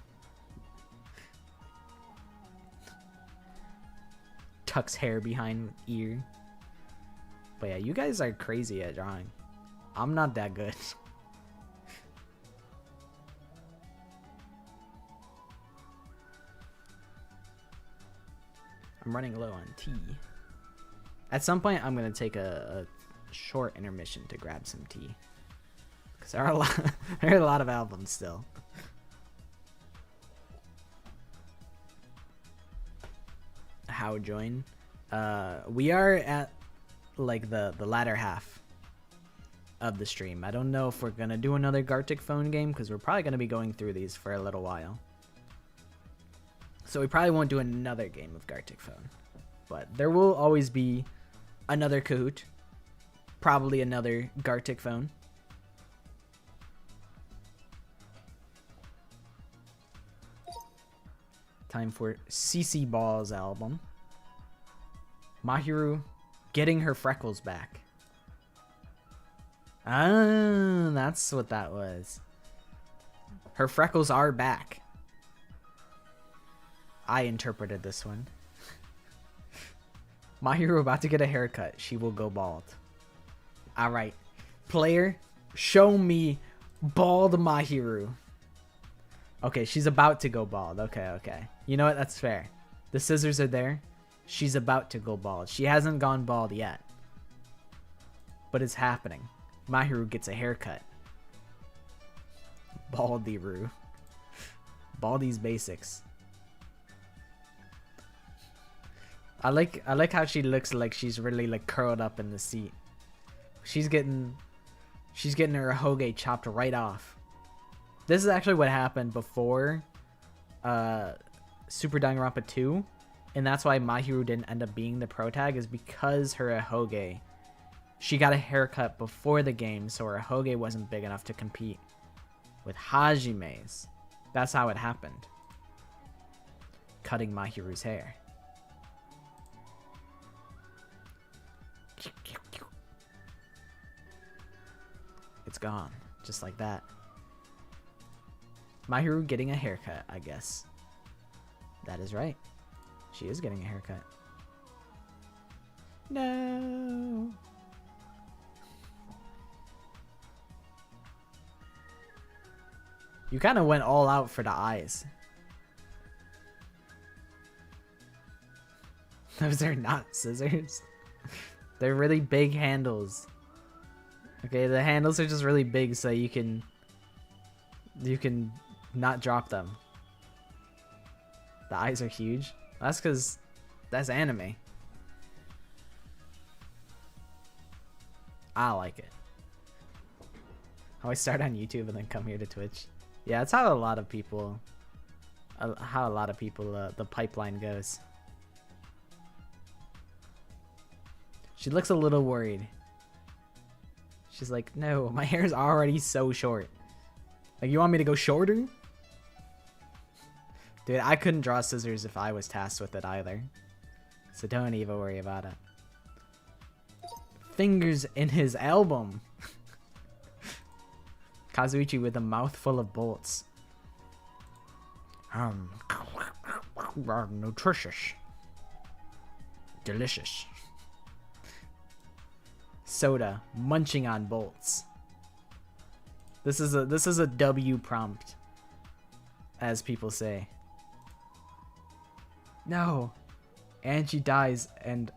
Tucks hair behind ear. But yeah, you guys are crazy at drawing. I'm not that good. I'm running low on tea. At some point, I'm going to take a short intermission to grab some tea. Because there are a lot of albums still. How join? We are at like the latter half of the stream. I don't know if we're gonna do another Gartic phone game because we're probably gonna be going through these for a little while. So we probably won't do another game of Gartic phone, but there will always be another Kahoot, probably another Gartic phone. Time for CC Ball's album. Mahiru getting her freckles back. Ah, that's what that was. Her freckles are back. I interpreted this one. Mahiru about to get a haircut. She will go bald. Alright. Player, show me bald Mahiru. Okay, she's about to go bald. Okay. You know what? That's fair. The scissors are there. She's about to go bald. She hasn't gone bald yet. But it's happening. Mahiru gets a haircut. Baldy-ru. Baldy's basics. I like how she looks like she's really like curled up in the seat. She's getting her hoge chopped right off. This is actually what happened before Super Danganronpa 2, and that's why Mahiru didn't end up being the pro tag, is because her ahoge, she got a haircut before the game, so her ahoge wasn't big enough to compete with Hajime's. That's how it happened. Cutting Mahiru's hair. It's gone, just like that. Mahiru getting a haircut, I guess. That is right. She is getting a haircut. No. You kind of went all out for the eyes. Those are not scissors. They're really big handles. Okay, the handles are just really big so you can not drop them. The eyes are huge. That's because that's anime. I like it. How I start on YouTube and then come here to Twitch. Yeah, that's how a lot of people the pipeline goes. She looks a little worried. She's like, no, my hair is already so short. Like, you want me to go shorter? Dude, I couldn't draw scissors if I was tasked with it either. So don't even worry about it. Fingers in his album. Kazuichi with a mouthful of bolts. Nutritious. Delicious. Soda munching on bolts. This is a W prompt, as people say. No, Angie dies and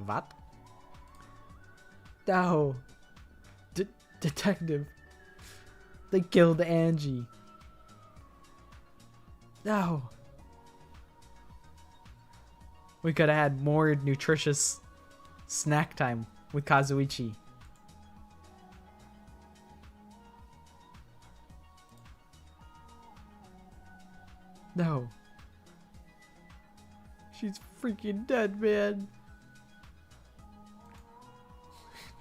what? No, detective. They killed Angie. No. We could have had more nutritious snack time with Kazuichi. No. She's freaking dead, man.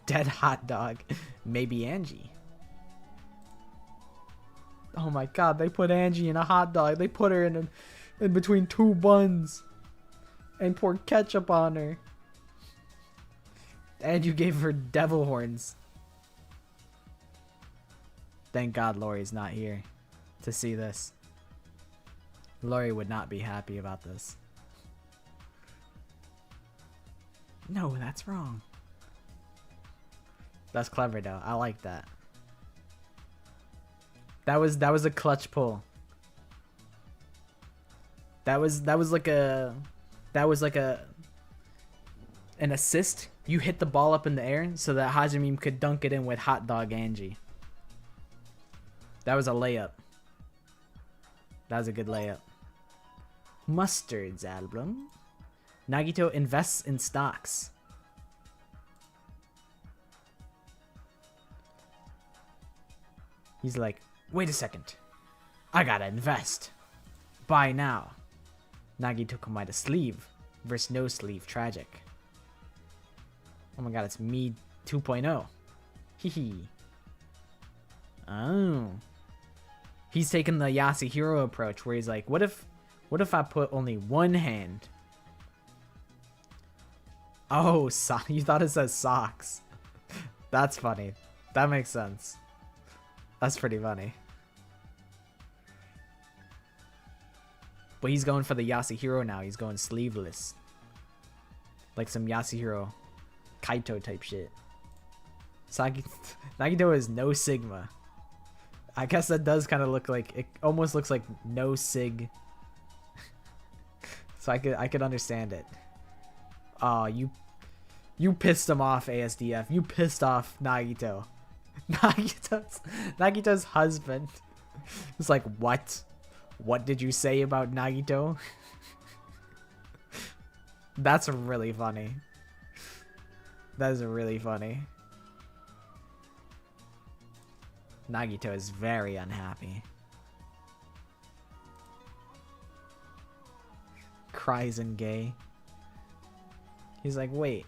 Dead hot dog. Maybe Angie. Oh my god, they put Angie in a hot dog. They put her in between two buns. And poured ketchup on her. And you gave her devil horns. Thank God Lori's not here to see this. Lori would not be happy about this. No, that's wrong. That's clever though. I like that. That was a clutch pull. That was like an assist. You hit the ball up in the air so that Hajime could dunk it in with hot dog Angie. That was a layup. That was a good layup. Mustard's album. Nagito invests in stocks. He's like, wait a second. I gotta invest. Buy now. Nagito Komaeda sleeve versus no sleeve tragic. Oh my god, it's me 2.0. Hehe. Oh. He's taking the Yasuhiro approach where he's like, what if I put only one hand? Oh, you thought it says socks. That's funny. That makes sense. That's pretty funny. But he's going for the Yasuhiro now. He's going sleeveless. Like some Yasuhiro Kaito type shit. Nagito is no Sigma. I guess that does kind of look like, it almost looks like no Sig. So I could understand it. Oh, you pissed him off, ASDF. You pissed off Nagito. Nagito's husband. It's like, what? What did you say about Nagito? That's really funny. That is really funny. Nagito is very unhappy. Cries and gay. He's like, wait.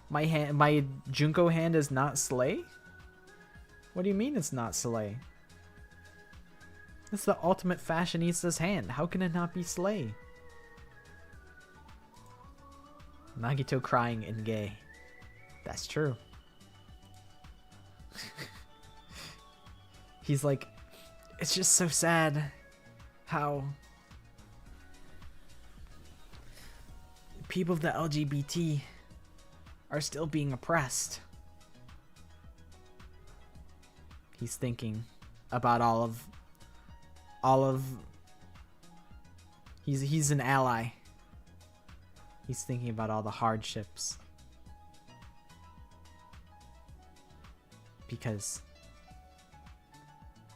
My Junko hand is not Slay? What do you mean it's not Slay? It's the ultimate fashionista's hand. How can it not be Slay? Nagito crying and gay. That's true. He's like, it's just so sad how people of the LGBT are still being oppressed. He's thinking, about he's an ally. He's thinking about all the hardships. Because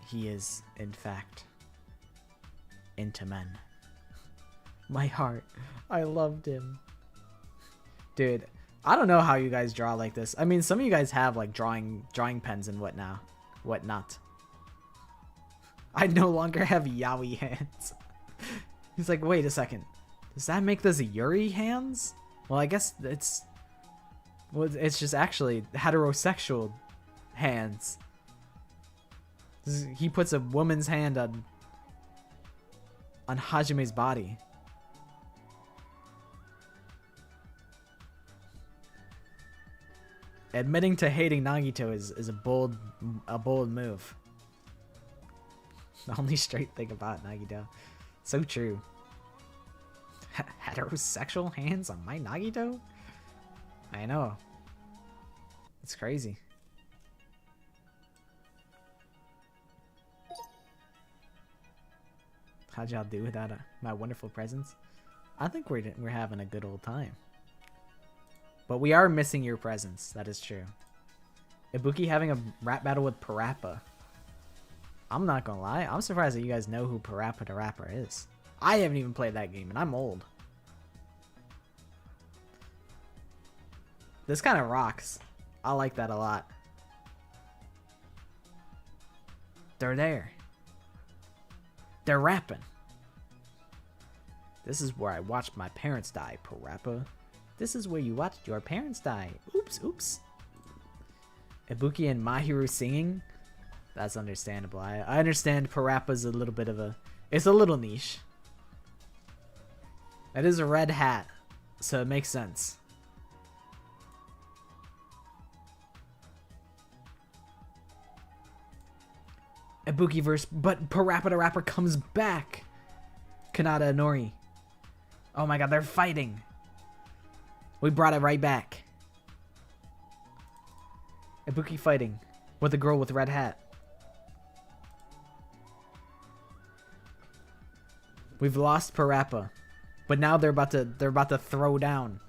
he is, in fact, into men. My heart. I loved him. Dude, I don't know how you guys draw like this. I mean, some of you guys have like drawing pens and whatnot. I no longer have yaoi hands. He's like, wait a second. Does that make this Yuri hands? Well, I guess it's just actually heterosexual hands. He puts a woman's hand on Hajime's body. Admitting to hating Nagito is a bold move. The only straight thing about Nagito. So true. Heterosexual hands on my Nagito? I know. It's crazy. How'd y'all do without my wonderful presence? I think we're having a good old time. But we are missing your presence. That is true. Ibuki having a rap battle with Parappa. I'm not gonna lie. I'm surprised that you guys know who Parappa the Rapper is. I haven't even played that game, and I'm old. This kind of rocks. I like that a lot. They're there. They're rapping. This is where I watched my parents die, Parappa. This is where you watched your parents die. Oops, oops. Ibuki and Mahiru singing? That's understandable. I understand Parappa's a little bit of a... It's a little niche. It is a red hat, so it makes sense. Ibuki verse, but Parappa the Rapper comes back. Kanata and Nori. Oh my god, they're fighting. We brought it right back. Ibuki fighting with the girl with the red hat. We've lost Parappa, but now they're about to throw down.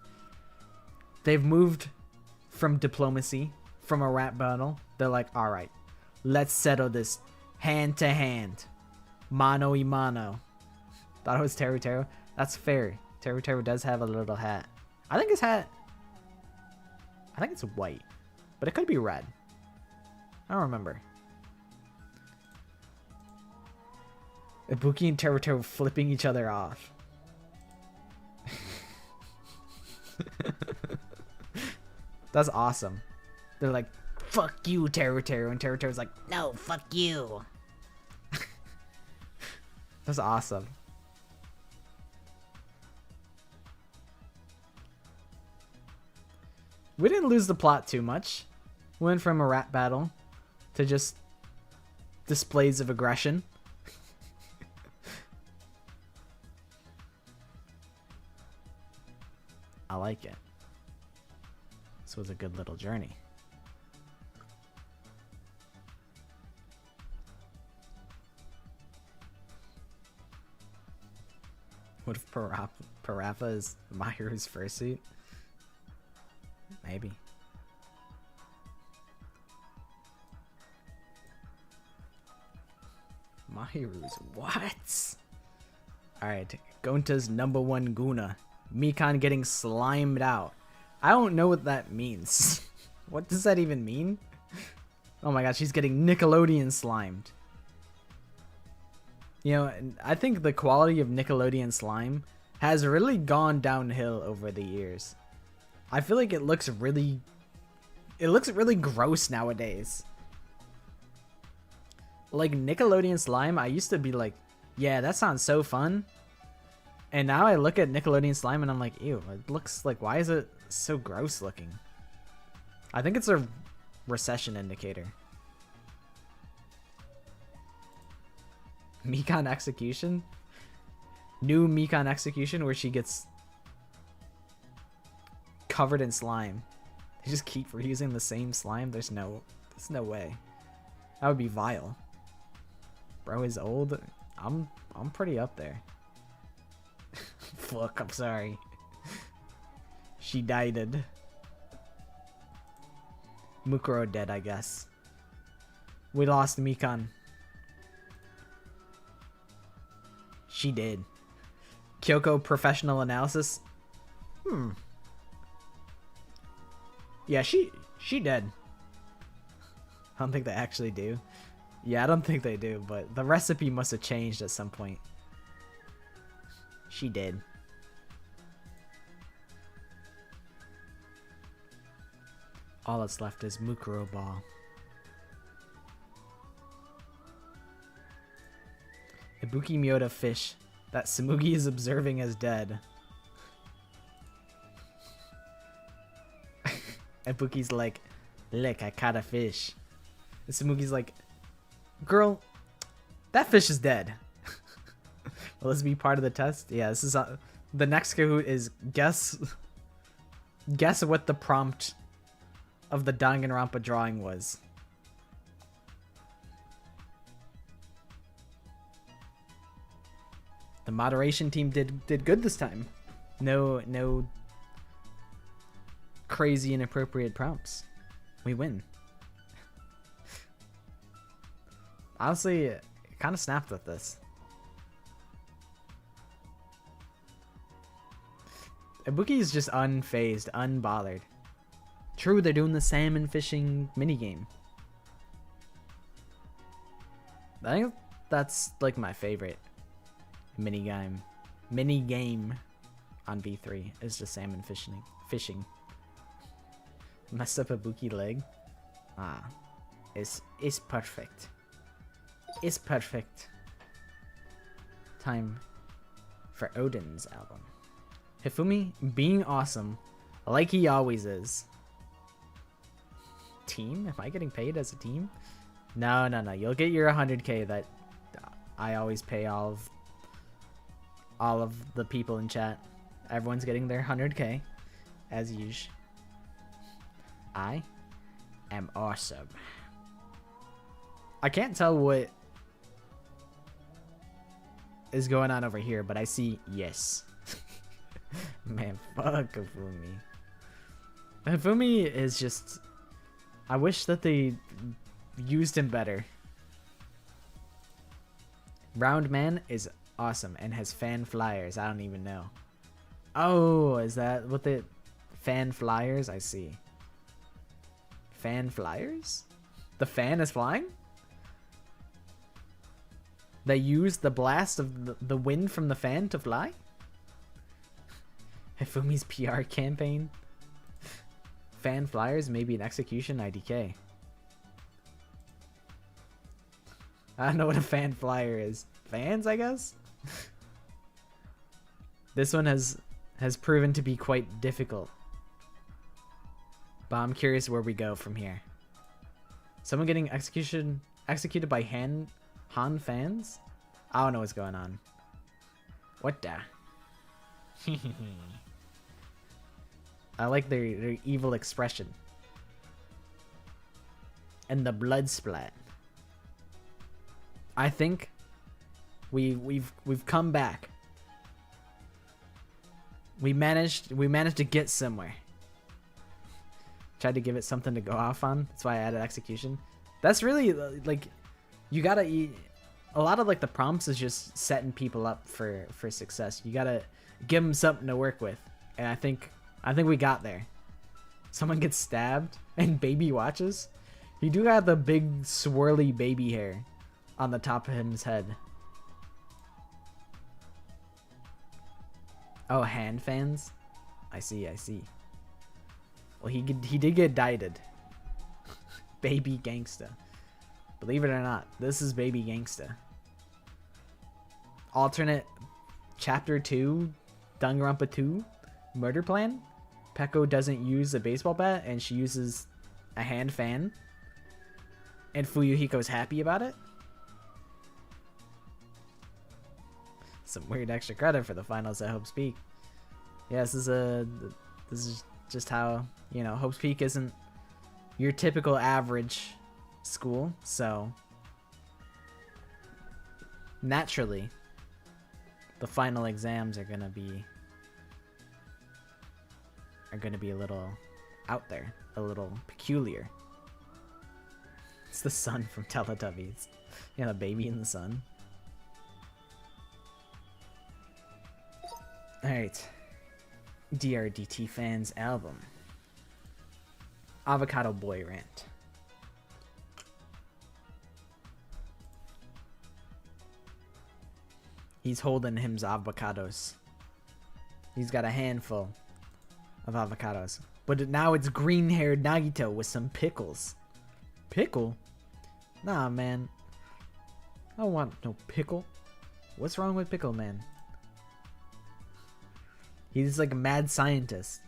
They've moved from diplomacy, from a rap battle. They're like, all right, let's settle this hand to hand, mano y mano. Thought it was Teru Teru. That's fair. Teru Teru does have a little hat. I think his hat, I think it's white, but it could be red. I don't remember. Ibuki and Teru Teru flipping each other off. That's awesome. They're like, fuck you, Teru Teru, and Teru Teru's like, no, fuck you. That's awesome. We didn't lose the plot too much. Went from a rap battle to just displays of aggression. I like it. This was a good little journey. What if Parappa is Mahiru's fursuit? Maybe. Mahiru's what? Alright, Gonta's #1 Guna. Mikan getting slimed out. I don't know what that means. What does that even mean? Oh my god, she's getting Nickelodeon slimed. You know, I think the quality of Nickelodeon slime has really gone downhill over the years. I feel like it looks really gross nowadays. Like Nickelodeon slime, I used to be like, yeah, that sounds so fun. And now I look at Nickelodeon slime and I'm like, ew, it looks like, why is it so gross looking? I think it's a recession indicator. Mikan execution? New Mikan execution where she gets covered in slime. They just keep reusing the same slime? There's no way. That would be vile. Bro is old. I'm pretty up there. Fuck, I'm sorry. She died. Mukuro dead, I guess. We lost Mikan. She did. Kyoko professional analysis. Yeah, she dead. I don't think they actually do. Yeah, I don't think they do, but the recipe must have changed at some point. She did. All that's left is Mukuro Ball. Ibuki Myoda fish that Samugi is observing as dead. Ibuki's like, look, I caught a fish. And Samugi's like, girl, that fish is dead. Will this be part of the test? Yeah, this is the next Kahoot is guess what the prompt of the Danganronpa drawing was. The moderation team did good this time. No crazy inappropriate prompts. We win. Honestly, kind of snapped with this. Ibuki is just unfazed, unbothered. True, they're doing the salmon fishing minigame. I think that's like my favorite minigame on V3 is just salmon fishing. Messed up Ibuki leg. It's perfect. It's perfect. Time for Odin's album. Hifumi being awesome, like he always is. Team? Am I getting paid as a team? No. You'll get your 100k that I always pay all of the people in chat. Everyone's getting their 100k as usual. I am awesome. I can't tell what is going on over here, but I see yes. Man, fuck Hifumi. Hifumi is just... I wish that they used him better. Round Man is awesome and has fan flyers. I don't even know. Oh, is that what the... Fan flyers? I see. Fan flyers? The fan is flying? They use the blast of the wind from the fan to fly? Hifumi's PR campaign? Fan flyers, maybe an execution IDK. I don't know what a fan flyer is. Fans, I guess? This one has proven to be quite difficult. But I'm curious where we go from here. Someone getting executed by Han fans? I don't know what's going on. What the? I like their evil expression. And the blood splat. I think we've come back. We managed to get somewhere. Tried to give it something to go off on. That's why I added execution. That's really like you gotta eat. A lot of like the prompts is just setting people up for success. You gotta give them something to work with, and I think we got there. Someone gets stabbed and baby watches. He do got the big swirly baby hair on the top of his head. Oh, hand fans. I see. Well, he did get dieted. Baby Gangsta. Believe it or not, this is Baby Gangsta. Alternate Chapter 2, Danganronpa 2, Murder Plan. Peko doesn't use a baseball bat and she uses a hand fan. And Fuyuhiko's happy about it. Some weird extra credit for the finals at Hope's Peak. Yeah, this is just how, you know, Hope's Peak isn't your typical average school, so Naturally, the final exams are gonna be a little out there, a little peculiar. It's the sun from Teletubbies. Yeah, the baby in the sun. Alright. DRDT fans album. Avocado Boy rant. He's holding him's avocados. He's got a handful of avocados. But now it's green-haired Nagito with some pickles. Pickle? Nah, man. I don't want no pickle. What's wrong with pickle, man? He's like a mad scientist.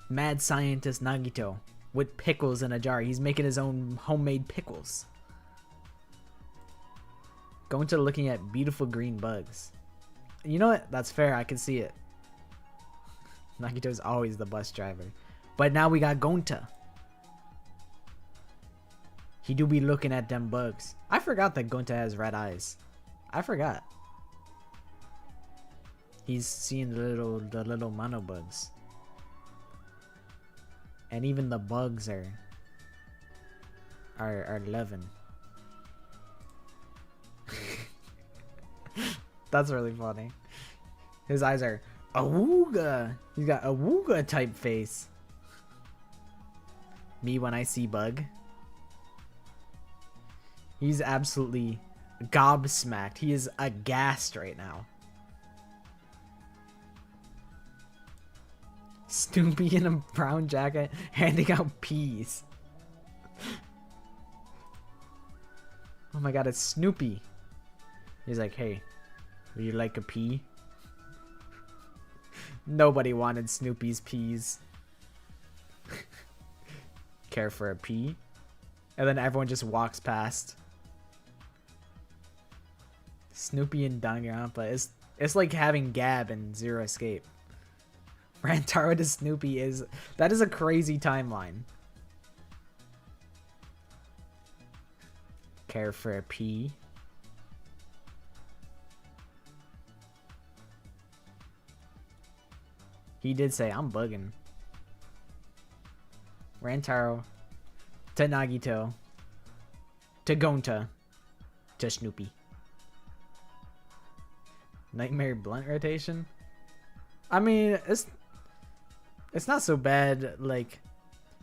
Mad scientist Nagito with pickles in a jar. He's making his own homemade pickles. Going to looking at beautiful green bugs. You know what? That's fair. I can see it. Nagito's always the bus driver. But now we got Gonta. He do be looking at them bugs. I forgot that Gonta has red eyes. I forgot. He's seeing the little mono bugs. And even the bugs are loving. That's really funny. His eyes are awooga. He's got a awooga type face. Me when I see bug. He's absolutely gobsmacked. He is aghast right now. Snoopy in a brown jacket handing out peas. Oh my god, it's Snoopy. He's like, hey, would you like a pea? Nobody wanted Snoopy's peas. Care for a pea? And then everyone just walks past. Snoopy and Danganronpa. It's like having Gab and Zero Escape. Rantaro to Snoopy is... That is a crazy timeline. Care for a pea? He did say, I'm bugging. Rantaro to Nagito to Gonta to Snoopy. Nightmare blunt rotation? I mean, it's not so bad. Like,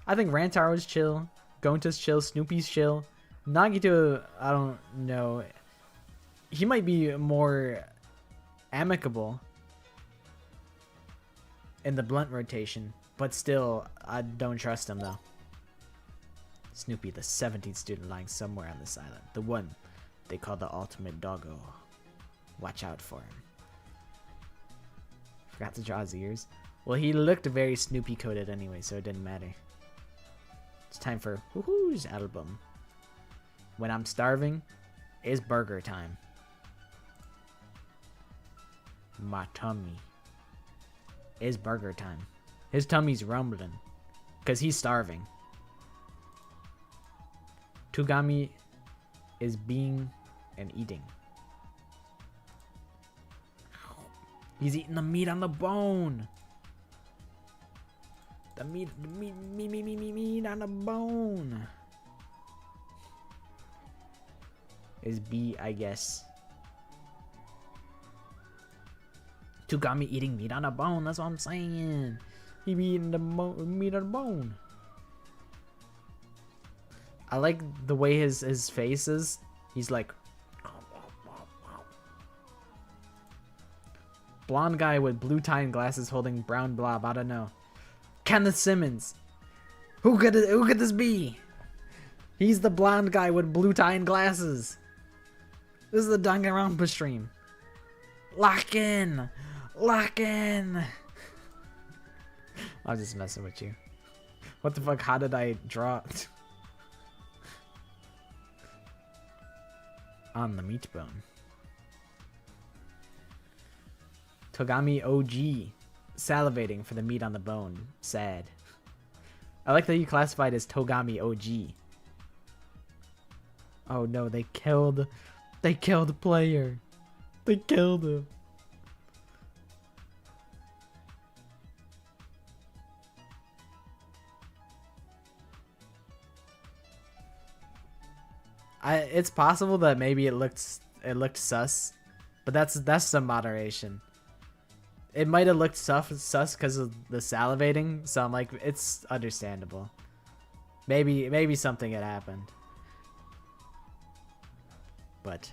I think Rantaro's chill, Gonta's chill, Snoopy's chill. Nagito, I don't know. He might be more amicable in the blunt rotation, but still, I don't trust him though. Snoopy, the 17th student lying somewhere on this island. The one they call the ultimate doggo. Watch out for him. Forgot to draw his ears. Well, he looked very Snoopy coded anyway, so it didn't matter. It's time for Woohoo's album. When I'm starving, it's burger time. My tummy. It's burger time. His tummy's rumbling. Because he's starving. Tugami is being and eating. He's eating the meat on the bone. The meat on the bone. Is B, I guess. Tugami eating meat on a bone. That's what I'm saying. He be eating the meat on the bone. I like the way his face is. He's like... Blonde guy with blue tie and glasses holding brown blob. I don't know. Kenneth Simmons. Who could this be? He's the blonde guy with blue tie and glasses. This is the Danganronpa stream. Lock in. Lock in. I was just messing with you. What the fuck? How did I draw? On the meat bone. Togami OG. Salivating for the meat on the bone. Sad. I like that you classified as Togami OG. Oh no, they killed player. They killed him. It's possible that maybe it looked sus, but that's some moderation. It might have looked sus because of the salivating, so I'm like, it's understandable. Maybe something had happened. But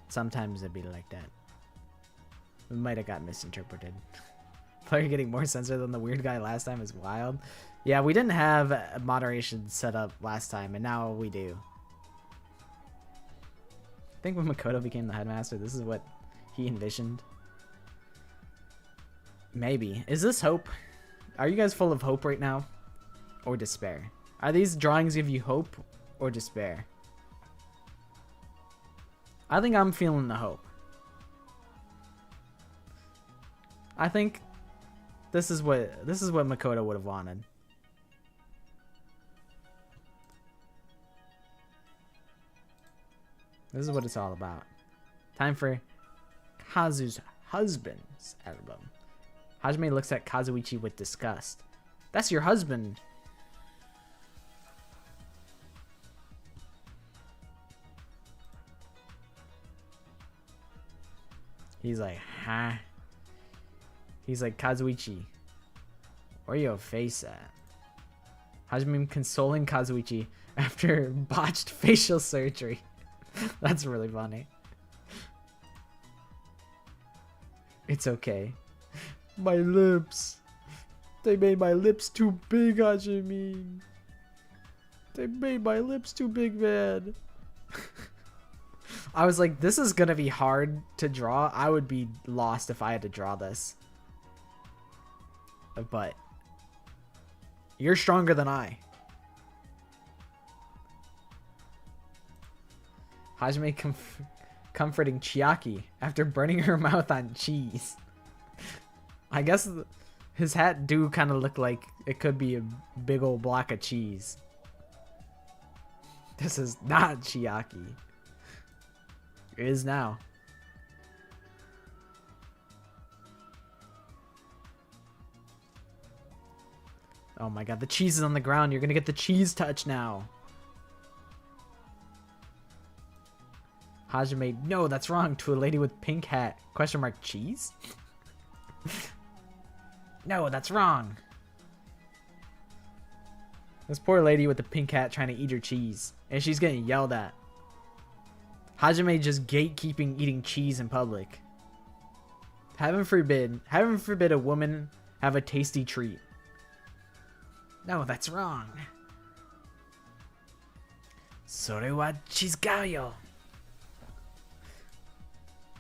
sometimes it'd be like that. It might have got misinterpreted. Player getting more censored than the weird guy last time is wild. Yeah, we didn't have moderation set up last time, and now we do. I think when Makoto became the headmaster, this is what he envisioned. Maybe. Is this hope? Are you guys full of hope right now? Or despair? Are these drawings give you hope or despair? I think I'm feeling the hope. I think this is what Makoto would have wanted. This is what it's all about. Time for Kazu's husband's album. Hajime looks at Kazuichi with disgust. That's your husband. He's like, huh? He's like, Kazuichi, where your face at? Hajime consoling Kazuichi after botched facial surgery. That's really funny. It's okay. My lips. They made my lips too big, Hajime. They made my lips too big, man. I was like, this is gonna be hard to draw. I would be lost if I had to draw this. But you're stronger than I. Hajime comforting Chiaki after burning her mouth on cheese. I guess his hat do kind of look like it could be a big old block of cheese. This is not Chiaki. It is now. Oh my god, the cheese is on the ground. You're gonna get the cheese touch now. Hajime, no, that's wrong. To a lady with pink hat. Question mark, cheese? No, that's wrong. This poor lady with the pink hat trying to eat her cheese. And she's getting yelled at. Hajime just gatekeeping eating cheese in public. Heaven forbid a woman have a tasty treat. No, that's wrong. Sore wa chizugao yo.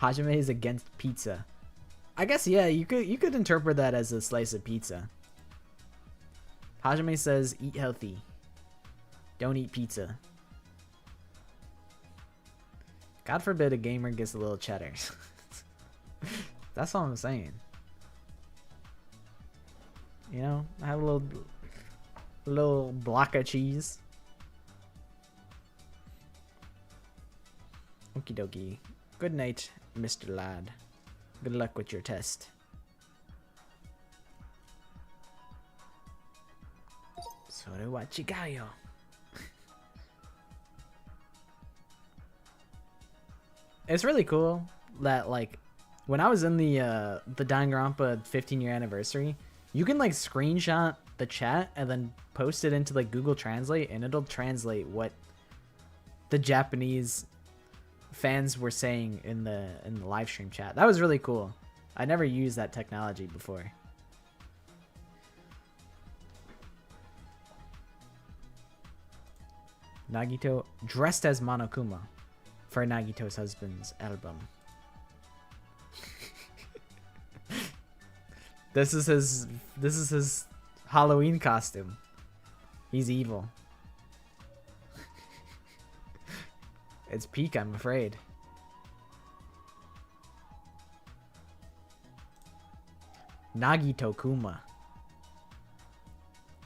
Hajime is against pizza. I guess, yeah, you could interpret that as a slice of pizza. Hajime says, eat healthy. Don't eat pizza. God forbid a gamer gets a little cheddar. That's all I'm saying. You know, have a little block of cheese. Okie dokie. Good night, Mr. Lad. Good luck with your test. Sore wa chigayo. It's really cool that, like, when I was in the Danganronpa 15-year anniversary, you can, like, screenshot the chat and then post it into, like, Google Translate, and it'll translate what the Japanese fans were saying in the live stream chat. That was really cool. I never used that technology before. Nagito dressed as Monokuma for Nagito's husband's album. This is his Halloween costume. He's evil. It's peak, I'm afraid. Nagito Kuma.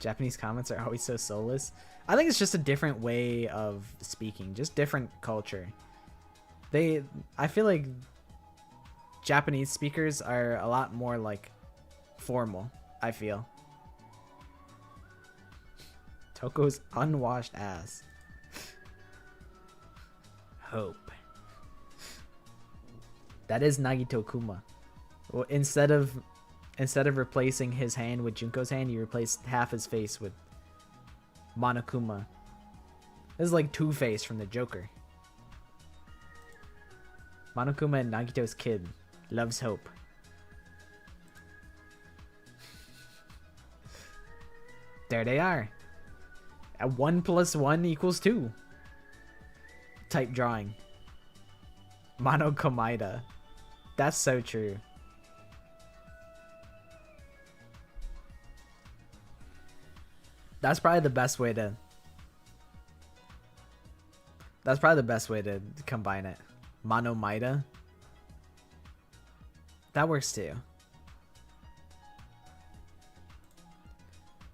Japanese comments are always so soulless. I think it's just a different way of speaking, just different culture. I feel like Japanese speakers are a lot more like formal, I feel. Toko's unwashed ass. Hope. That is Nagito Kuma. Well, instead of replacing his hand with Junko's hand, you replaced half his face with Monokuma. This is like Two-Face from the Joker. Monokuma and Nagito's kid loves hope. There they are. A 1 + 1 = 2. Type drawing. Monokomaida. That's so true. That's probably the best way to combine it. Monomaida. That works too.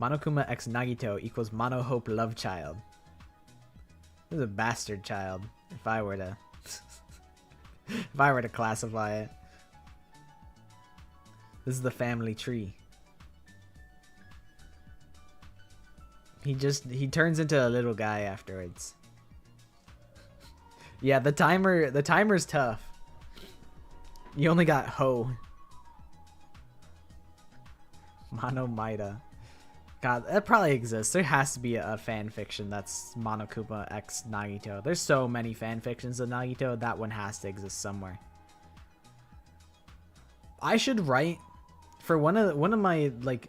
Monokuma x Nagito equals Mono Hope Love Child. This is a bastard child, if I were to classify it. This is the family tree. He turns into a little guy afterwards. Yeah, the timer's tough. You only got Ho. Monomaida. God, that probably exists. There has to be a fan fiction that's Monokuma x Nagito. There's so many fan fictions of Nagito. That one has to exist somewhere. I should write for one of my like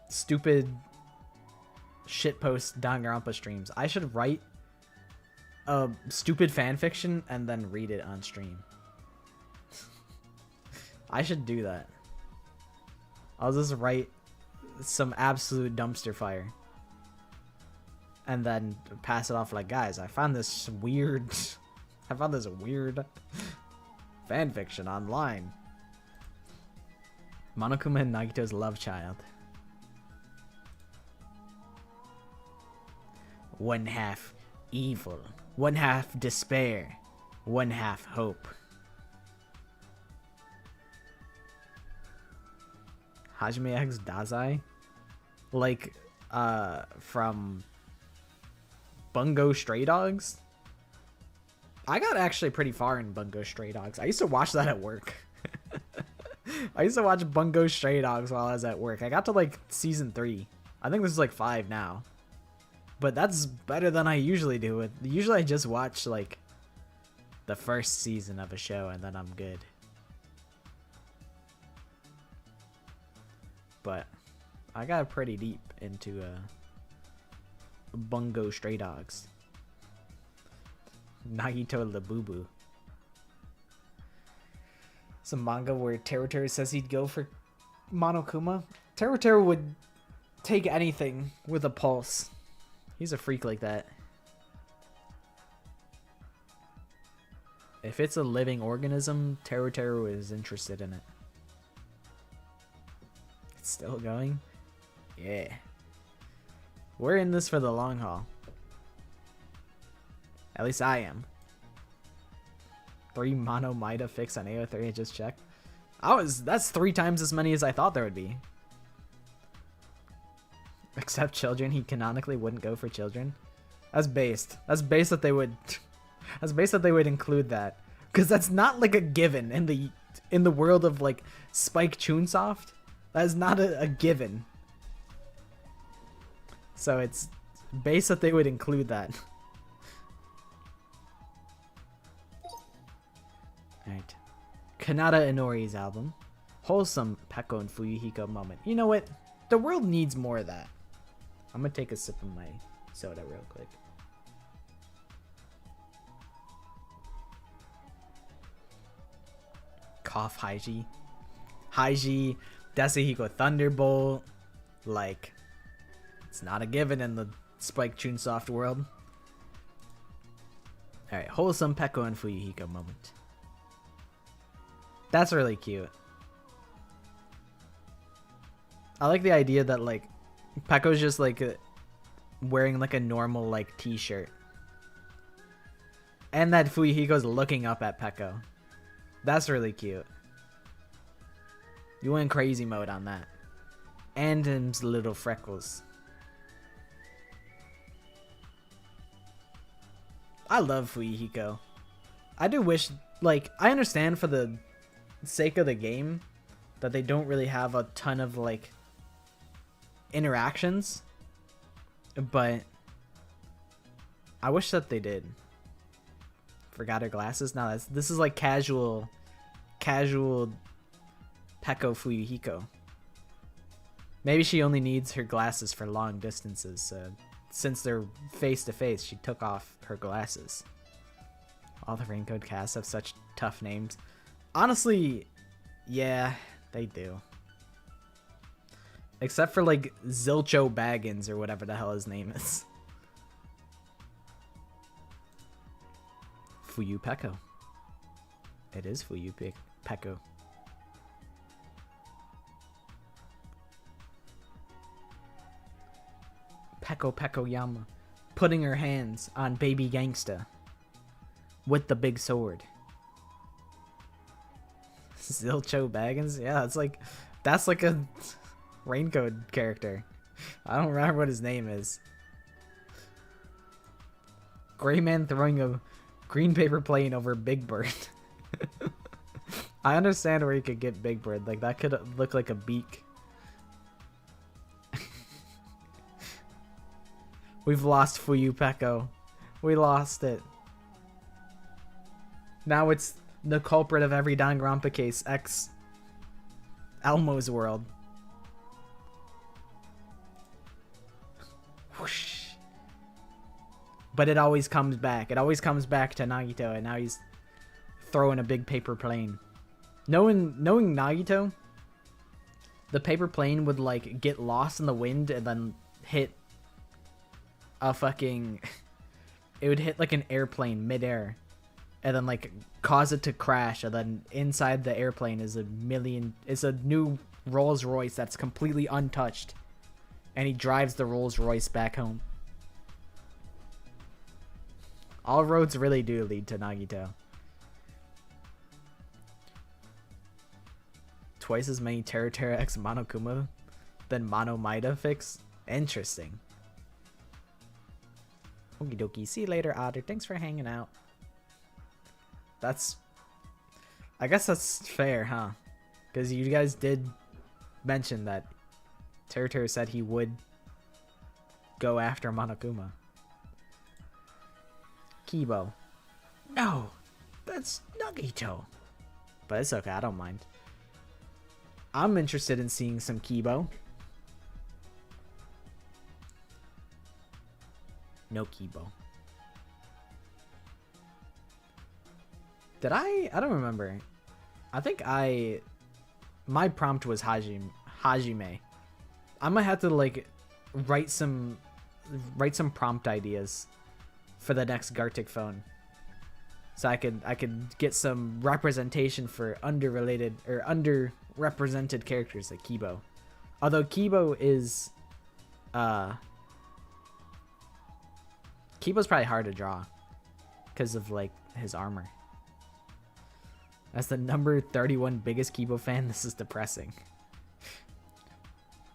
stupid shitpost Danganronpa streams. I should write a stupid fan fiction and then read it on stream. I should do that. I'll just write some absolute dumpster fire and then pass it off like, guys, I found this weird fan fiction online. Monokuma and Nagito's love child. 1/2 evil, 1/2 despair, 1/2 hope. Hajime X Dazai? Like, from Bungo Stray Dogs? I got actually pretty far in Bungo Stray Dogs. I used to watch that at work. I used to watch Bungo Stray Dogs while I was at work. I got to like season 3. I think this is like 5 now. But that's better than I usually do. Usually I just watch like the first season of a show and then I'm good. But I got pretty deep into Bungo Stray Dogs. Nagito Labubu. Some manga where Teruteru says he'd go for Monokuma. Teruteru would take anything with a pulse. He's a freak like that. If it's a living organism, Teruteru is interested in it. It's still going? Yeah. We're in this for the long haul. At least I am. 3 Monomaida fix on AO3, I just checked. That's 3 times as many as I thought there would be. Except children, he canonically wouldn't go for children. That's based. That's based that they would that's based that they would include that. Because that's not like a given in the world of like Spike Chunsoft. That is not a given. So it's based that they would include that. Alright. Kanata Inori's album. Wholesome Peko and Fuyuhiko moment. You know what? The world needs more of that. I'm gonna take a sip of my soda real quick. Cough Haiji. Haiji, Desahiko Thunderbolt. Like, it's not a given in the Spike Chunsoft world. Alright, wholesome Peko and Fuyuhiko moment. That's really cute. I like the idea that like Peko's just like wearing like a normal like t-shirt. And that Fuyuhiko's looking up at Peko. That's really cute. You went crazy mode on that. And his little freckles. I love Fuyuhiko. I do wish, like, I understand for the sake of the game that they don't really have a ton of, like, interactions. But I wish that they did. Forgot her glasses? No, this is like casual Peko Fuyuhiko. Maybe she only needs her glasses for long distances. Since they're face to face, she took off her glasses. All the Raincoat casts have such tough names. Honestly, yeah, they do. Except for like Zilcho Baggins or whatever the hell his name is. Fuyu Peko. It is Fuyu Peko. Peko Yama, putting her hands on baby gangsta with the big sword. Zilcho Baggins? Yeah, that's like a Raincoat character. I don't remember what his name is. Gray man throwing a green paper plane over Big Bird. I understand where you could get Big Bird. Like, that could look like a beak. We've lost Fuyu Peko. We lost it. Now it's the culprit of every Danganronpa case, X Elmo's world. Whoosh. But it always comes back. It always comes back to Nagito, and now he's throwing a big paper plane. Knowing Nagito, the paper plane would like get lost in the wind and then hit a fucking... It would hit like an airplane midair and then like cause it to crash, and then inside the airplane is a new Rolls Royce that's completely untouched, and he drives the Rolls Royce back home. All roads really do lead to Nagito. Twice as many Terra X Monokuma than Mono Maida fix? Interesting. Okie dokie. See you later, Otter. Thanks for hanging out. I guess that's fair, huh? Because you guys did mention that Terra said he would go after Monokuma. Kibo. No! That's Nagito. But it's okay, I don't mind. I'm interested in seeing some Kibo. No Kibo. Did I don't remember. I think my prompt was Hajime. I might have to like write some prompt ideas for the next Gartic phone, so I could get some representation for underrepresented characters like Kibo. Although Kibo is Kibo's probably hard to draw because of like his armor. As the number 31 biggest Kibo fan, this is depressing.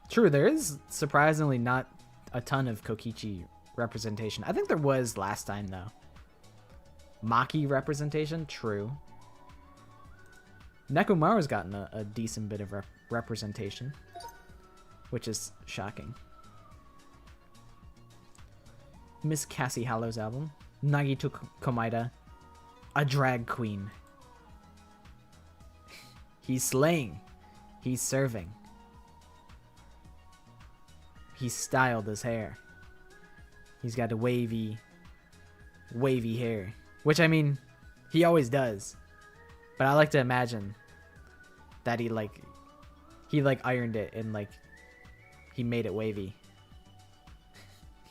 True, there is surprisingly not a ton of Kokichi representation. I think there was last time though. Maki representation, true. Nekomaru's gotten a decent bit of representation, which is shocking. Miss Cassie Hallow's album. Nagito Komaida, a drag queen. He's slaying. He's serving. He's styled his hair. He's got a wavy hair. Which, I mean, he always does. But I like to imagine that he ironed it and like he made it wavy.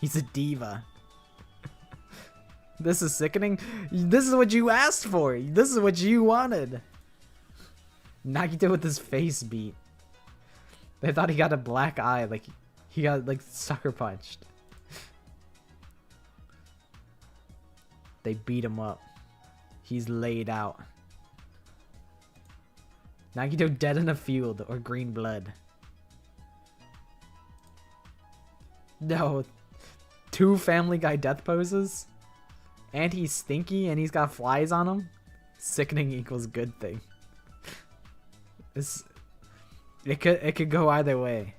He's a diva. This is sickening. This is what you asked for. This is what you wanted. Nagito with his face beat. They thought he got a black eye, like he got like sucker punched. They beat him up. He's laid out. Nagito dead in a field or green blood. No. 2 Family Guy death poses? And he's stinky and he's got flies on him? Sickening equals good thing. It could go either way.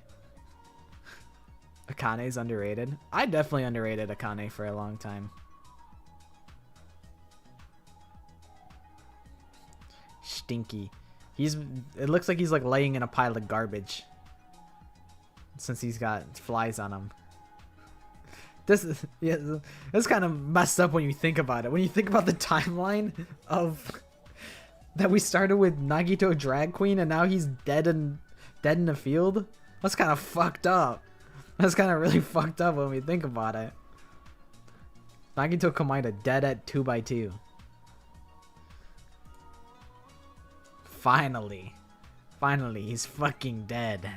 Akane's underrated. I definitely underrated Akane for a long time. Stinky. It looks like he's like laying in a pile of garbage. Since he's got flies on him. This kind of messed up when you think about it. When you think about the timeline of that we started with Nagito drag queen and now he's dead in the field. That's kind of fucked up. That's kind of really fucked up when we think about it. Nagito Komaeda dead at 2x2. Finally, he's fucking dead.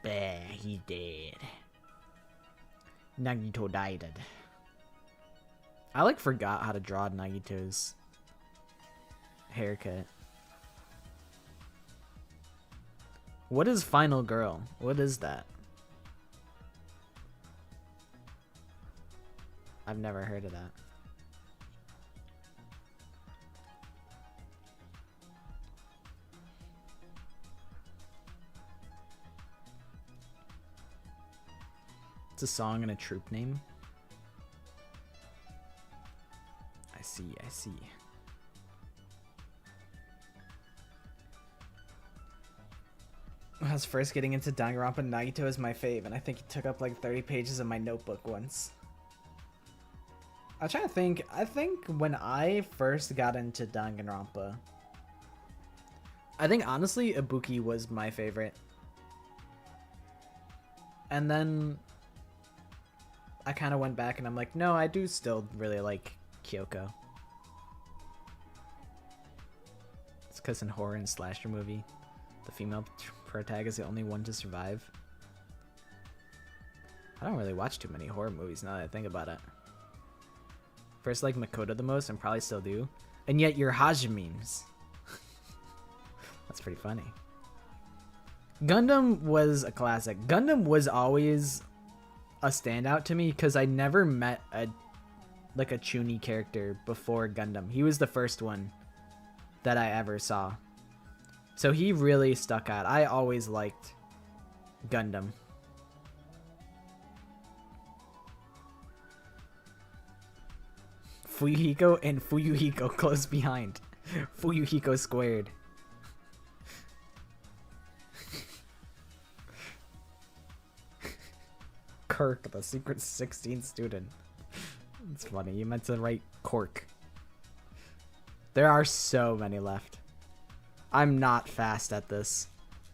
Bah, he dead. Nagito died. I like forgot how to draw Nagito's haircut. What is Final Girl? What is that? I've never heard of that. It's a song and a troupe name. I see. When I was first getting into Danganronpa, Nagito is my fave, and I think he took up like 30 pages of my notebook once. I'm trying to think. I think when I first got into Danganronpa, I think honestly Ibuki was my favorite. And then I kind of went back and I'm like, no, I do still really like Kyoko. It's because in horror and slasher movie, the female protagonist is the only one to survive. I don't really watch too many horror movies now that I think about it. First like Makoto the most, and probably still do. And yet you're Hajime's. That's pretty funny. Gundam was a classic. Gundam was always a standout to me because I never met a Chunin character before Gundam. He was the first one that I ever saw. So he really stuck out. I always liked Gundam. Fuyuhiko and Fuyuhiko close behind. Fuyuhiko squared. Kirk, the secret 16 student. It's funny, you meant to write Cork. There are so many left. I'm not fast at this.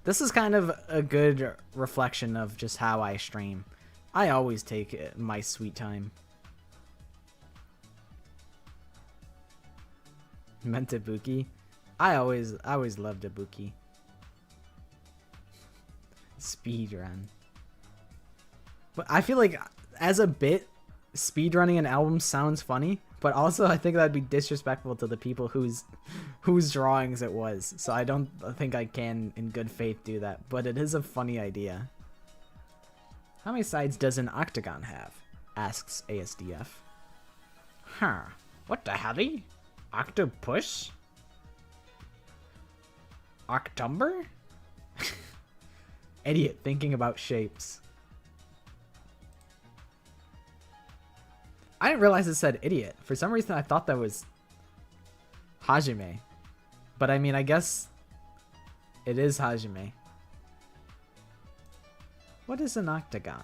This is kind of a good reflection of just how I stream. I always take my sweet time. Meant Ibuki? I always loved Ibuki. Speedrun. But I feel like as a bit, speedrunning an album sounds funny, but also I think that'd be disrespectful to the people whose drawings it was. So I don't think I can in good faith do that, but it is a funny idea. How many sides does an octagon have? Asks ASDF. Huh. What the helly? Octopus? Octumber? Idiot thinking about shapes. I didn't realize it said idiot. For some reason I thought that was Hajime. But I mean, I guess it is Hajime. What is an octagon?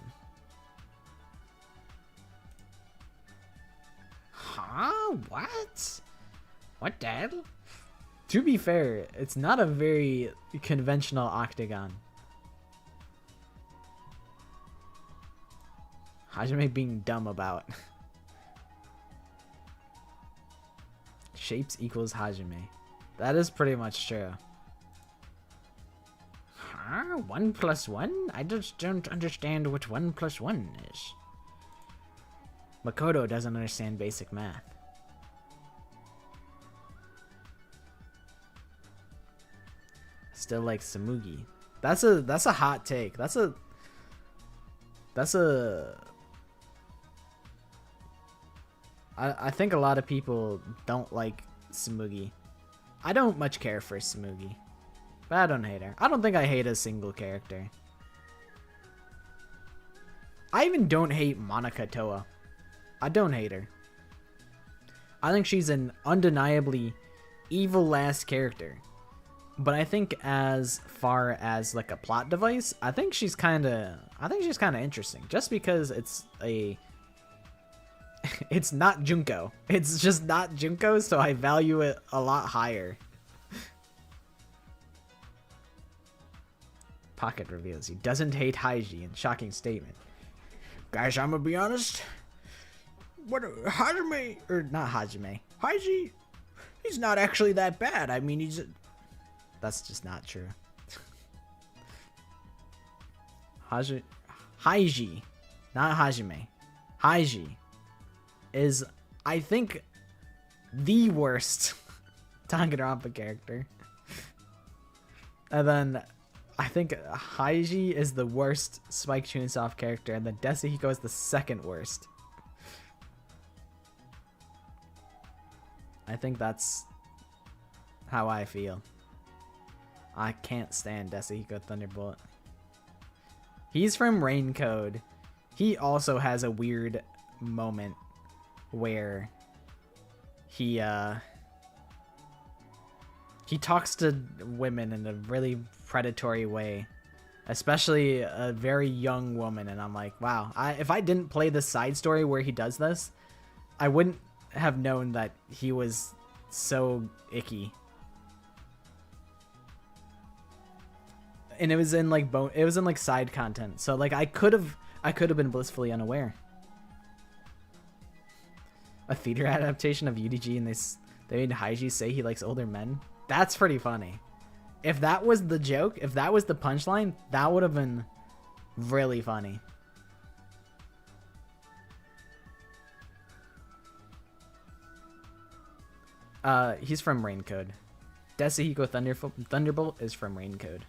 Huh? What? What the hell? To be fair, it's not a very conventional octagon. Hajime being dumb about. Shapes equals Hajime. That is pretty much true. 1 plus 1? I just don't understand what 1 plus 1 is. Makoto doesn't understand basic math. Still like Samugi. That's a hot take. I think a lot of people don't like Samugi. I don't much care for Samugi. But I don't hate her. I don't think I hate a single character. I even don't hate Monica Toa. I don't hate her. I think she's an undeniably evil last character. But I think as far as like a plot device, I think she's kind of interesting just because it's not Junko. It's just not Junko, so I value it a lot higher. Pocket reveals he doesn't hate Haiji in shocking statement. Guys, I'm gonna be honest. What Hajime or not Hajime? Haiji, he's not actually that bad. I mean, that's just not true. Haiji, not Hajime. Haiji is, I think, the worst Danganronpa character. And then I think Haiji is the worst Spike Chunsoft character, and then Desahiko is the second worst. I think that's how I feel. I can't stand Desahiko Thunderbolt. He's from Rain Code. He also has a weird moment where he talks to women in a really predatory way, especially a very young woman, and I'm like, wow, if I didn't play the side story where he does this, I wouldn't have known that he was so icky. And it was in like side content, so like I could have been blissfully unaware. A theater adaptation of UDG, and they made Haiji say he likes older men. That's pretty funny. If that was the joke, if that was the punchline, that would have been really funny. He's from Rain Code. Desahiko Thunderbolt is from Rain Code.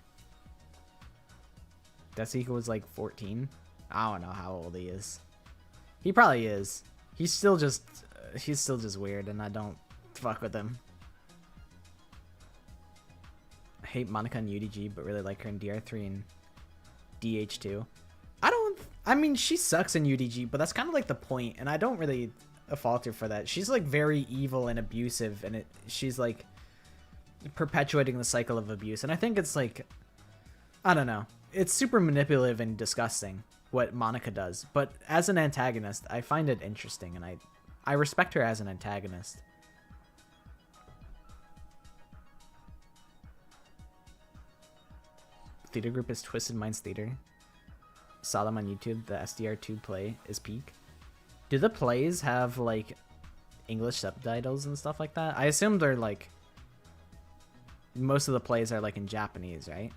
Desahiko was like 14. I don't know how old he is. He probably is. He's still just weird, and I don't fuck with him. I hate Monica in UDG, but really like her in DR3 and DH2. I mean, she sucks in UDG, but that's kind of like the point, and I don't really fault her for that. She's like very evil and abusive, and she's like perpetuating the cycle of abuse, and I think it's like, I don't know, it's super manipulative and disgusting what Monica does, but as an antagonist, I find it interesting, and I respect her as an antagonist. Theater group is Twisted Minds Theater. Saw them on YouTube. The SDR2 play is peak. Do the plays have like English subtitles and stuff like that? I assume they're like, most of the plays are like in Japanese, right?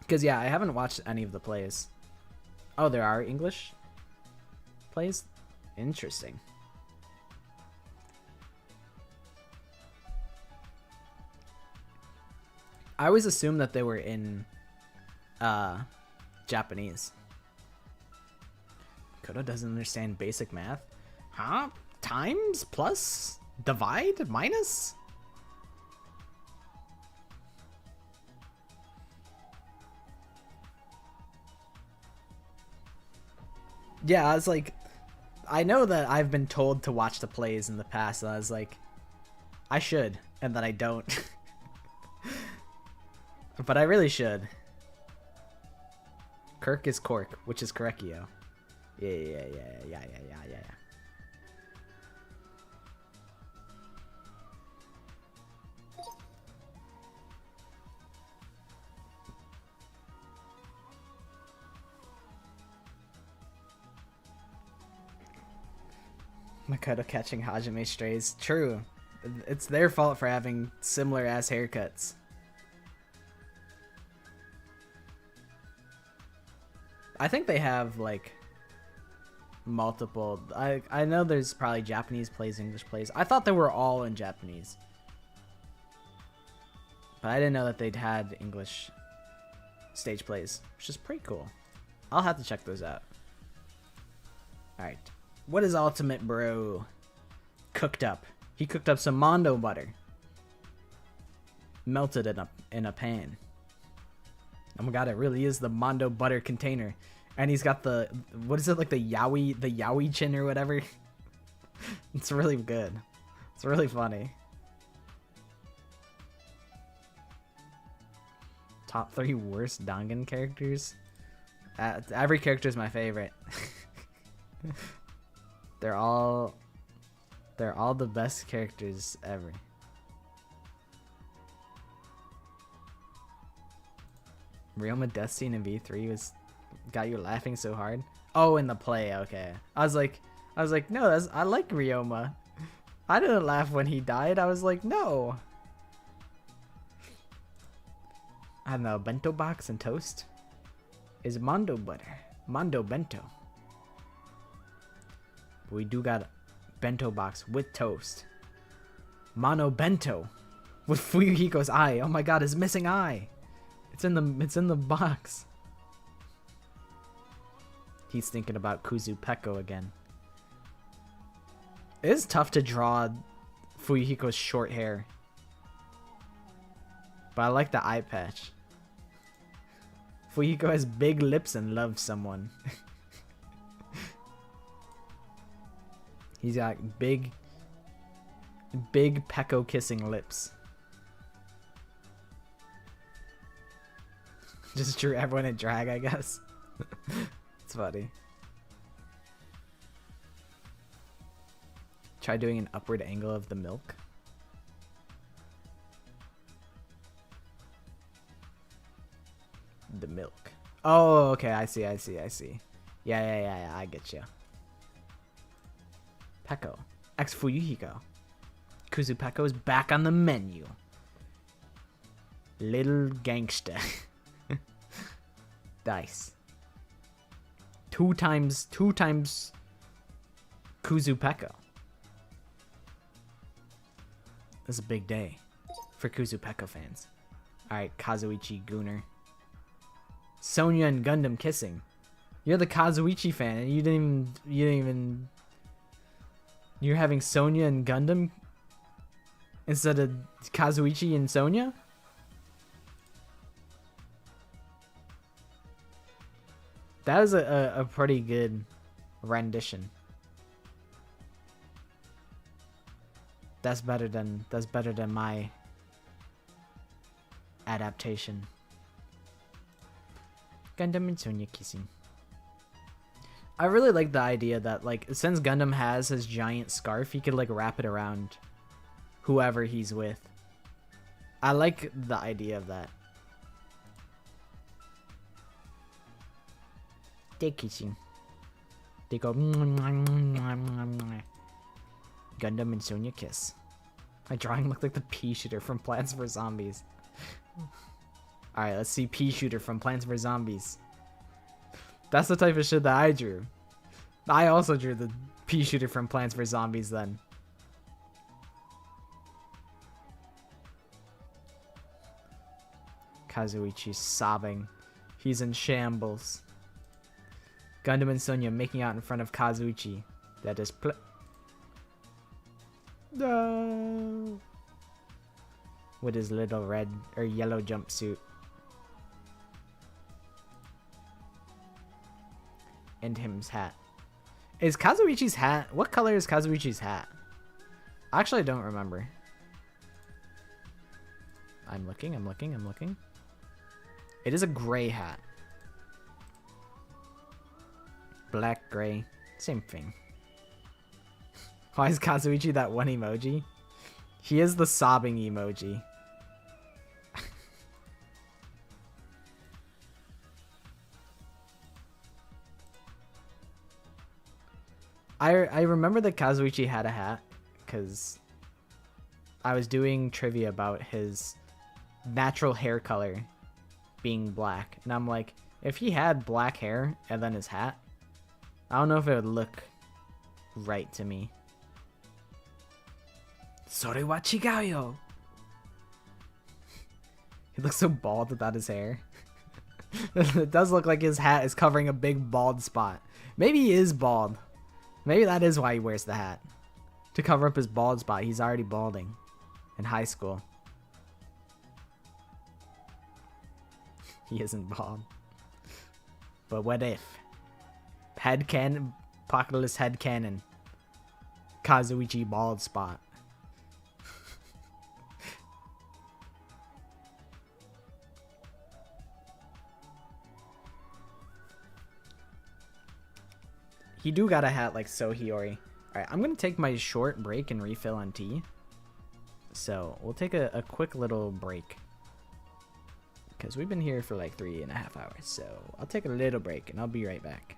Because yeah, I haven't watched any of the plays. Oh, there are English plays? Interesting. I always assumed that they were in Japanese. Kodo doesn't understand basic math. Huh? Times? Plus? Divide? Minus? Yeah, I was like, I know that I've been told to watch the plays in the past, and I was like, I should, and then I don't. But I really should. Kirk is Cork, which is Korekio. Yeah. Makoto catching Hajime strays. True. It's their fault for having similar ass haircuts. I think they have like multiple. I know there's probably Japanese plays, English plays. I thought they were all in Japanese, but I didn't know that they'd had English stage plays, which is pretty cool. I'll have to check those out. Alright. What is Ultimate Bro cooked up? He cooked up some Mondo butter. Melted in a pan. Oh my god, it really is the Mondo butter container. And he's got the, what is it, like the yaoi chin or whatever? It's really good. It's really funny. Top 3 worst Dangan characters? Every character is my favorite. They're all the best characters ever. Ryoma Death Scene in V3 got you laughing so hard. Oh, in the play, okay. I was like, no, I like Ryoma. I didn't laugh when he died. I was like, no. I don't know, bento box and toast is Mondo butter. Mondo bento. We do got bento box with toast. Mono bento with Fuyuhiko's eye. Oh my god, his missing eye. It's in the box. He's thinking about Kuzu Peko again. It is tough to draw Fuyuhiko's short hair. But I like the eye patch. Fuyuhiko has big lips and loves someone. He's got big Peko kissing lips. Just drew everyone in drag, I guess. It's funny. Try doing an upward angle of the milk. The milk. Oh, okay, I see. Yeah, I get you. Peko. Ex Fuyuhiko. Kuzu Peko is back on the menu. Little gangster. Dice. Two times Kuzu Peko. This is a big day for Kuzu Peko fans. Alright, Kazuichi Gooner. Sonya and Gundam kissing. You're the Kazuichi fan and you didn't even you're having Sonya and Gundam instead of Kazuichi and Sonya? That was a pretty good rendition. That's better than my adaptation. Gundam and Sonya kissing. I really like the idea that, like, since Gundam has his giant scarf, he could, like, wrap it around whoever he's with. I like the idea of that. They kissing. They go. Gundam and Sonya kiss. My drawing looked like the pea shooter from Plants vs Zombies. Alright, let's see pea shooter from Plants vs Zombies. That's the type of shit that I drew. I also drew the pea shooter from Plants vs Zombies then. Kazuichi's sobbing. He's in shambles. Gundam and Sonya making out in front of Kazuichi. That is no. With his little red or yellow jumpsuit. And him's hat. Is Kazuichi's hat... What color is Kazuichi's hat? Actually, I don't remember. I'm looking. It is a gray hat. Black, gray. Same thing. Why is Kazuichi that one emoji? He is the sobbing emoji. I remember that Kazuichi had a hat, because I was doing trivia about his natural hair color being black, and I'm like, if he had black hair and then his hat, I don't know if it would look right to me. それは違うよ. He looks so bald without his hair. It does look like his hat is covering a big bald spot. Maybe he is bald. Maybe that is why he wears the hat. To cover up his bald spot. He's already balding in high school. He isn't bald. But what if? Headcanon, Apocalypse headcanon. Kazuichi bald spot. He do got a hat like Sohiori. Alright, I'm gonna take my short break and refill on tea. So we'll take a quick little break, because we've been here for like 3.5 hours. So I'll take a little break and I'll be right back.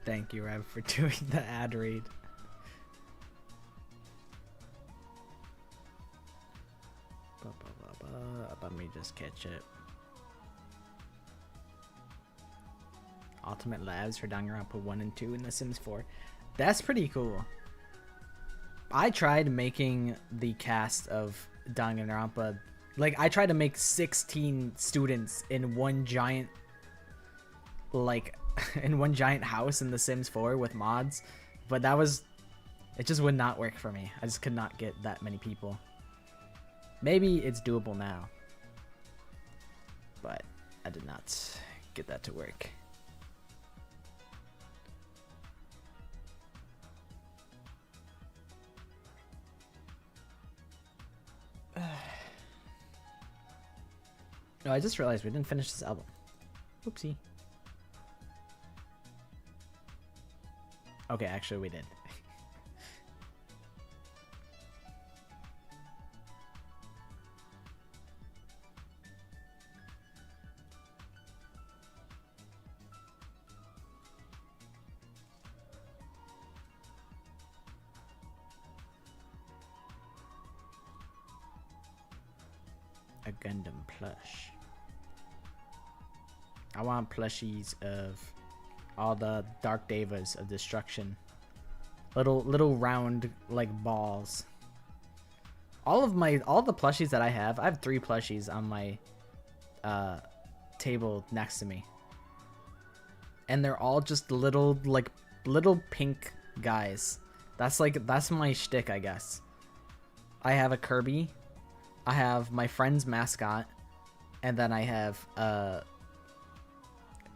Thank you, Rev, for doing the ad read. Let me just catch it. Ultimate Labs for Danganronpa 1 and 2 in The Sims 4. That's pretty cool. I tried making the cast of Danganronpa. Like, I tried to make 16 students in one giant, like, in one giant house in The Sims 4 with mods. But that was, it just would not work for me. I just could not get that many people. Maybe it's doable now. But I did not get that to work. No, I just realized we didn't finish this album. Oopsie. Okay, actually we did. A Gundam plush. I want plushies of all the Dark Devas of Destruction. Little round like balls. All the plushies that I have 3 plushies on my table next to me. And they're all just little pink guys. That's my shtick, I guess. I have a Kirby. I have my friend's mascot, and then I have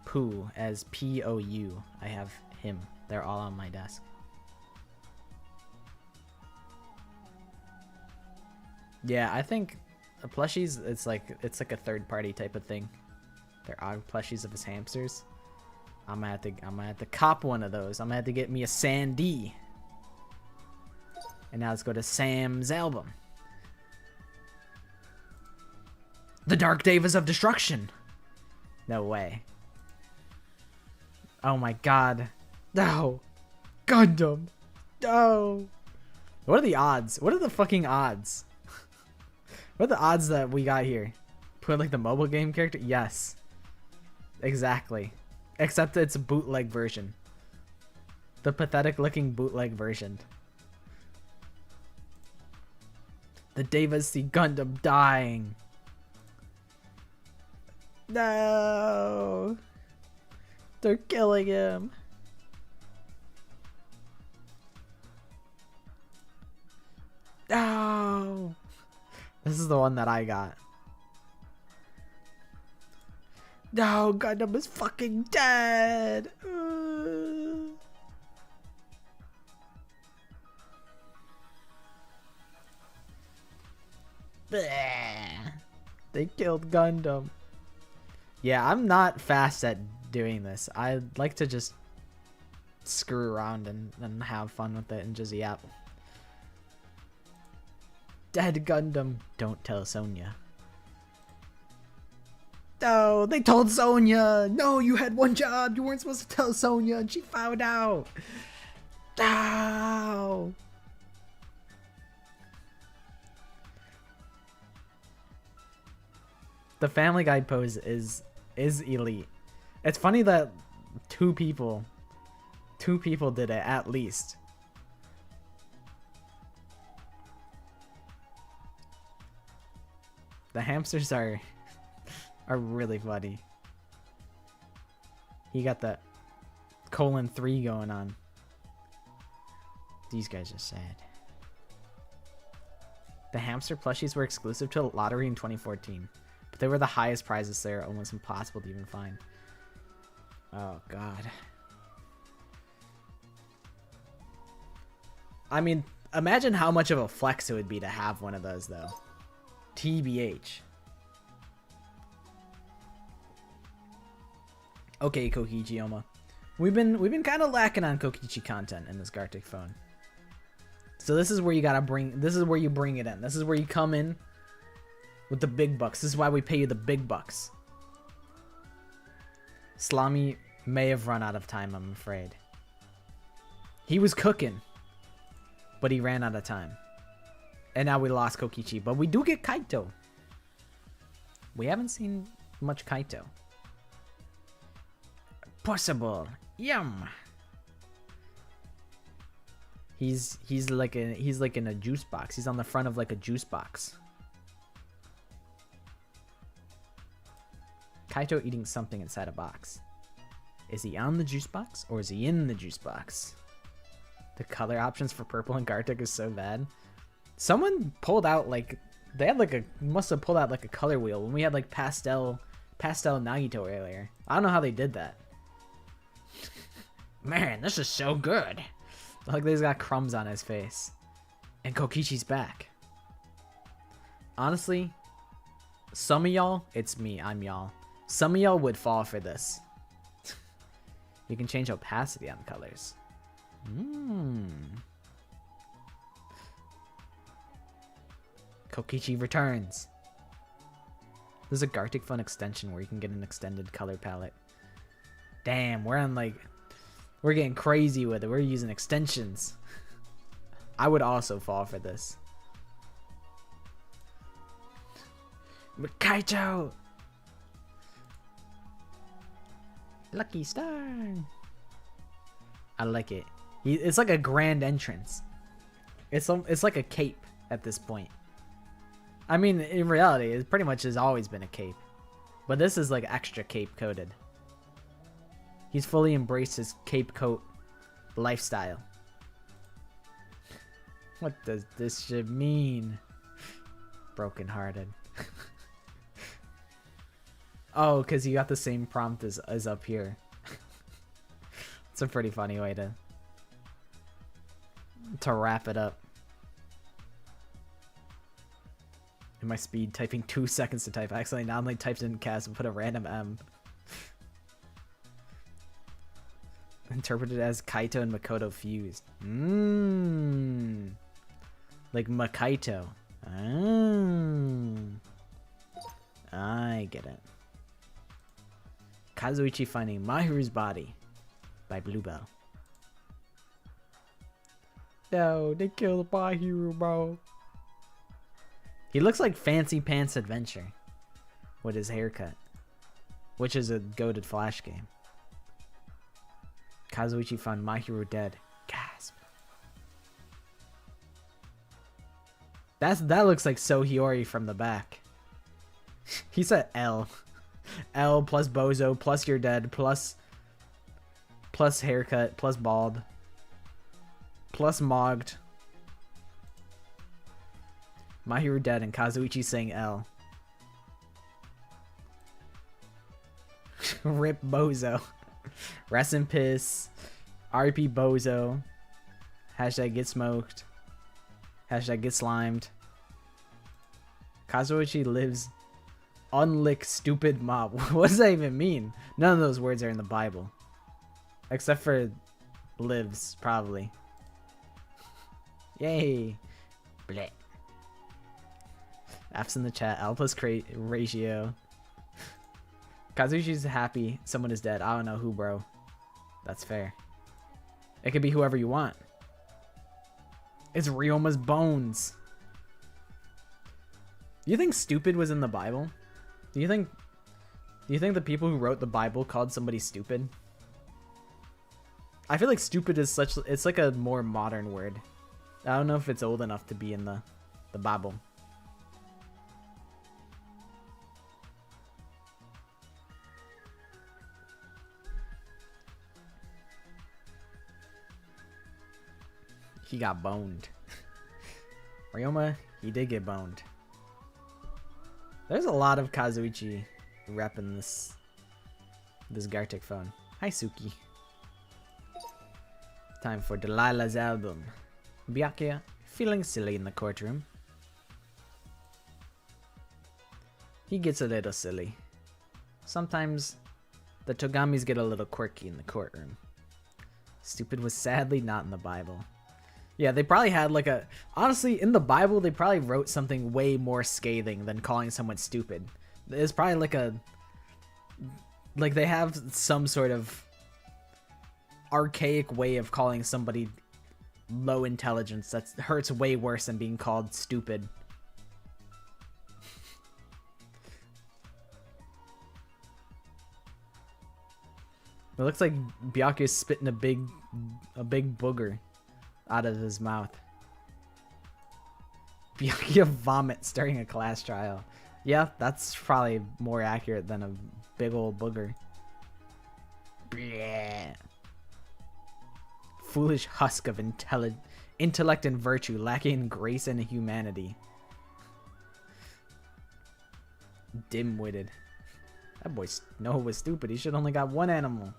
Pooh as P-O-U. I have him. They're all on my desk. Yeah, I think plushies, it's like a third party type of thing. They're Og plushies of his hamsters. I'm gonna have to cop one of those. I'm gonna have to get me a Sandy. And now let's go to Sam's album. The Dark Devas of Destruction. No way. Oh my god. No. Gundam. No. What are the odds? What are the fucking odds? What are the odds that we got here? Put like the mobile game character? Yes. Exactly. Except it's a bootleg version. The pathetic looking bootleg version. The Devas see Gundam dying. No. They're killing him. No. This is the one that I got. No, Gundam is fucking dead. They killed Gundam. Yeah, I'm not fast at doing this. I like to just screw around and have fun with it and just yap. Dead Gundam. Don't tell Sonya. No, they told Sonya. No, you had one job. You weren't supposed to tell Sonya, and she found out. No. The Family Guy pose is elite. It's funny that two people did it at least. The hamsters are really funny. He got the :3 going on. These guys are sad. The hamster plushies were exclusive to a lottery in 2014, but they were the highest prizes, so they're almost impossible to even find. Oh god. I mean, imagine how much of a flex it would be to have one of those though. TBH. Okay, Kokichi Oma. We've been kind of lacking on Kokichi content in this Gartic phone. So this is where you gotta this is where you bring it in. This is where you come in with the big bucks. This is why we pay you the big bucks. Slami may have run out of time, I'm afraid. He was cooking, but he ran out of time. And now we lost Kokichi, but we do get Kaito. We haven't seen much Kaito. Possible. Yum. He's like in a juice box. He's on the front of like a juice box. Kaito eating something inside a box. Is he on the juice box or is he in the juice box? The color options for purple and Gartic is so bad. Someone pulled out like they had like must have pulled out like a color wheel when we had like pastel Nagito earlier. I don't know how they did that. Man, this is so good. Like he's got crumbs on his face. And Kokichi's back. Honestly, some of y'all, it's me, I'm y'all. Some of y'all would fall for this. You can change opacity on the colors. Kokichi returns. There's a Gartic Fun extension where you can get an extended color palette. Damn, we're getting crazy with it. We're using extensions. I would also fall for this. Kaito! Lucky star. I like it. It's like a grand entrance. It's like a cape at this point. I mean, in reality, it pretty much has always been a cape. But this is like extra cape coated. He's fully embraced his cape coat lifestyle. What does this shit mean? Brokenhearted. Oh, because you got the same prompt as up here. It's a pretty funny way to wrap it up. In my speed, typing 2 seconds to type. I accidentally not only typed in Cas and put a random M. Interpreted as Kaito and Makoto fused. Like Makaito. I get it. Kazuichi finding Mahiru's body by Bluebell. No, they killed Mahiru, bro. He looks like Fancy Pants Adventure with his haircut, which is a goated Flash game. Kazuichi found Mahiru dead. Gasp. That looks like Sohiori from the back. He said L. L plus Bozo plus you're dead plus haircut plus bald plus mogged. Mahiru dead and Kazuichi saying L. Rip Bozo. Rest in piss. RP Bozo. Hashtag get smoked. Hashtag get slimed. Kazuichi lives unlick stupid mob. What does that even mean? None of those words are in the Bible. Except for lives, probably. Yay. Bleh. F's in the chat. L plus ratio. Kazuichi's happy someone is dead. I don't know who, bro. That's fair. It could be whoever you want. It's Ryoma's bones. Do you think stupid was in the Bible? Do you think the people who wrote the Bible called somebody stupid? I feel like stupid is it's like a more modern word. I don't know if it's old enough to be in the Bible. He got boned. Ryoma, he did get boned. There's a lot of Kazuichi repping this Gartic phone. Hi, Suki. Time for Delilah's album. Byakuya, feeling silly in the courtroom. He gets a little silly. Sometimes the Togamis get a little quirky in the courtroom. Stupid was sadly not in the Bible. Yeah, they probably had like a... Honestly, in the Bible, they probably wrote something way more scathing than calling someone stupid. It's probably like a... Like, they have some sort of archaic way of calling somebody low intelligence that hurts way worse than being called stupid. It looks like Byakuya's spitting a big booger out of his mouth. Byakuya vomits during a class trial. Yeah, that's probably more accurate than a big old booger. Bleh. Foolish husk of intellect and virtue, lacking grace and humanity. Dim-witted. That boy Noah was stupid. He should only got one animal.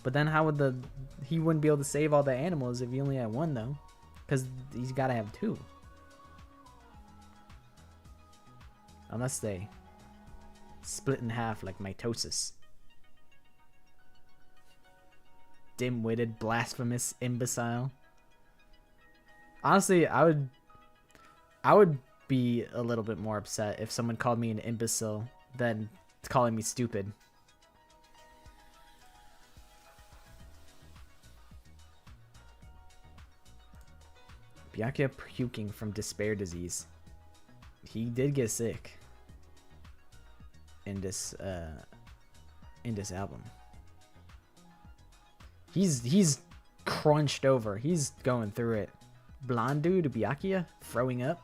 But then how would he wouldn't be able to save all the animals if he only had one though? Because he's got to have two. Unless they split in half like mitosis. Dim-witted, blasphemous imbecile. Honestly, I would be a little bit more upset if someone called me an imbecile than calling me stupid. Byakuya puking from despair disease. He did get sick in this album. He's crunched over. He's going through it. Blonde dude Byakuya throwing up.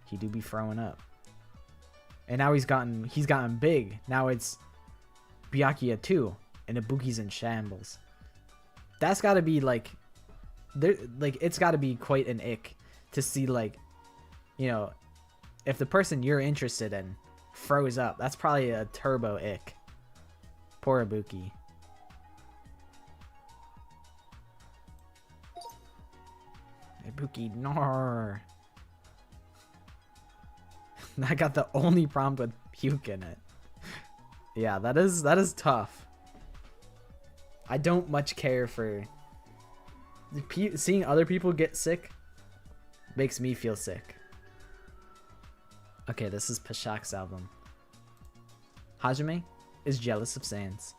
He do be throwing up. And now he's gotten big. Now it's Byakuya 2 and Ibuki's in shambles. That's got to be like it's got to be quite an ick to see, like, you know, if the person you're interested in froze up. That's probably a turbo ick. Poor Ibuki. Ibuki, no. I got the only prompt with puke in it. Yeah, that is tough. I don't much care for seeing other people get sick. Makes me feel sick. Okay, this is Pashak's album. Hajime is jealous of Sans.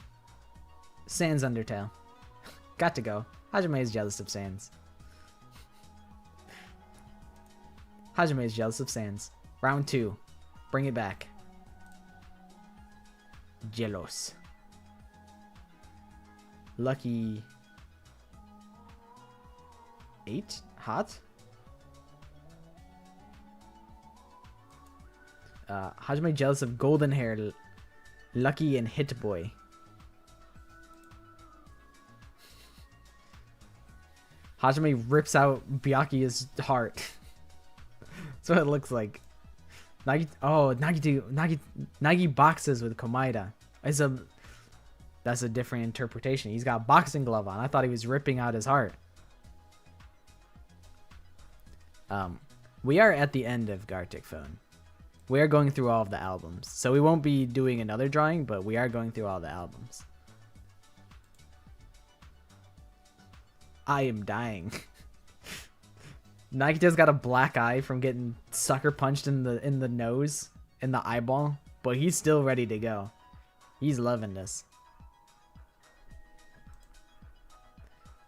Sans Undertale. Got to go. Hajime is jealous of Sans. Hajime is jealous of Sans. Round 2. Bring it back. Jealous. Lucky 8? Hot? Hajime jealous of golden hair, Lucky and Hit Boy. Hajime rips out Byakuya's heart. That's what it looks like. Nagi boxes with Komaeda. That's a different interpretation. He's got a boxing glove on. I thought he was ripping out his heart. We are at the end of Gartic Phone. We are going through all of the albums. So we won't be doing another drawing, but we are going through all the albums. I am dying. Nagito's got a black eye from getting sucker punched in the nose, in the eyeball, but he's still ready to go. He's loving this.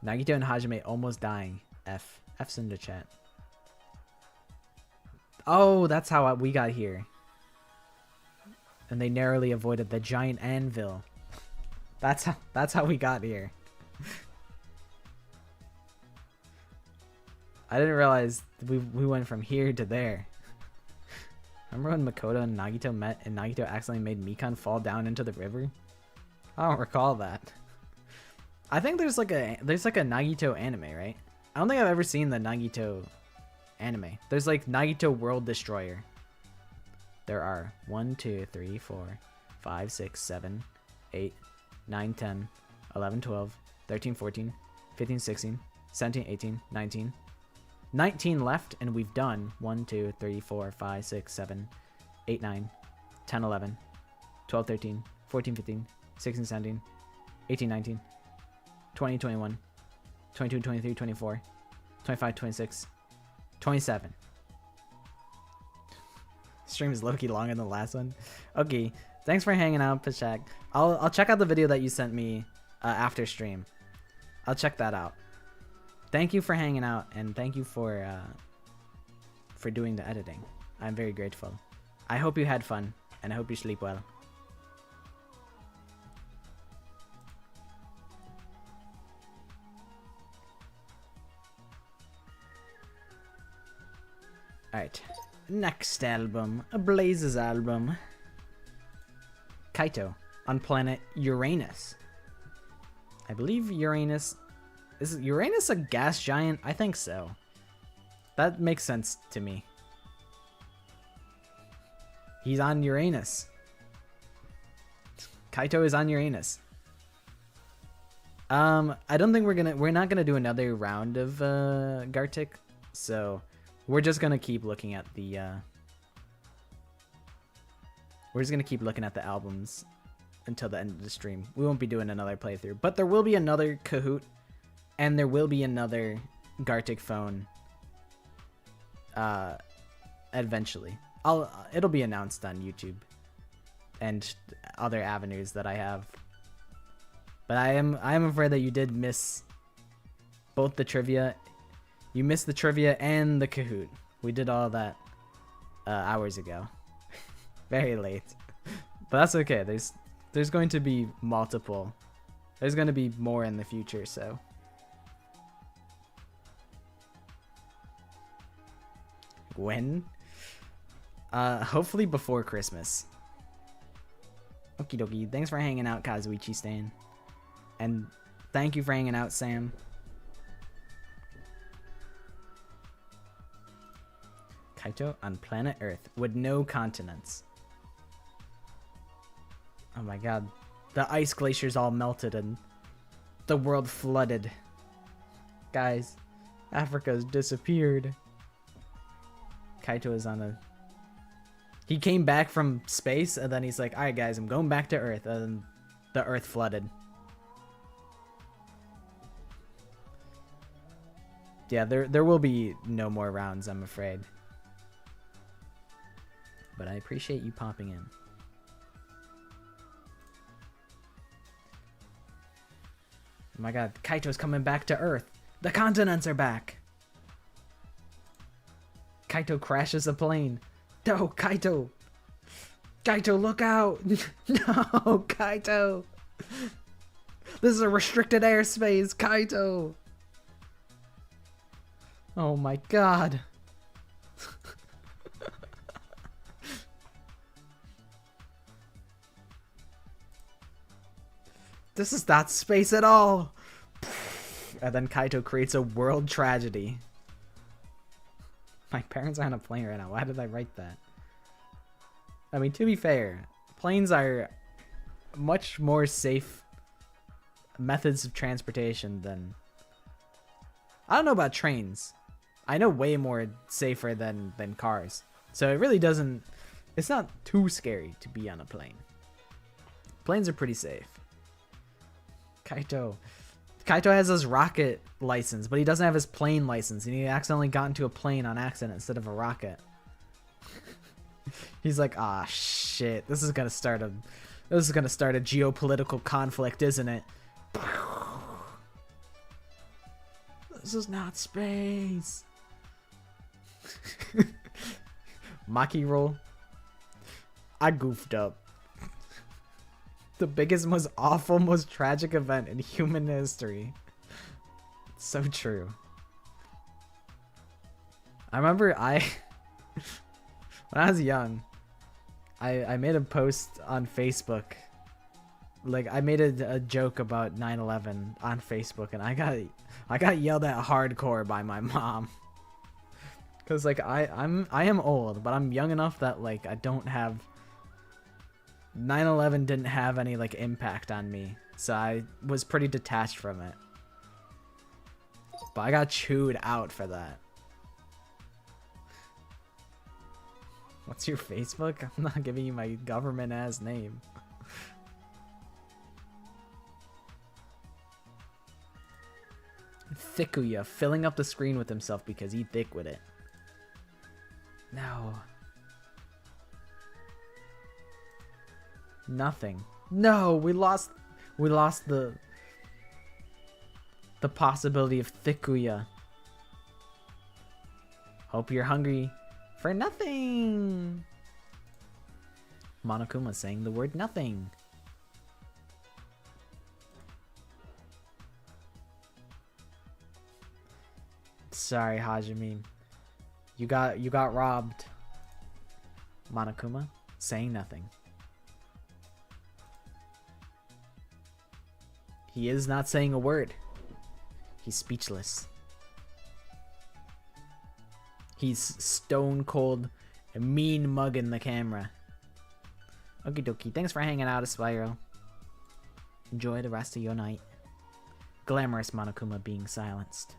Nagito and Hajime almost dying. F's in the chat. Oh, that's how we got here. And they narrowly avoided the giant anvil. That's how we got here. I didn't realize we went from here to there. Remember when Makoto and Nagito met and Nagito accidentally made Mikan fall down into the river? I don't recall that. I think there's like a Nagito anime, right? I don't think I've ever seen the Nagito anime. There's like Nagito World Destroyer. There are 1, 2, 3, 4, 5, 6, 7, 8, 9, 10, 11, 12, 13, 14, 15, 16, 17, 18, 19. 19 left, and we've done 1, 2, 3, 4, 5, 6, 7, 8, 9, 10, 11, 12, 13, 14, 15, 16, 17, 18, 19, 20, 21, 22, 23, 24, 25, 26, 27. Stream is low-key longer than the last one. Okay, thanks for hanging out, Pashak. I'll check out the video that you sent me after stream. I'll check that out. Thank you for hanging out, and thank you for doing the editing. I'm very grateful. I hope you had fun, and I hope you sleep well. Alright, next album, a Blaze's album. Kaito on planet Uranus. I believe Uranus... Is Uranus a gas giant? I think so. That makes sense to me. He's on Uranus. Kaito is on Uranus. I don't think we're not gonna do another round of Gartic, so we're just gonna keep looking at the albums until the end of the stream. We won't be doing another playthrough, but there will be another Kahoot, and there will be another Gartic phone eventually. It'll be announced on YouTube and other avenues that I have. But I am afraid that you did miss both the trivia. You missed the trivia and the Kahoot. We did all that hours ago. Very late. But that's okay. There's going to be multiple. There's going to be more in the future, so. When? Hopefully before Christmas. Okie dokie. Thanks for hanging out, Kazuichi Stan. And thank you for hanging out, Sam. Kaito on planet Earth with no continents. Oh my god. The ice glaciers all melted and the world flooded. Guys, Africa's disappeared. Kaito is on a... He came back from space and then he's like, alright guys, I'm going back to Earth. And the Earth flooded. Yeah, there will be no more rounds, I'm afraid. But I appreciate you popping in. Oh my god, Kaito's coming back to Earth. The continents are back. Kaito crashes a plane. No, Kaito. Kaito, look out. No, Kaito. This is a restricted airspace, Kaito. Oh my god. This is not space at all. And then Kaito creates a world tragedy. My parents are on a plane right now. Why did I write that? I mean, to be fair, planes are much more safe methods of transportation than... I don't know about trains. I know way more safer than cars. So it really doesn't... It's not too scary to be on a plane. Planes are pretty safe. Kaito has his rocket license, but he doesn't have his plane license, and he accidentally got into a plane on accident instead of a rocket. He's like, ah, shit, this is gonna start a geopolitical conflict, isn't it? This is not space. Maki roll. I goofed up. The biggest, most awful, most tragic event in human history. It's so true. I remember when I was young, I made a post on Facebook. Like, I made a joke about 9/11 on Facebook, and I got yelled at hardcore by my mom. Cause like I am old, but I'm young enough that like I don't have... 9/11 didn't have any like impact on me, so I was pretty detached from it. But I got chewed out for that. What's your Facebook? I'm not giving you my government ass name. Thikuya filling up the screen with himself because he thick with it. No. Nothing. No, we lost the... the possibility of Thikuya. Hope you're hungry for nothing. Monokuma saying the word nothing. Sorry, Hajime. You got robbed. Monokuma saying nothing. He is not saying a word. He's speechless. He's stone cold, mean mugging the camera. Okie dokie. Thanks for hanging out, Aspiro. Enjoy the rest of your night. Glamorous Monokuma being silenced.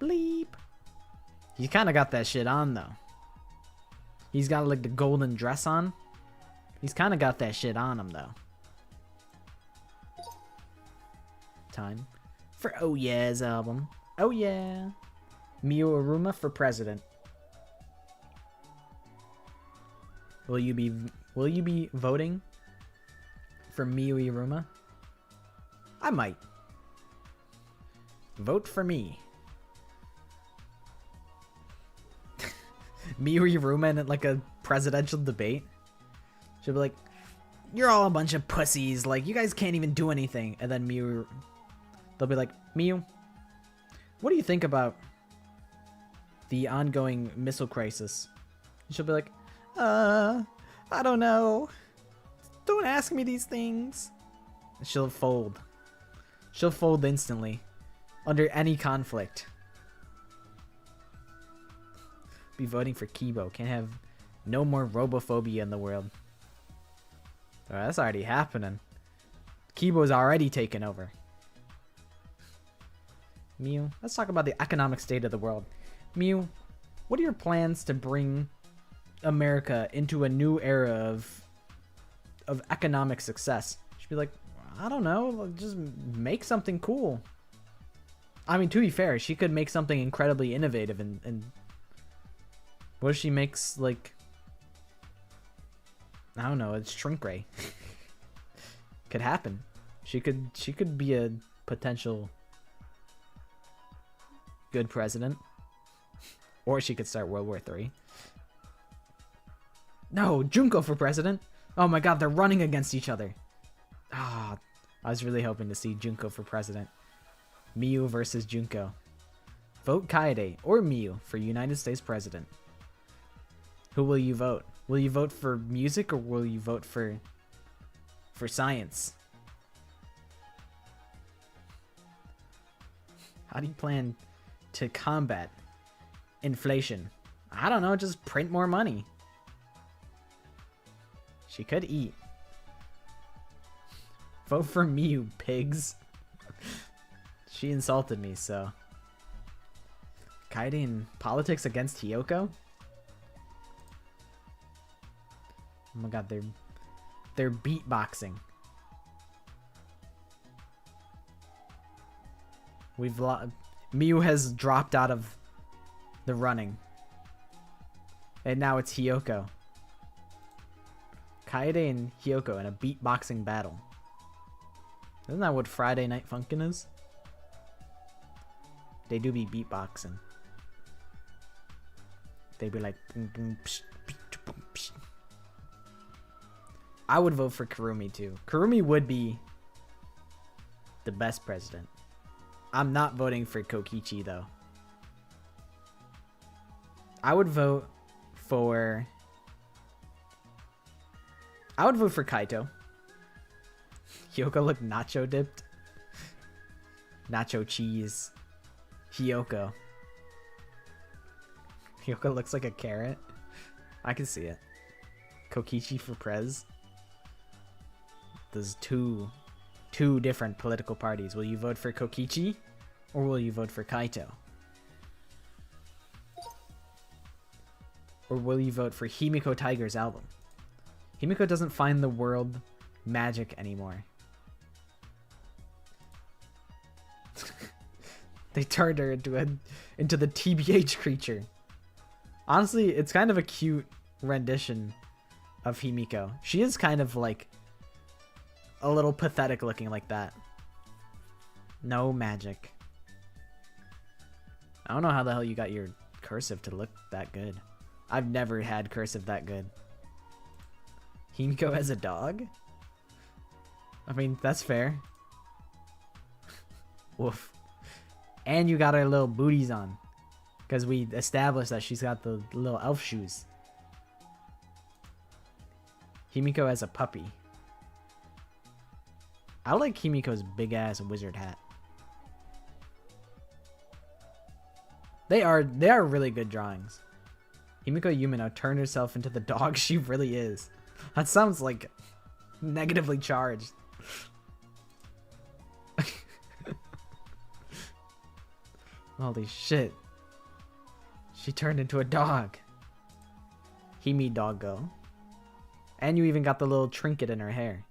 Bleep. He kind of got that shit on, though. He's got, like, the golden dress on. He's kind of got that shit on him, though. Time for Oh Yeah's album. Oh yeah. Miyu Aruma for president. Will you be voting for Miyu Aruma? I might. Vote for me. Miyu Aruma in like a presidential debate. She'll be like, "You're all a bunch of pussies. Like, you guys can't even do anything." And then Miyu, they'll be like, "Miyu, what do you think about the ongoing missile crisis?" And she'll be like, I don't know. Don't ask me these things." And she'll fold. She'll fold instantly. Under any conflict. Be voting for Kibo. Can't have no more robophobia in the world. Oh, that's already happening. Kibo's already taken over. Miyu, let's talk about the economic state of the world. Miyu, what are your plans to bring America into a new era of economic success? She'd be like, I don't know, just make something cool. I mean, to be fair, she could make something incredibly innovative and what if she makes, like, I don't know, it's shrink ray. Could happen. She could be a potential good president. Or she could start World War III. No, Junko for president. Oh my god, they're running against each other. Ah, I was really hoping to see Junko for president. Miyu versus Junko. Vote Kaede or Miyu for United States president. Who will you vote? Will you vote for music or will you vote for science? How do you plan to combat inflation? I don't know, just print more money. She could eat. Vote for Miyu, pigs. She insulted me, so. Kaede in politics against Hiyoko? Oh my god, they're beatboxing. Miyu has dropped out of the running. And now it's Hiyoko. Kaede and Hiyoko in a beatboxing battle. Isn't that what Friday Night Funkin' is? They do be beatboxing. They be like... I would vote for Kurumi too. Kurumi would be the best president. I'm not voting for Kokichi though. I would vote for Kaito. Hiyoko looked nacho dipped. Nacho cheese. Hiyoko. Hiyoko looks like a carrot. I can see it. Kokichi for prez. There's two different political parties. Will you vote for Kokichi or will you vote for Kaito? Or will you vote for Himiko Tiger's album? Himiko doesn't find the world magic anymore. They turned her into the TBH creature. Honestly, it's kind of a cute rendition of Himiko. She is kind of like a little pathetic looking like that. No magic. I don't know how the hell you got your cursive to look that good. I've never had cursive that good. Himiko as a dog? I mean, that's fair. Woof. And you got her little booties on. Because we established that she's got the little elf shoes. Himiko as a puppy. I like Himiko's big ass wizard hat. They are really good drawings. Himiko Yumino turned herself into the dog she really is. That sounds like negatively charged. Holy shit. She turned into a dog. Himi doggo. And you even got the little trinket in her hair.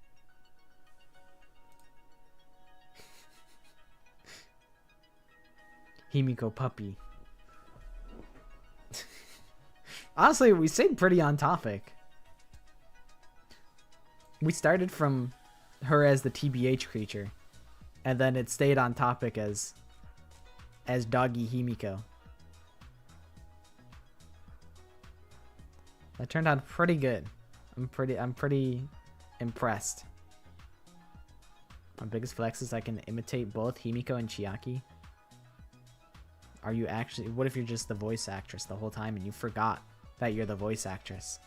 Himiko puppy. Honestly, we stayed pretty on topic. We started from her as the TBH creature, and then it stayed on topic as doggy Himiko. That turned out pretty good. I'm pretty impressed. My biggest flex is I can imitate both Himiko and Chiaki. Are you actually... What if you're just the voice actress the whole time and you forgot that you're the voice actress?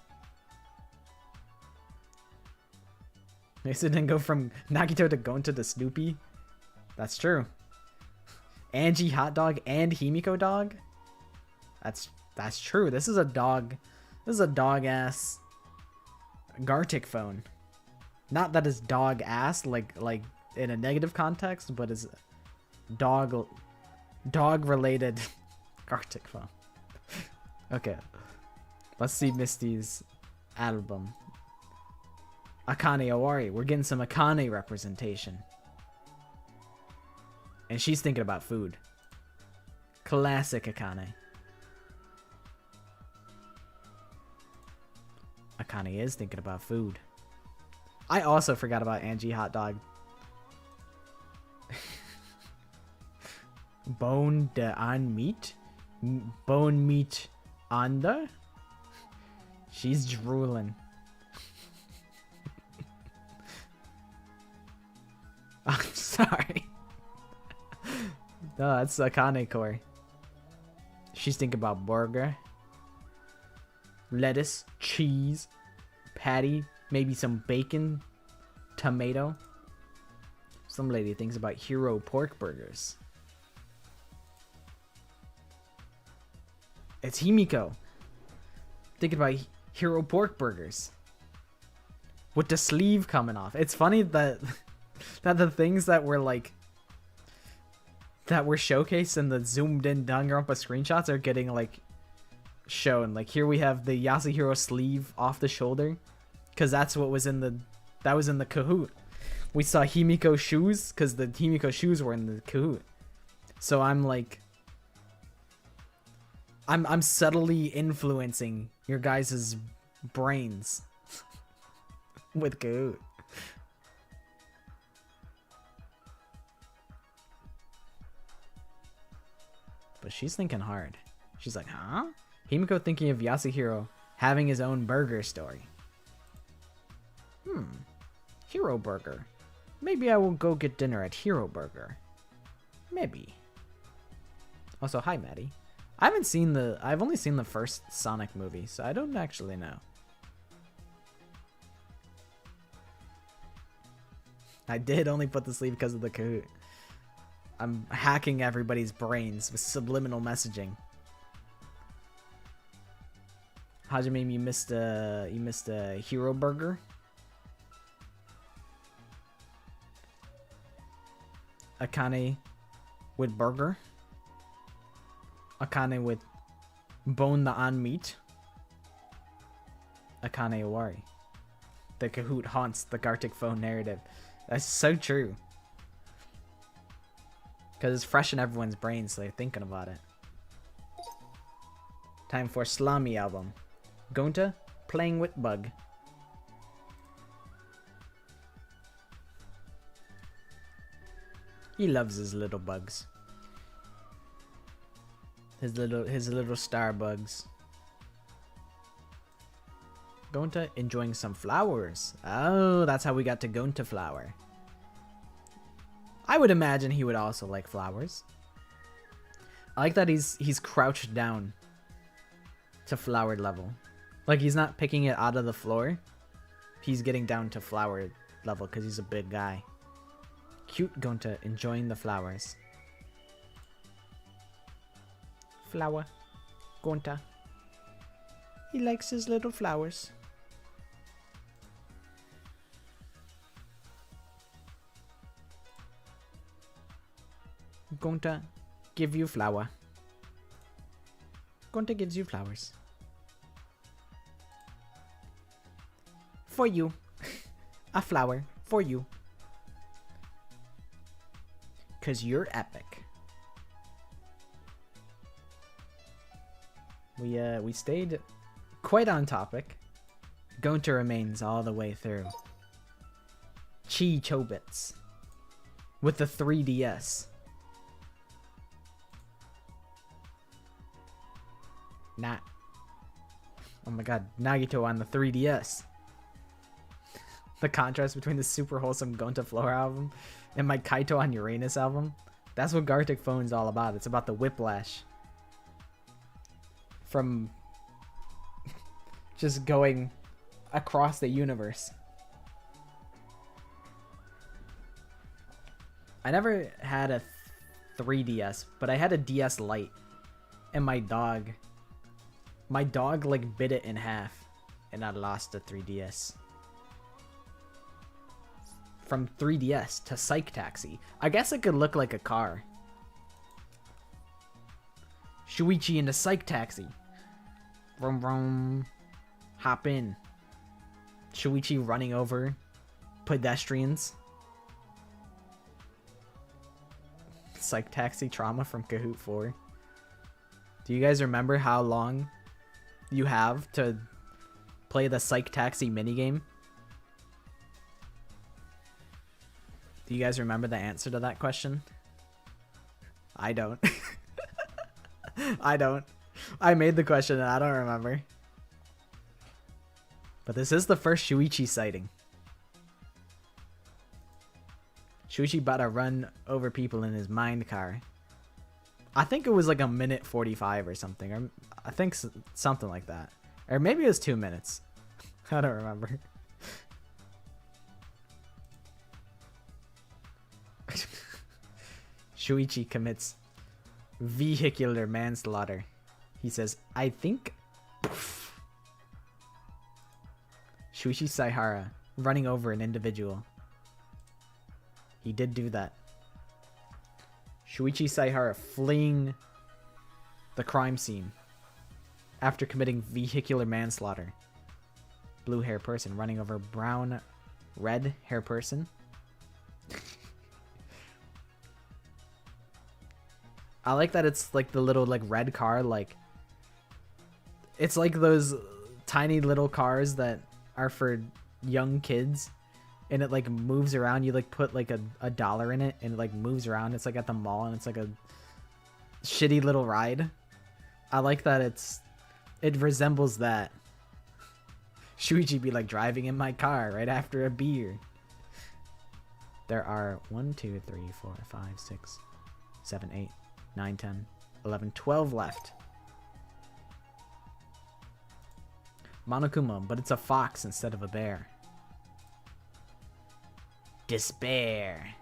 Mason didn't go from Nagito to Gonta to Snoopy? That's true. Angie hot dog and Himiko dog? That's true. This is a dog... This is a dog ass Gartic phone. Not that it's dog ass like in a negative context, but it's dog related Gartic phone. Okay. Let's see Misty's album. Akane Owari. We're getting some Akane representation. And she's thinking about food. Classic Akane. Akane is thinking about food. I also forgot about Angie hot dog. Bone de on meat? Bone meat on the? She's drooling. I'm sorry. No, that's Akane core. She's thinking about burger. Lettuce, cheese, patty, maybe some bacon, tomato. Some lady thinks about hero pork burgers. It's Himiko. Thinking about hero pork burgers. With the sleeve coming off. It's funny that the things that were like that were showcased in the zoomed in Danganronpa screenshots are getting like shown. Like here we have the Yasuhiro sleeve off the shoulder, because that's what was in the Kahoot. We saw Himiko shoes because the Himiko shoes were in the Kahoot. So I'm like, I'm subtly influencing your guys' brains with Kahoot. But she's thinking hard. She's like, huh? Himiko thinking of Yasuhiro having his own burger story. Hero Burger. Maybe I will go get dinner at Hero Burger. Maybe. Also, hi Maddie. I've only seen the first Sonic movie, so I don't actually know. I did only put the sleeve because of the Kahoot. I'm hacking everybody's brains with subliminal messaging. Hajime, you missed a Hero Burger. Akane with burger. Akane with bone the on meat. Akane Owari. The Kahoot haunts the Gartic phone narrative. That's so true. Because it's fresh in everyone's brains, so they're thinking about it. Time for Slami album. Gonta, playing with bug. He loves his little bugs. His little star bugs. Gonta enjoying some flowers. Oh, that's how we got to Gonta flower. I would imagine he would also like flowers. I like that he's crouched down to flowered level. Like he's not picking it out of the floor. He's getting down to flower level because he's a big guy. Cute Gonta enjoying the flowers. Flower. Gonta. He likes his little flowers. Gonta give you flower. Gonta gives you flowers. For you. A flower for you. 'Cause you're epic. We stayed quite on topic. Gonta remains all the way through. Chi Chobits. With the 3DS. Nah. Oh my god, Nagito on the 3DS. The contrast between the super wholesome Gonta Floor album and my Kaito on Uranus album. That's what Gartic Phone's all about. It's about the whiplash. From just going across the universe. I never had a 3DS, but I had a DS Lite. And my dog like bit it in half. And I lost the 3DS. From 3DS to Psych Taxi. I guess it could look like a car. Shuichi in the Psych Taxi. Vroom vroom. Hop in. Shuichi running over pedestrians. Psych Taxi trauma from Kahoot 4. Do you guys remember how long you have to play the Psych Taxi minigame? Do you guys remember the answer to that question? I don't. I don't. I made the question and I don't remember. But this is the first Shuichi sighting. Shuichi about to run over people in his mind car. I think it was like a minute 45 or something. Or I think something like that. Or maybe it was 2 minutes. I don't remember. Shuichi commits vehicular manslaughter. He says, I think... Shuichi Saihara running over an individual. He did do that. Shuichi Saihara fleeing the crime scene after committing vehicular manslaughter. Blue hair person running over brown red hair person. I like that it's like the little like red car, like it's like those tiny little cars that are for young kids, and it like moves around. You like put like a dollar in it and it like moves around. It's like at the mall and it's like a shitty little ride. I like that it resembles that. Shuichi be like driving in my car right after a beer. There are 1, 2, 3, 4, 5, 6, 7, 8, 9, 10, 11, 12 left. Monokuma, but it's a fox instead of a bear. Despair.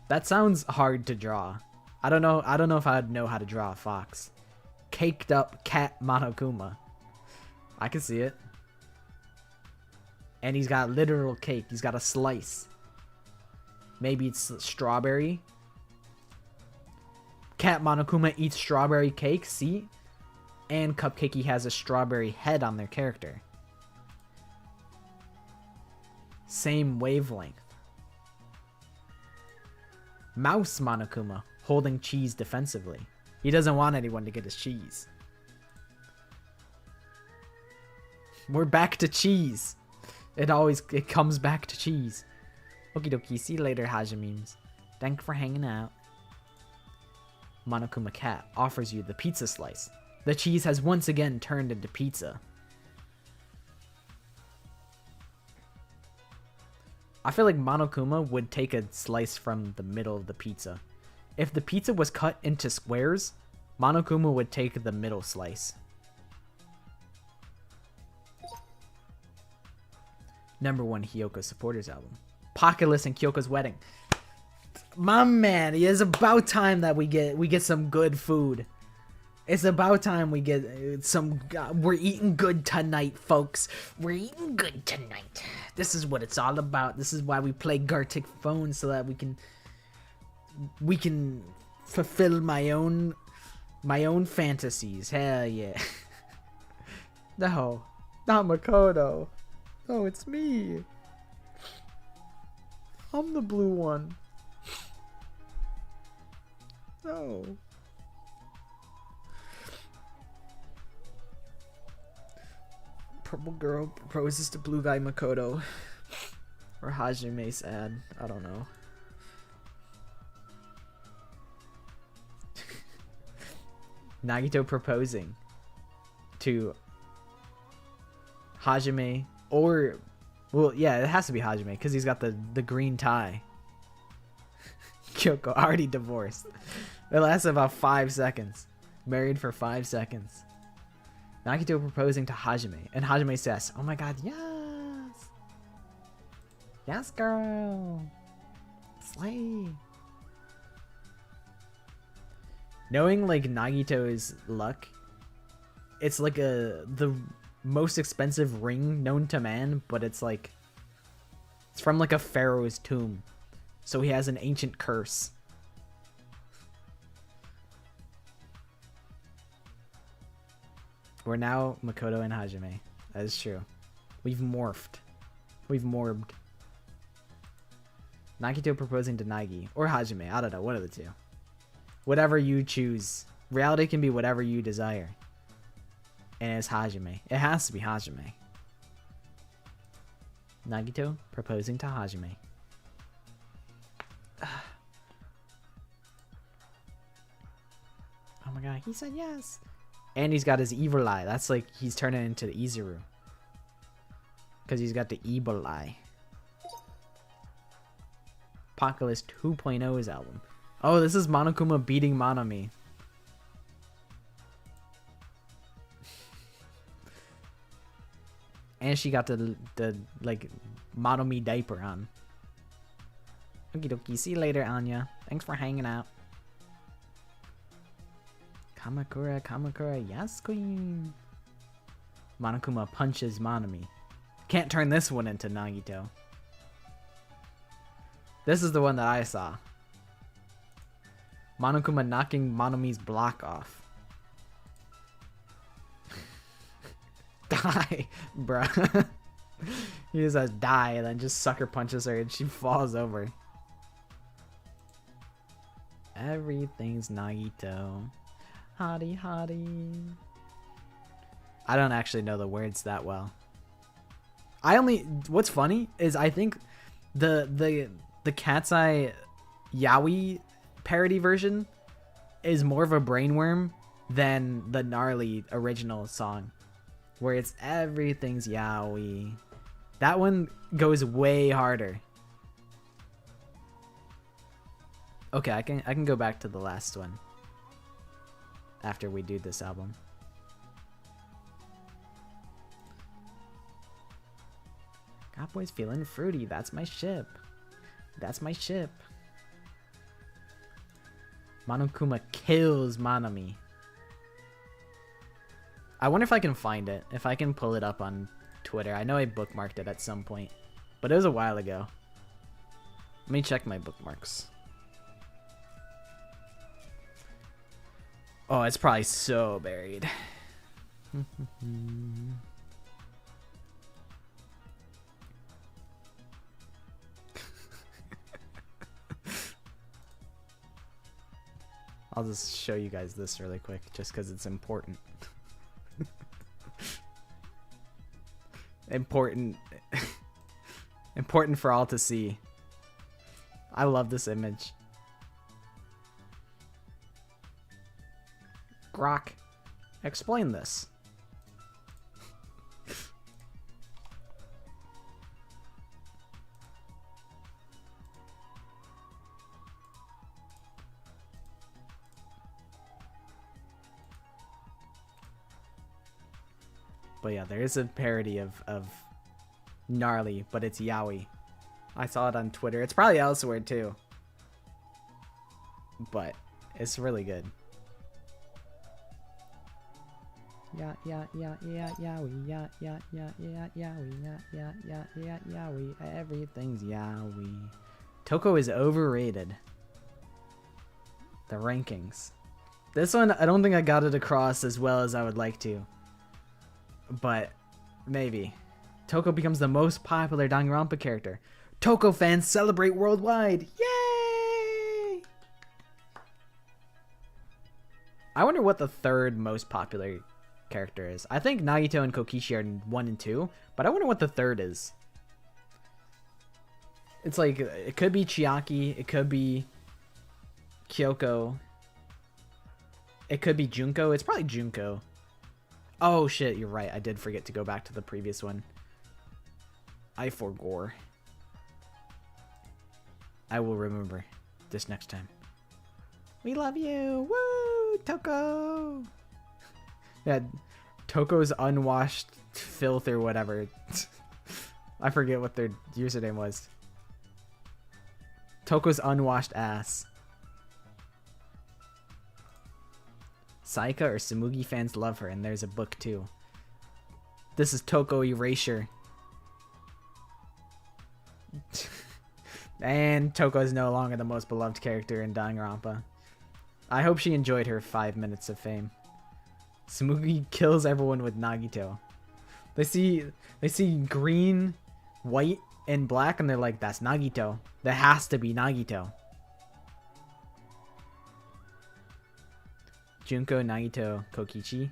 That sounds hard to draw. I don't know if I'd know how to draw a fox. Caked up cat Monokuma. I can see it. And he's got literal cake. He's got a slice. Maybe it's strawberry. Cat Monokuma eats strawberry cake, see? And Cupcakey has a strawberry head on their character. Same wavelength. Mouse Monokuma holding cheese defensively. He doesn't want anyone to get his cheese. We're back to cheese. It comes back to cheese. Okie dokie, see you later, Hajimemes. Thanks for hanging out. Monokuma Cat offers you the pizza slice. The cheese has once again turned into pizza. I feel like Monokuma would take a slice from the middle of the pizza. If the pizza was cut into squares, Monokuma would take the middle slice. #1 Hiyoko supporters album. Pocketless and Kyoko's wedding. My man, it is about time that we get some good food. It's about time we get some. We're eating good tonight, folks. We're eating good tonight. This is what it's all about. This is why we play Gartic phone, so that we can fulfill my own fantasies. Hell yeah. No, not Makoto. No, it's me. I'm the blue one. No. Purple girl proposes to blue guy Makoto. Or Hajime sad. I don't know. Nagito proposing to Hajime, or well, yeah, it has to be Hajime because he's got the green tie. Kyoko already divorced. It lasted about 5 seconds. Married for 5 seconds. Nagito proposing to Hajime, and Hajime says, "Oh my God, yes, yes, girl, slay." Knowing like Nagito's luck, it's like the most expensive ring known to man, but it's from like a pharaoh's tomb, so he has an ancient curse. We're now Makoto and Hajime. That is true. We've morphed. We've morbed. Nagito proposing to Nagi or Hajime. I don't know, one of the two. Whatever you choose. Reality can be whatever you desire. And it's Hajime. It has to be Hajime. Nagito proposing to Hajime. Oh my God, he said yes. And he's got his evil eye. That's like he's turning into the Izuru. Because he's got the evil eye. Apocalypse 2.0's album. Oh, this is Monokuma beating Monomi. And she got the like Monomi diaper on. Okie dokie. See you later, Anya. Thanks for hanging out. Kamakura, Kamakura, yes, queen. Monokuma punches Monomi. Can't turn this one into Nagito. This is the one that I saw. Monokuma knocking Monomi's block off. Die, bruh. He just says die and then just sucker punches her and she falls over. Everything's Nagito. Hottie, hottie. I don't actually know the words that well. What's funny is I think the Cat's Eye Yaoi parody version is more of a brainworm than the gnarly original song, where it's everything's Yaoi. That one goes way harder. Okay, I can go back to the last one after we do this album. God boy's feeling fruity. That's my ship. That's my ship. Monokuma kills Monomi. I wonder if I can find it. If I can pull it up on Twitter. I know I bookmarked it at some point, but it was a while ago. Let me check my bookmarks. Oh, it's probably so buried. I'll just show you guys this really quick, just because it's important. Important for all to see. I love this image. Grok. Explain this. But yeah, there is a parody of Gnarly, but it's Yaoi. I saw it on Twitter. It's probably elsewhere too. But it's really good. Yaoi. Everything's Yaoi. Toko is overrated. The rankings. This one, I don't think I got it across as well as I would like to. But maybe. Toko becomes the most popular Danganronpa character. Toko fans celebrate worldwide. Yay! I wonder what the third most popular character is. I think Nagito and Kokishi are 1 and 2, but I wonder what the third is. It's like, it could be Chiaki, it could be Kyoko, it could be Junko. It's probably Junko. Oh shit, you're right. I did forget to go back to the previous one. I forgore. I will remember this next time. We love you! Woo! Toko! Yeah, Toko's unwashed filth or whatever. I forget what their username was. Toko's unwashed ass. Saika or Tsumugi fans love her, and there's a book too. This is Toko Erasure. And Toko is no longer the most beloved character in Danganronpa. I hope she enjoyed her 5 minutes of fame. Tsumugi kills everyone with Nagito. They see green, white, and black, and they're like, that's Nagito. That has to be Nagito. Junko, Nagito, Kokichi.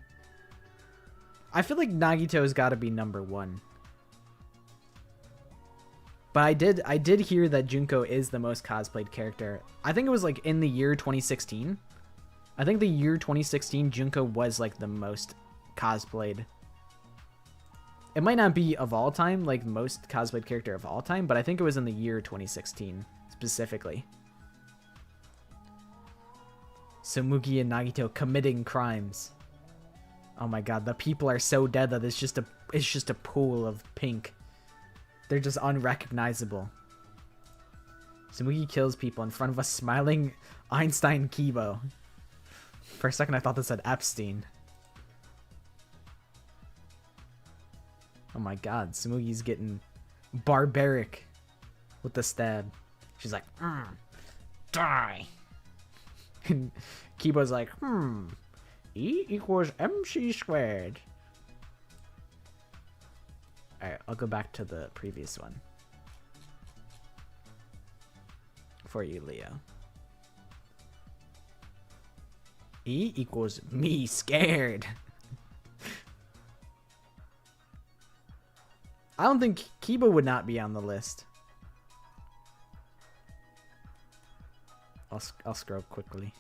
I feel like Nagito's got to be number 1. But I did hear that Junko is the most cosplayed character. I think it was like in the year 2016. I think the year 2016 Junko was like the most cosplayed. It might not be of all time, like most cosplayed character of all time, but I think it was in the year 2016 specifically. Tsumugi and Nagito committing crimes. Oh my god, the people are so dead that it's just a pool of pink. They're just unrecognizable. Tsumugi kills people in front of a smiling Einstein Kibo. For a second I thought this said Epstein. Oh my god, Tsumugi's getting barbaric with the stab. She's like, die. And Kibo's like, E equals MC squared. Alright, I'll go back to the previous one. For you, Leo. E equals me scared. I don't think Kiba would not be on the list. I'll scroll quickly.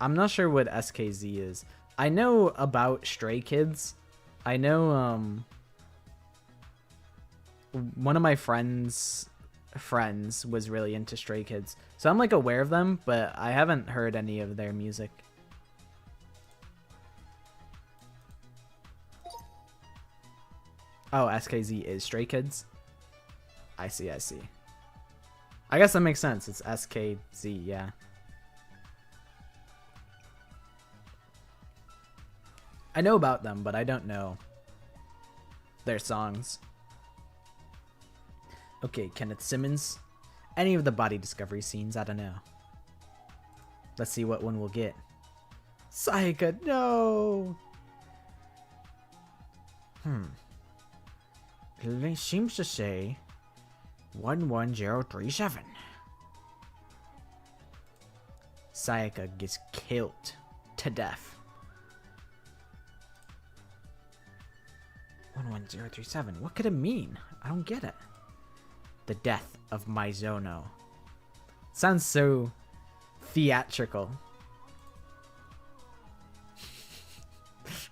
I'm not sure what SKZ is. I know about Stray Kids. I know one of my friends was really into Stray Kids. So I'm like aware of them, but I haven't heard any of their music. Oh, SKZ is Stray Kids? I see, I see. I guess that makes sense. It's SKZ, yeah. I know about them, but I don't know their songs. Okay, Kenneth Simmons. Any of the body discovery scenes, I don't know. Let's see what one we'll get. Saika, no! It seems to say 11037. Sayaka gets killed to death. 11037. What could it mean? I don't get it. The death of Mizono. Sounds so theatrical.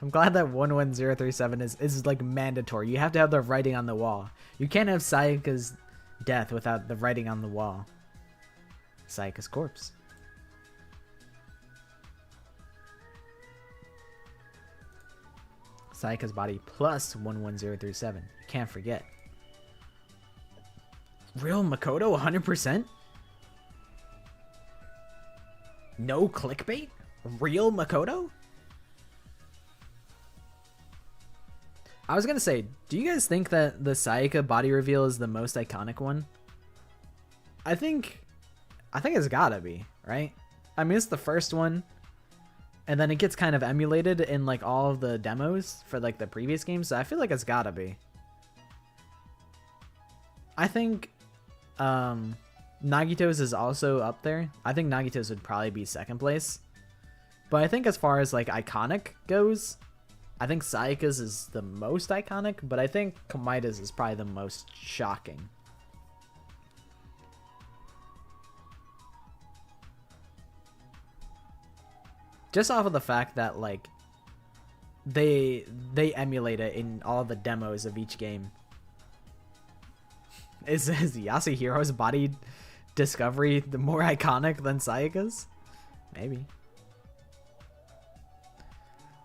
I'm glad that 11037 is like mandatory. You have to have the writing on the wall. You can't have Sayaka's death without the writing on the wall. Sayaka's corpse. Sayaka's body plus 11037. You can't forget. Real Makoto 100%? No clickbait? Real Makoto? I was gonna say, do you guys think that the Sayaka body reveal is the most iconic one? I think it's gotta be, right? I mean, it's the first one, and then it gets kind of emulated in like all of the demos for like the previous games, so I feel like it's gotta be. I think Nagito's is also up there. I think Nagito's would probably be second place. But I think as far as like iconic goes, I think Sayaka's is the most iconic, but I think Kamaida's is probably the most shocking. Just off of the fact that like they emulate it in all the demos of each game. Is Yasuhiro's body discovery the more iconic than Sayaka's? Maybe.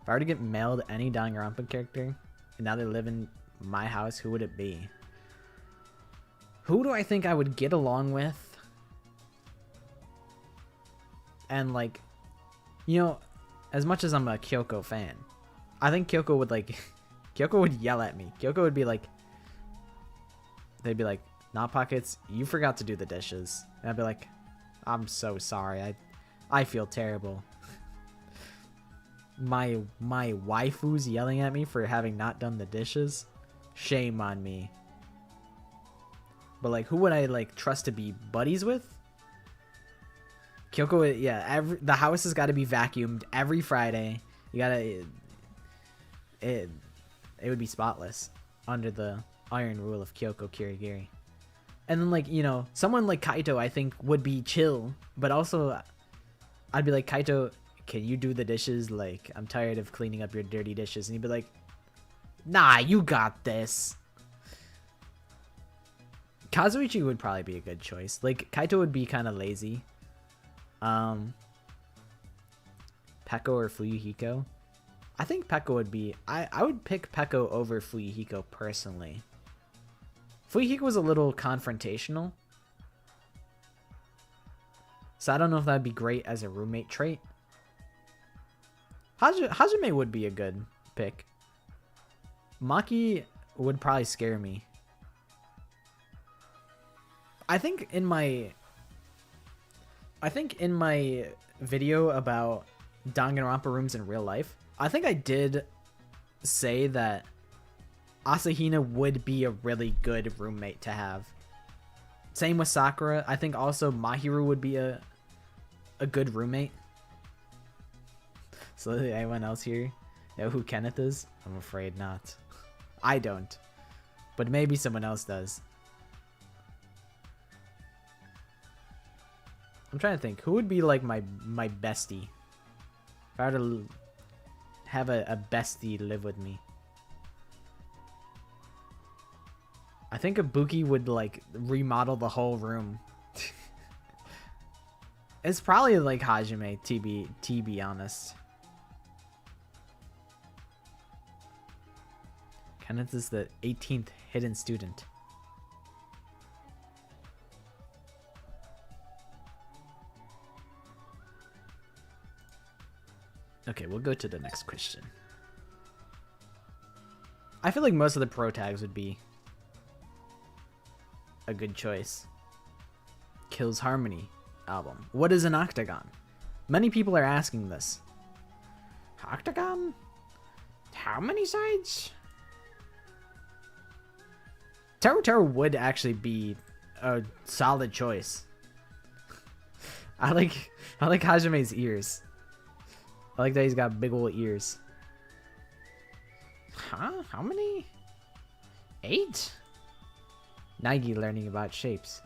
If I were to get mailed any Danganronpa character, and now they live in my house, who would it be? Who do I think I would get along with? And like, you know, as much as I'm a Kyoko fan, I think Kyoko would like, Kyoko would yell at me. Kyoko would be like, they'd be like, "Not Pockets, you forgot to do the dishes." And I'd be like, "I'm so sorry. I feel terrible. My waifu's yelling at me for having not done the dishes. Shame on me." But like, who would I like trust to be buddies with? Kyoko, yeah. The house has got to be vacuumed every Friday. You gotta. It would be spotless under the iron rule of Kyoko Kirigiri. And then like, you know, someone like Kaito I think would be chill, but also I'd be like, "Kaito, can you do the dishes? Like, I'm tired of cleaning up your dirty dishes." And he'd be like, "Nah, you got this." Kazuichi would probably be a good choice. Like, Kaito would be kind of lazy. Peko or Fuyuhiko. I think Peko would be... I would pick Peko over Fuyuhiko personally. Fuyuhiko was a little confrontational. So I don't know if that'd be great as a roommate trait. Hajime would be a good pick. Maki would probably scare me. I think in my video about Danganronpa rooms in real life, I think I did say that Asahina would be a really good roommate to have. Same with Sakura. I think also Mahiru would be a good roommate. So anyone else here know who Kenneth is? I'm afraid not. I don't. But maybe someone else does. I'm trying to think. Who would be like my bestie? If I were to have a bestie live with me. I think Ibuki would like remodel the whole room. It's probably like Hajime, to be honest. Kenneth is the 18th hidden student. Okay, we'll go to the next question. I feel like most of the pro tags would be a good choice. Kills Harmony album. What is an octagon? Many people are asking this. Octagon? How many sides? Teru would actually be a solid choice. I like Hajime's ears. I like that he's got big old ears. Huh? How many? 8? Nagi learning about shapes.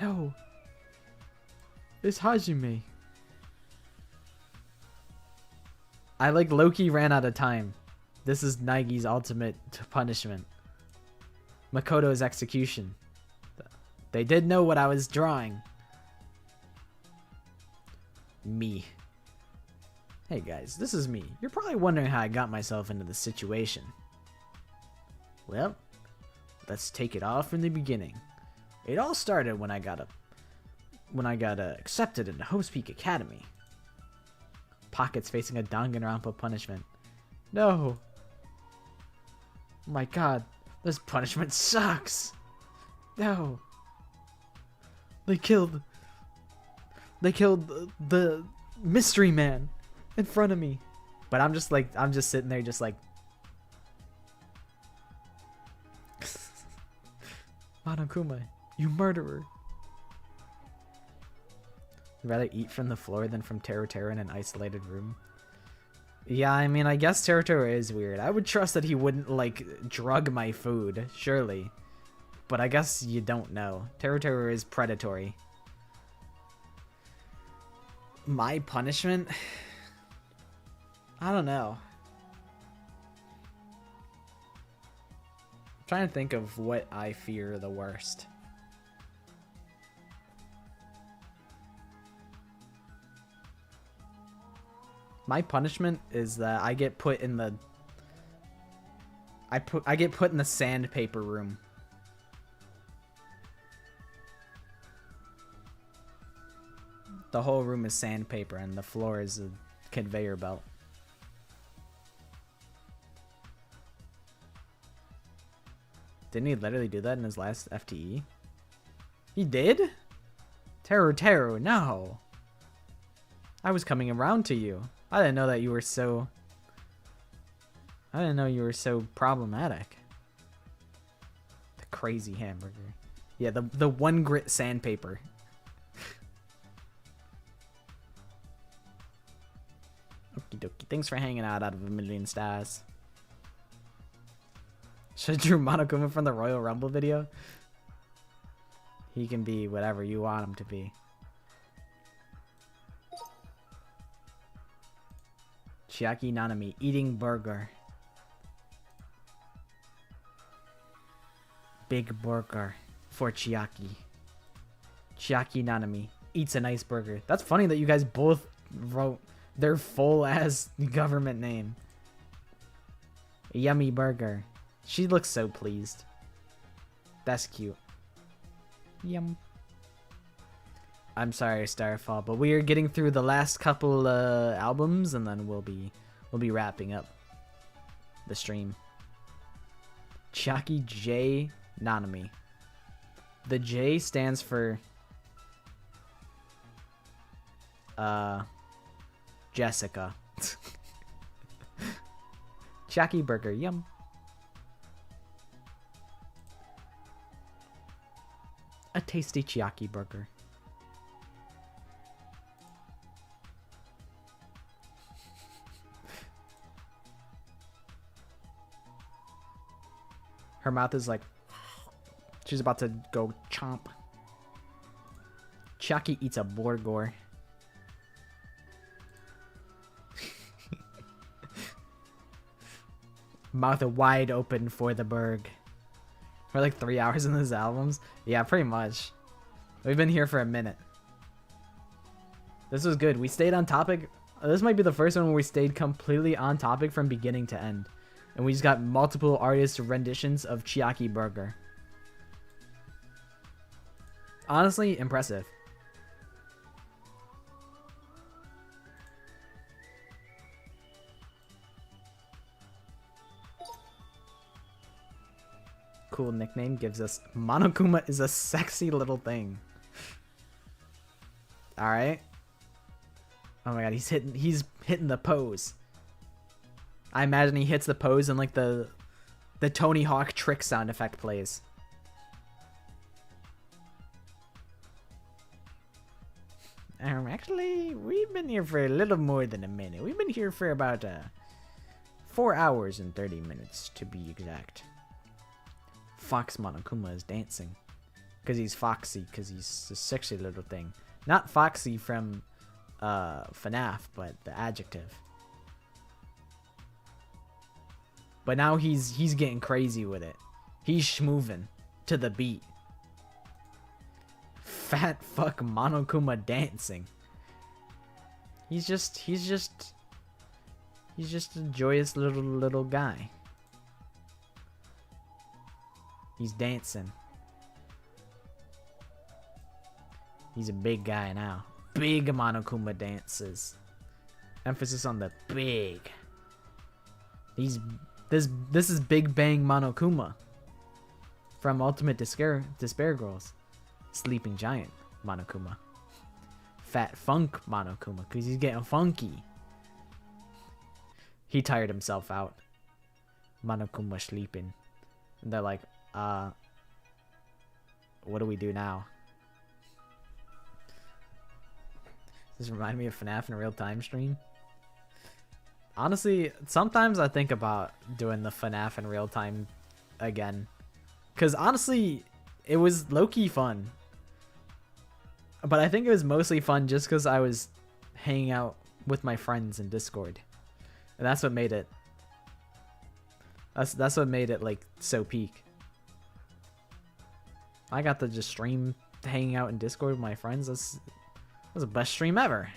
No. It's Hajime. I like Loki ran out of time. This is Nagi's ultimate punishment. Makoto's execution. They did know what I was drawing. Me. Hey guys, this is me. You're probably wondering how I got myself into this situation. Well, let's take it all from the beginning. It all started when I got accepted into Hope's Peak Academy. Pocket's facing a Danganronpa punishment. No. My god, this punishment sucks. No. They killed the mystery man in front of me. But I'm just sitting there just like Monokuma, you murderer. I'd rather eat from the floor than from Teru in an isolated room. Yeah, I mean, I guess Teru is weird. I would trust that he wouldn't, like, drug my food, surely. But I guess you don't know. Teru is predatory. My punishment? I don't know. I'm trying to think of what I fear the worst. My punishment is that I get put in the I get put in the sandpaper room. The whole room is sandpaper and the floor is a conveyor belt. Didn't he literally do that in his last FTE? He did? Teru, no. I was coming around to you. I didn't know that you were so... I didn't know you were so problematic. The crazy hamburger. Yeah, the one grit sandpaper. Okie dokie. Thanks for hanging out of a million stars. Should I drew Monokuma from the Royal Rumble video? He can be whatever you want him to be. Chiaki Nanami eating burger. Big burger for Chiaki. Chiaki Nanami eats a nice burger. That's funny that you guys both wrote their full ass government name. Yummy burger. She looks so pleased. That's cute. Yum. I'm sorry, Starfall, but we are getting through the last couple albums, and then we'll be wrapping up the stream. Chiaki J Nanami. The J stands for Jessica. Chiaki burger, yum. A tasty Chiaki burger. Her mouth is like, she's about to go chomp. Chiaki eats a Borgor. Mouth wide open for the Berg. We're like 3 hours in these albums. Yeah, pretty much. We've been here for a minute. This was good. We stayed on topic. This might be the first one where we stayed completely on topic from beginning to end. And we just got multiple artist renditions of Chiaki Burger. Honestly, impressive. Cool nickname gives us Monokuma is a sexy little thing. All right. Oh my god, he's hitting the pose. I imagine he hits the pose and like the Tony Hawk trick sound effect plays. Actually, we've been here for a little more than a minute. We've been here for about 4 hours and 30 minutes to be exact. Fox Monokuma is dancing. Because he's foxy, because he's a sexy little thing. Not foxy from FNAF, but the adjective. But now he's getting crazy with it. He's schmoovin' to the beat. Fat fuck Monokuma dancing. He's just a joyous little guy. He's dancing. He's a big guy now. Big Monokuma dances. Emphasis on the big. This is Big Bang Monokuma from Ultimate Despair Girls. Sleeping Giant Monokuma. Fat Funk Monokuma, because he's getting funky. He tired himself out. Monokuma sleeping. And they're like, what do we do now? Does this remind me of FNAF in a real-time stream? Honestly, sometimes I think about doing the FNAF in real-time again. Because honestly, it was low-key fun. But I think it was mostly fun just because I was hanging out with my friends in Discord. And that's what made it... That's what made it, like, so peak. I got to just stream hanging out in Discord with my friends. That was the best stream ever.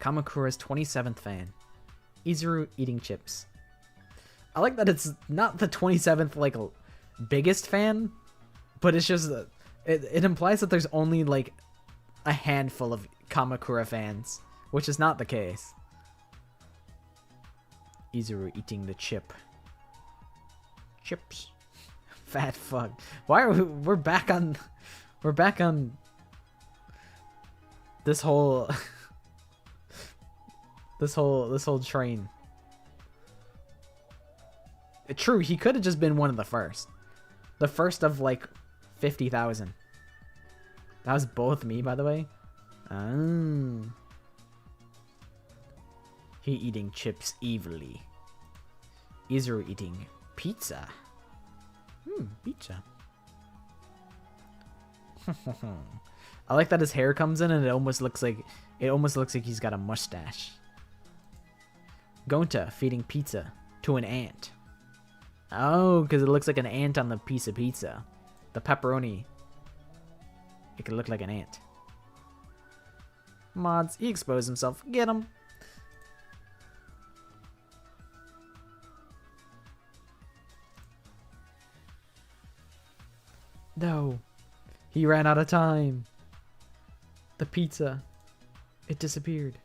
Kamakura's 27th fan. Izuru eating chips. I like that it's not the 27th, like, biggest fan, but it's just... It implies that there's only, like, a handful of Kamakura fans, which is not the case. Izuru eating the chip. Chips. Fat fuck. Why are we're back on this whole this whole train. True, he could have just been one of the first. The first of like 50,000. That was both me, by the way. Oh. He eating chips evilly. Izuru eating pizza. Pizza. I like that his hair comes in and it almost looks like he's got a mustache. Gonta feeding pizza to an ant. Oh, because it looks like an ant on the piece of pizza. The pepperoni. It could look like an ant. Mods, he exposed himself. Get him. No. He ran out of time. The pizza. It disappeared.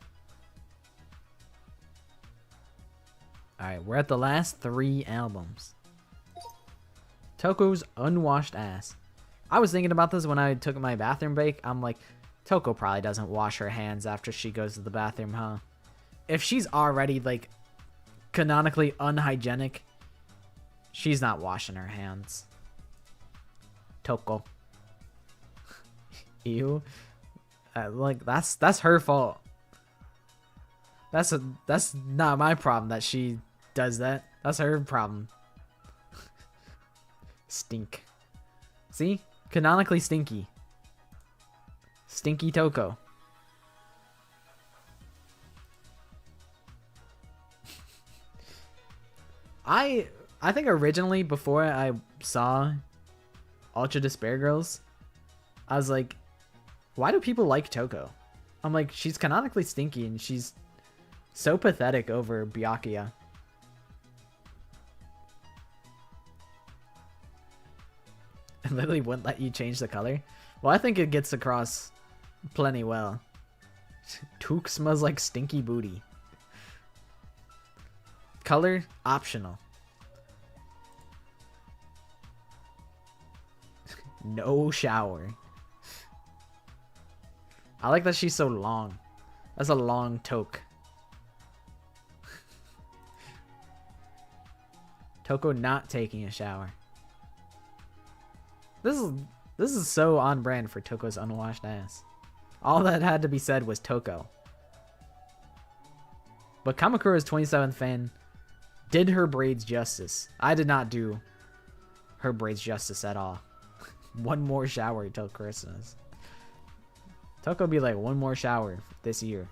Alright, we're at the last 3 albums. Toko's unwashed ass. I was thinking about this when I took my bathroom break. I'm like, Toko probably doesn't wash her hands after she goes to the bathroom, huh? If she's already, like, canonically unhygienic, she's not washing her hands. Toko. Ew. Like, that's her fault. That's not my problem that she does that. That's her problem. Stink. See? Canonically stinky. Stinky Toko. I think originally, before I saw Ultra Despair Girls, I was like, why do people like Toko? I'm like, she's canonically stinky and she's so pathetic over Byakuya. And literally wouldn't let you change the color. Well, I think it gets across plenty well. Took smells like stinky booty. Color, optional. No shower. I like that she's so long. That's a long toque. Toko not taking a shower. This is so on brand for Toko's unwashed ass. All that had to be said was Toko. But Kamakura's 27th fan did her braids justice. I did not do her braids justice at all. One more shower till Christmas. Toko be like, one more shower this year.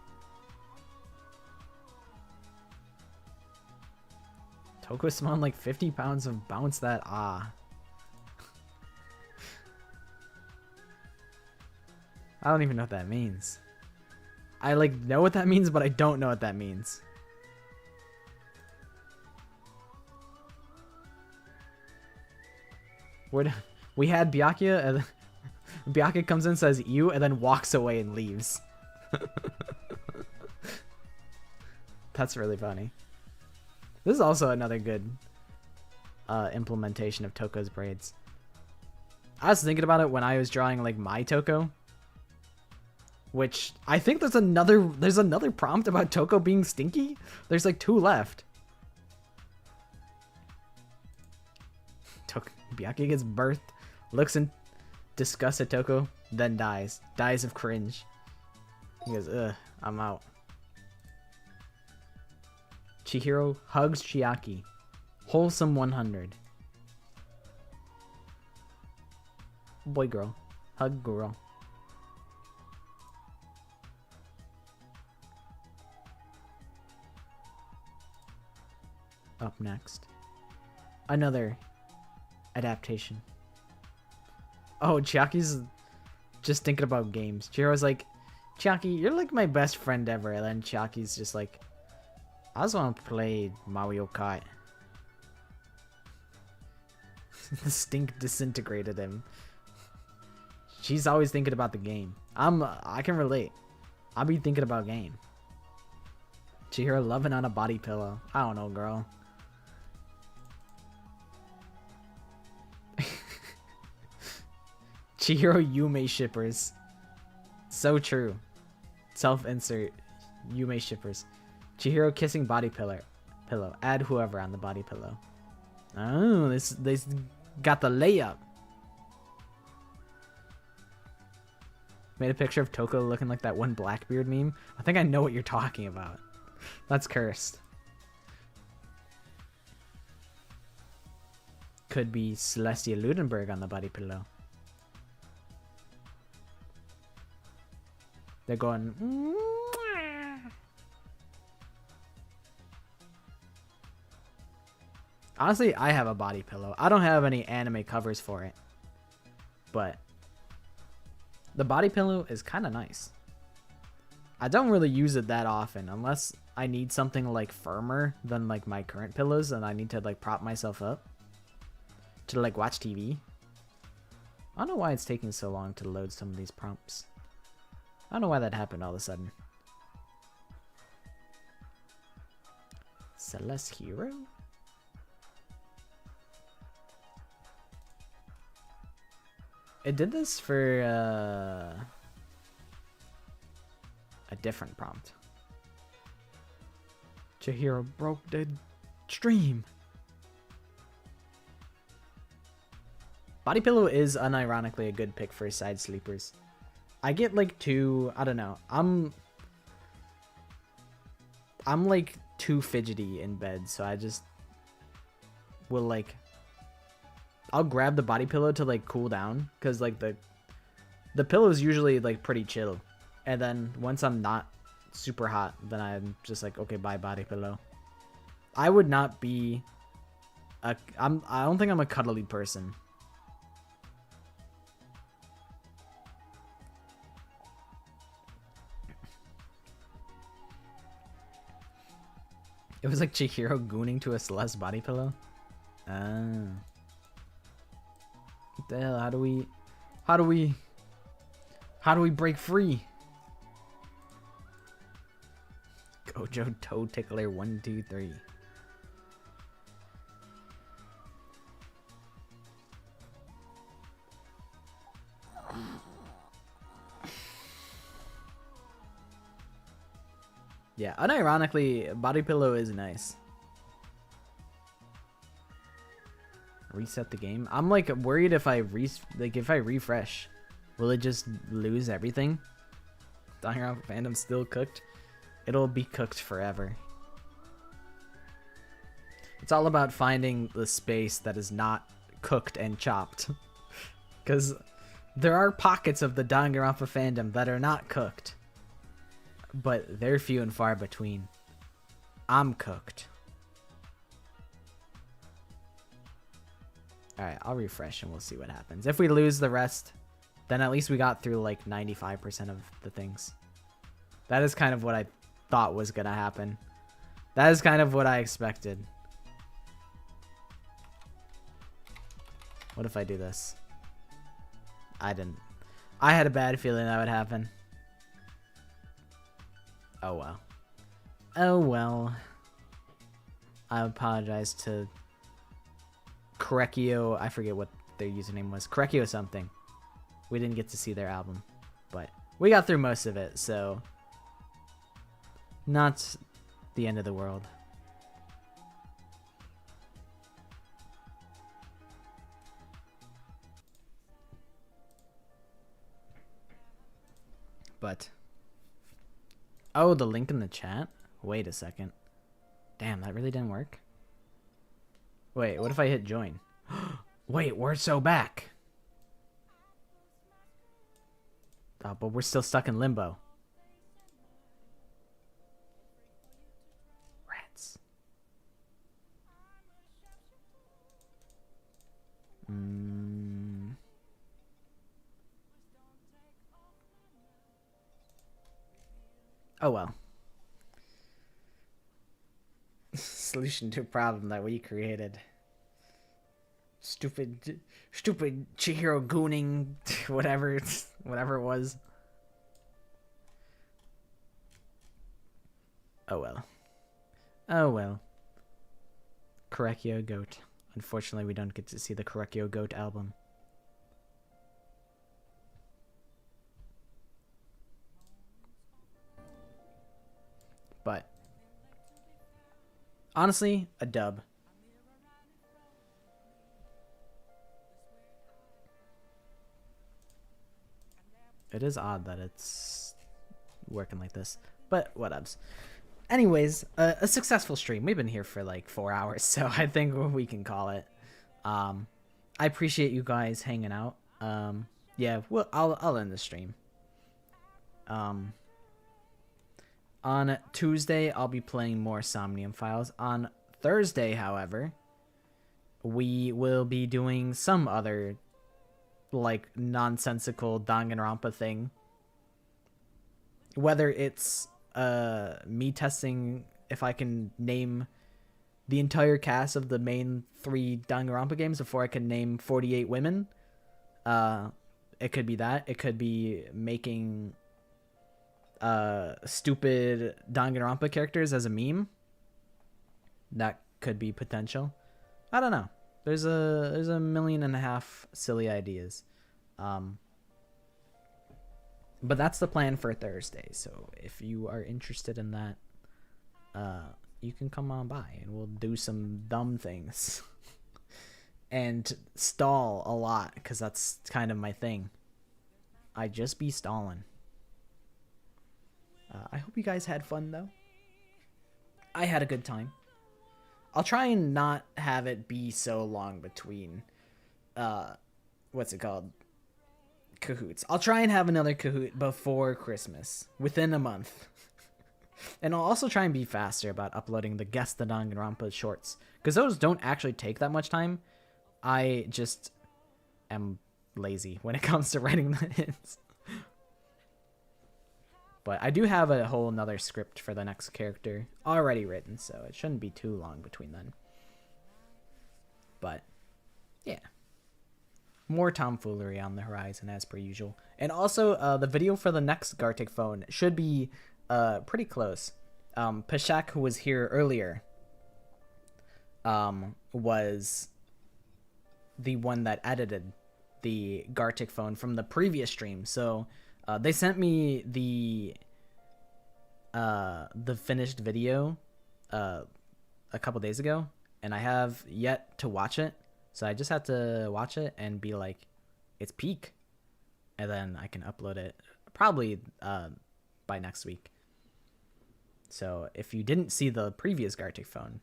Toko smelling like 50 pounds of bounce that ah. I don't even know what that means. I like know what that means, but I don't know what that means. We had Byakuya, and Byakuya comes in, says "you," and then walks away and leaves. That's really funny. This is also another good implementation of Toko's braids. I was thinking about it when I was drawing like my Toko, which I think there's another prompt about Toko being stinky. There's like 2 left. Byakuya gets birthed, looks in disgust at Toko, then dies. Dies of cringe. He goes, ugh, I'm out. Chihiro hugs Chiaki. Wholesome 100. Boy girl. Hug girl. Up next. Another adaptation. Oh, Chiaki's just thinking about games. Chihiro's like, Chiaki, you're like my best friend ever. And then Chiaki's just like, I just want to play Mario Kart. The stink disintegrated him. She's always thinking about the game. I can relate. I'll be thinking about game. Chihiro loving on a body pillow. I don't know, girl. Chihiro Yume shippers. So true. Self-insert. Yume shippers. Chihiro kissing body pillow. Add whoever on the body pillow. Oh, this got the layup. Made a picture of Toko looking like that one Blackbeard meme. I think I know what you're talking about. That's cursed. Could be Celestia Ludenberg on the body pillow. They're going. Honestly, I have a body pillow. I don't have any anime covers for it, but the body pillow is kind of nice. I don't really use it that often unless I need something like firmer than like my current pillows and I need to like prop myself up to like watch TV. I don't know why it's taking so long to load some of these prompts. I don't know why that happened all of a sudden. Celeste Hero? It did this for a different prompt. Chihiro broke the stream. Body pillow is unironically a good pick for side sleepers. I get like too, I don't know. I'm like too fidgety in bed, so I just will like I'll grab the body pillow to like cool down cuz like the pillow is usually like pretty chill. And then once I'm not super hot, then I'm just like, okay, bye body pillow. I would not be I don't think I'm a cuddly person. It was like Chihiro gooning to a Celeste body pillow. Ah. What the hell? How do we break free? Gojo toe tickler 1, 2, 3. Yeah, unironically, body pillow is nice. Reset the game. I'm like worried if I refresh, will it just lose everything? Danganronpa fandom still cooked. It'll be cooked forever. It's all about finding the space that is not cooked and chopped. Because there are pockets of the Danganronpa fandom that are not cooked. But they're few and far between. I'm cooked. Alright, I'll refresh and we'll see what happens. If we lose the rest, then at least we got through like 95% of the things. That is kind of what I thought was going to happen. That is kind of what I expected. What if I do this? I didn't. I had a bad feeling that would happen. Oh well. Oh well. I apologize to Correcchio. I forget what their username was. Correcchio something. We didn't get to see their album, but we got through most of it, so not the end of the world. But oh, the link in the chat? Wait a second. Damn, that really didn't work. Wait, what if I hit join? Wait, we're so back. Oh, but we're still stuck in limbo. Rats. Oh well. Solution to a problem that we created. Stupid Chihiro gooning, whatever it was. Oh well. Oh well. Correcchio Goat. Unfortunately, we don't get to see the Correcchio Goat album. But honestly, a dub. It is odd that it's working like this, but whatevs. Anyways, a successful stream. We've been here for like 4 hours, so I think we can call it. I appreciate you guys hanging out. Yeah, well, I'll end the stream. On Tuesday, I'll be playing more Somnium Files. On Thursday, however, we will be doing some other, like, nonsensical Danganronpa thing. Whether it's me testing if I can name the entire cast of the main 3 Danganronpa games before I can name 48 women. It could be that. It could be making stupid Danganronpa characters as a meme. That could be potential. I don't know. There's a million and a half silly ideas. But that's the plan for Thursday. So if you are interested in that, you can come on by and we'll do some dumb things. And stall a lot, because that's kind of my thing. I just be stalling. I hope you guys had fun, though. I had a good time. I'll try and not have it be so long between, what's it called? Kahoots. I'll try and have another Kahoot before Christmas, within a month. And I'll also try and be faster about uploading the Guess the Danganronpa shorts, because those don't actually take that much time. I just am lazy when it comes to writing the hits. But I do have a whole nother script for the next character already written, so it shouldn't be too long between then. But, yeah. More tomfoolery on the horizon, as per usual. And also, the video for the next Gartic phone should be pretty close. Pashak, who was here earlier, was the one that edited the Gartic phone from the previous stream. So they sent me the finished video a couple days ago, and I have yet to watch it. So I just have to watch it and be like, it's peak, and then I can upload it probably by next week. So if you didn't see the previous Gartic phone,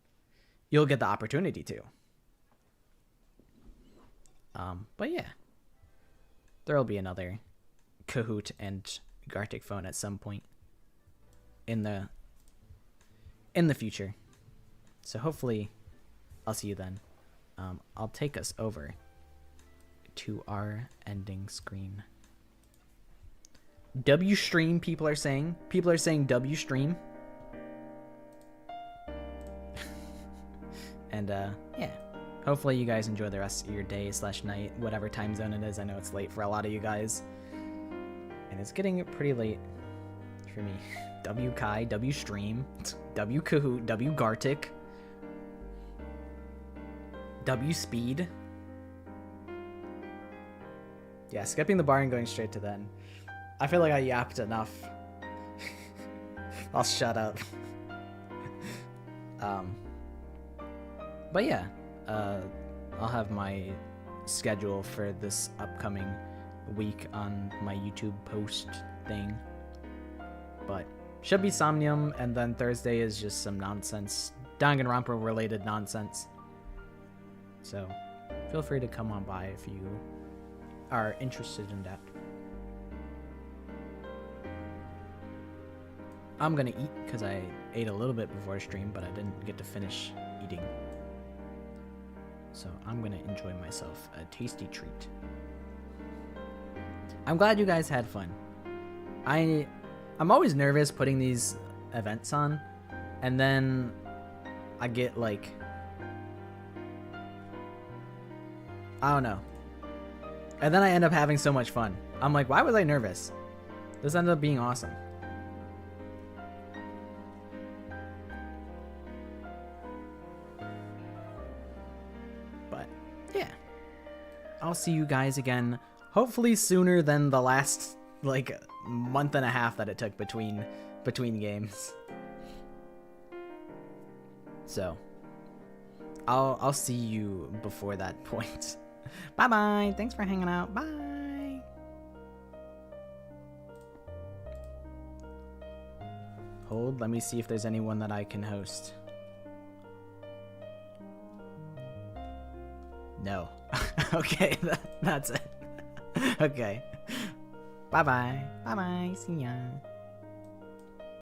you'll get the opportunity to. But yeah, there'll be another Kahoot and Gartic phone at some point in the future. So hopefully I'll see you then. I'll take us over to our ending screen. W stream, people are saying. People are saying W stream. And yeah. Hopefully you guys enjoy the rest of your day / night, whatever time zone it is. I know it's late for a lot of you guys. And it's getting pretty late for me. W Kai, W stream, W Kahoot, W Gartic, W speed. Yeah, skipping the bar and going straight to then. I feel like I yapped enough. I'll shut up. But yeah, I'll have my schedule for this upcoming week on my YouTube post thing. But should be Somnium, and then Thursday is just some nonsense, Danganronpa related nonsense. So feel free to come on by if you are interested in that. I'm gonna eat because I ate a little bit before stream, but I didn't get to finish eating. So I'm gonna enjoy myself a tasty treat. I'm glad you guys had fun. I'm always nervous putting these events on, and then I get like, I don't know. And then I end up having so much fun. I'm like, why was I nervous? This ended up being awesome. But yeah, I'll see you guys again, hopefully sooner than the last like month and a half that it took between games. So I'll see you before that point. Bye bye. Thanks for hanging out. Bye. Hold, let me see if there's anyone that I can host. No. Okay, that's it. Okay. Bye bye. Bye bye. See ya.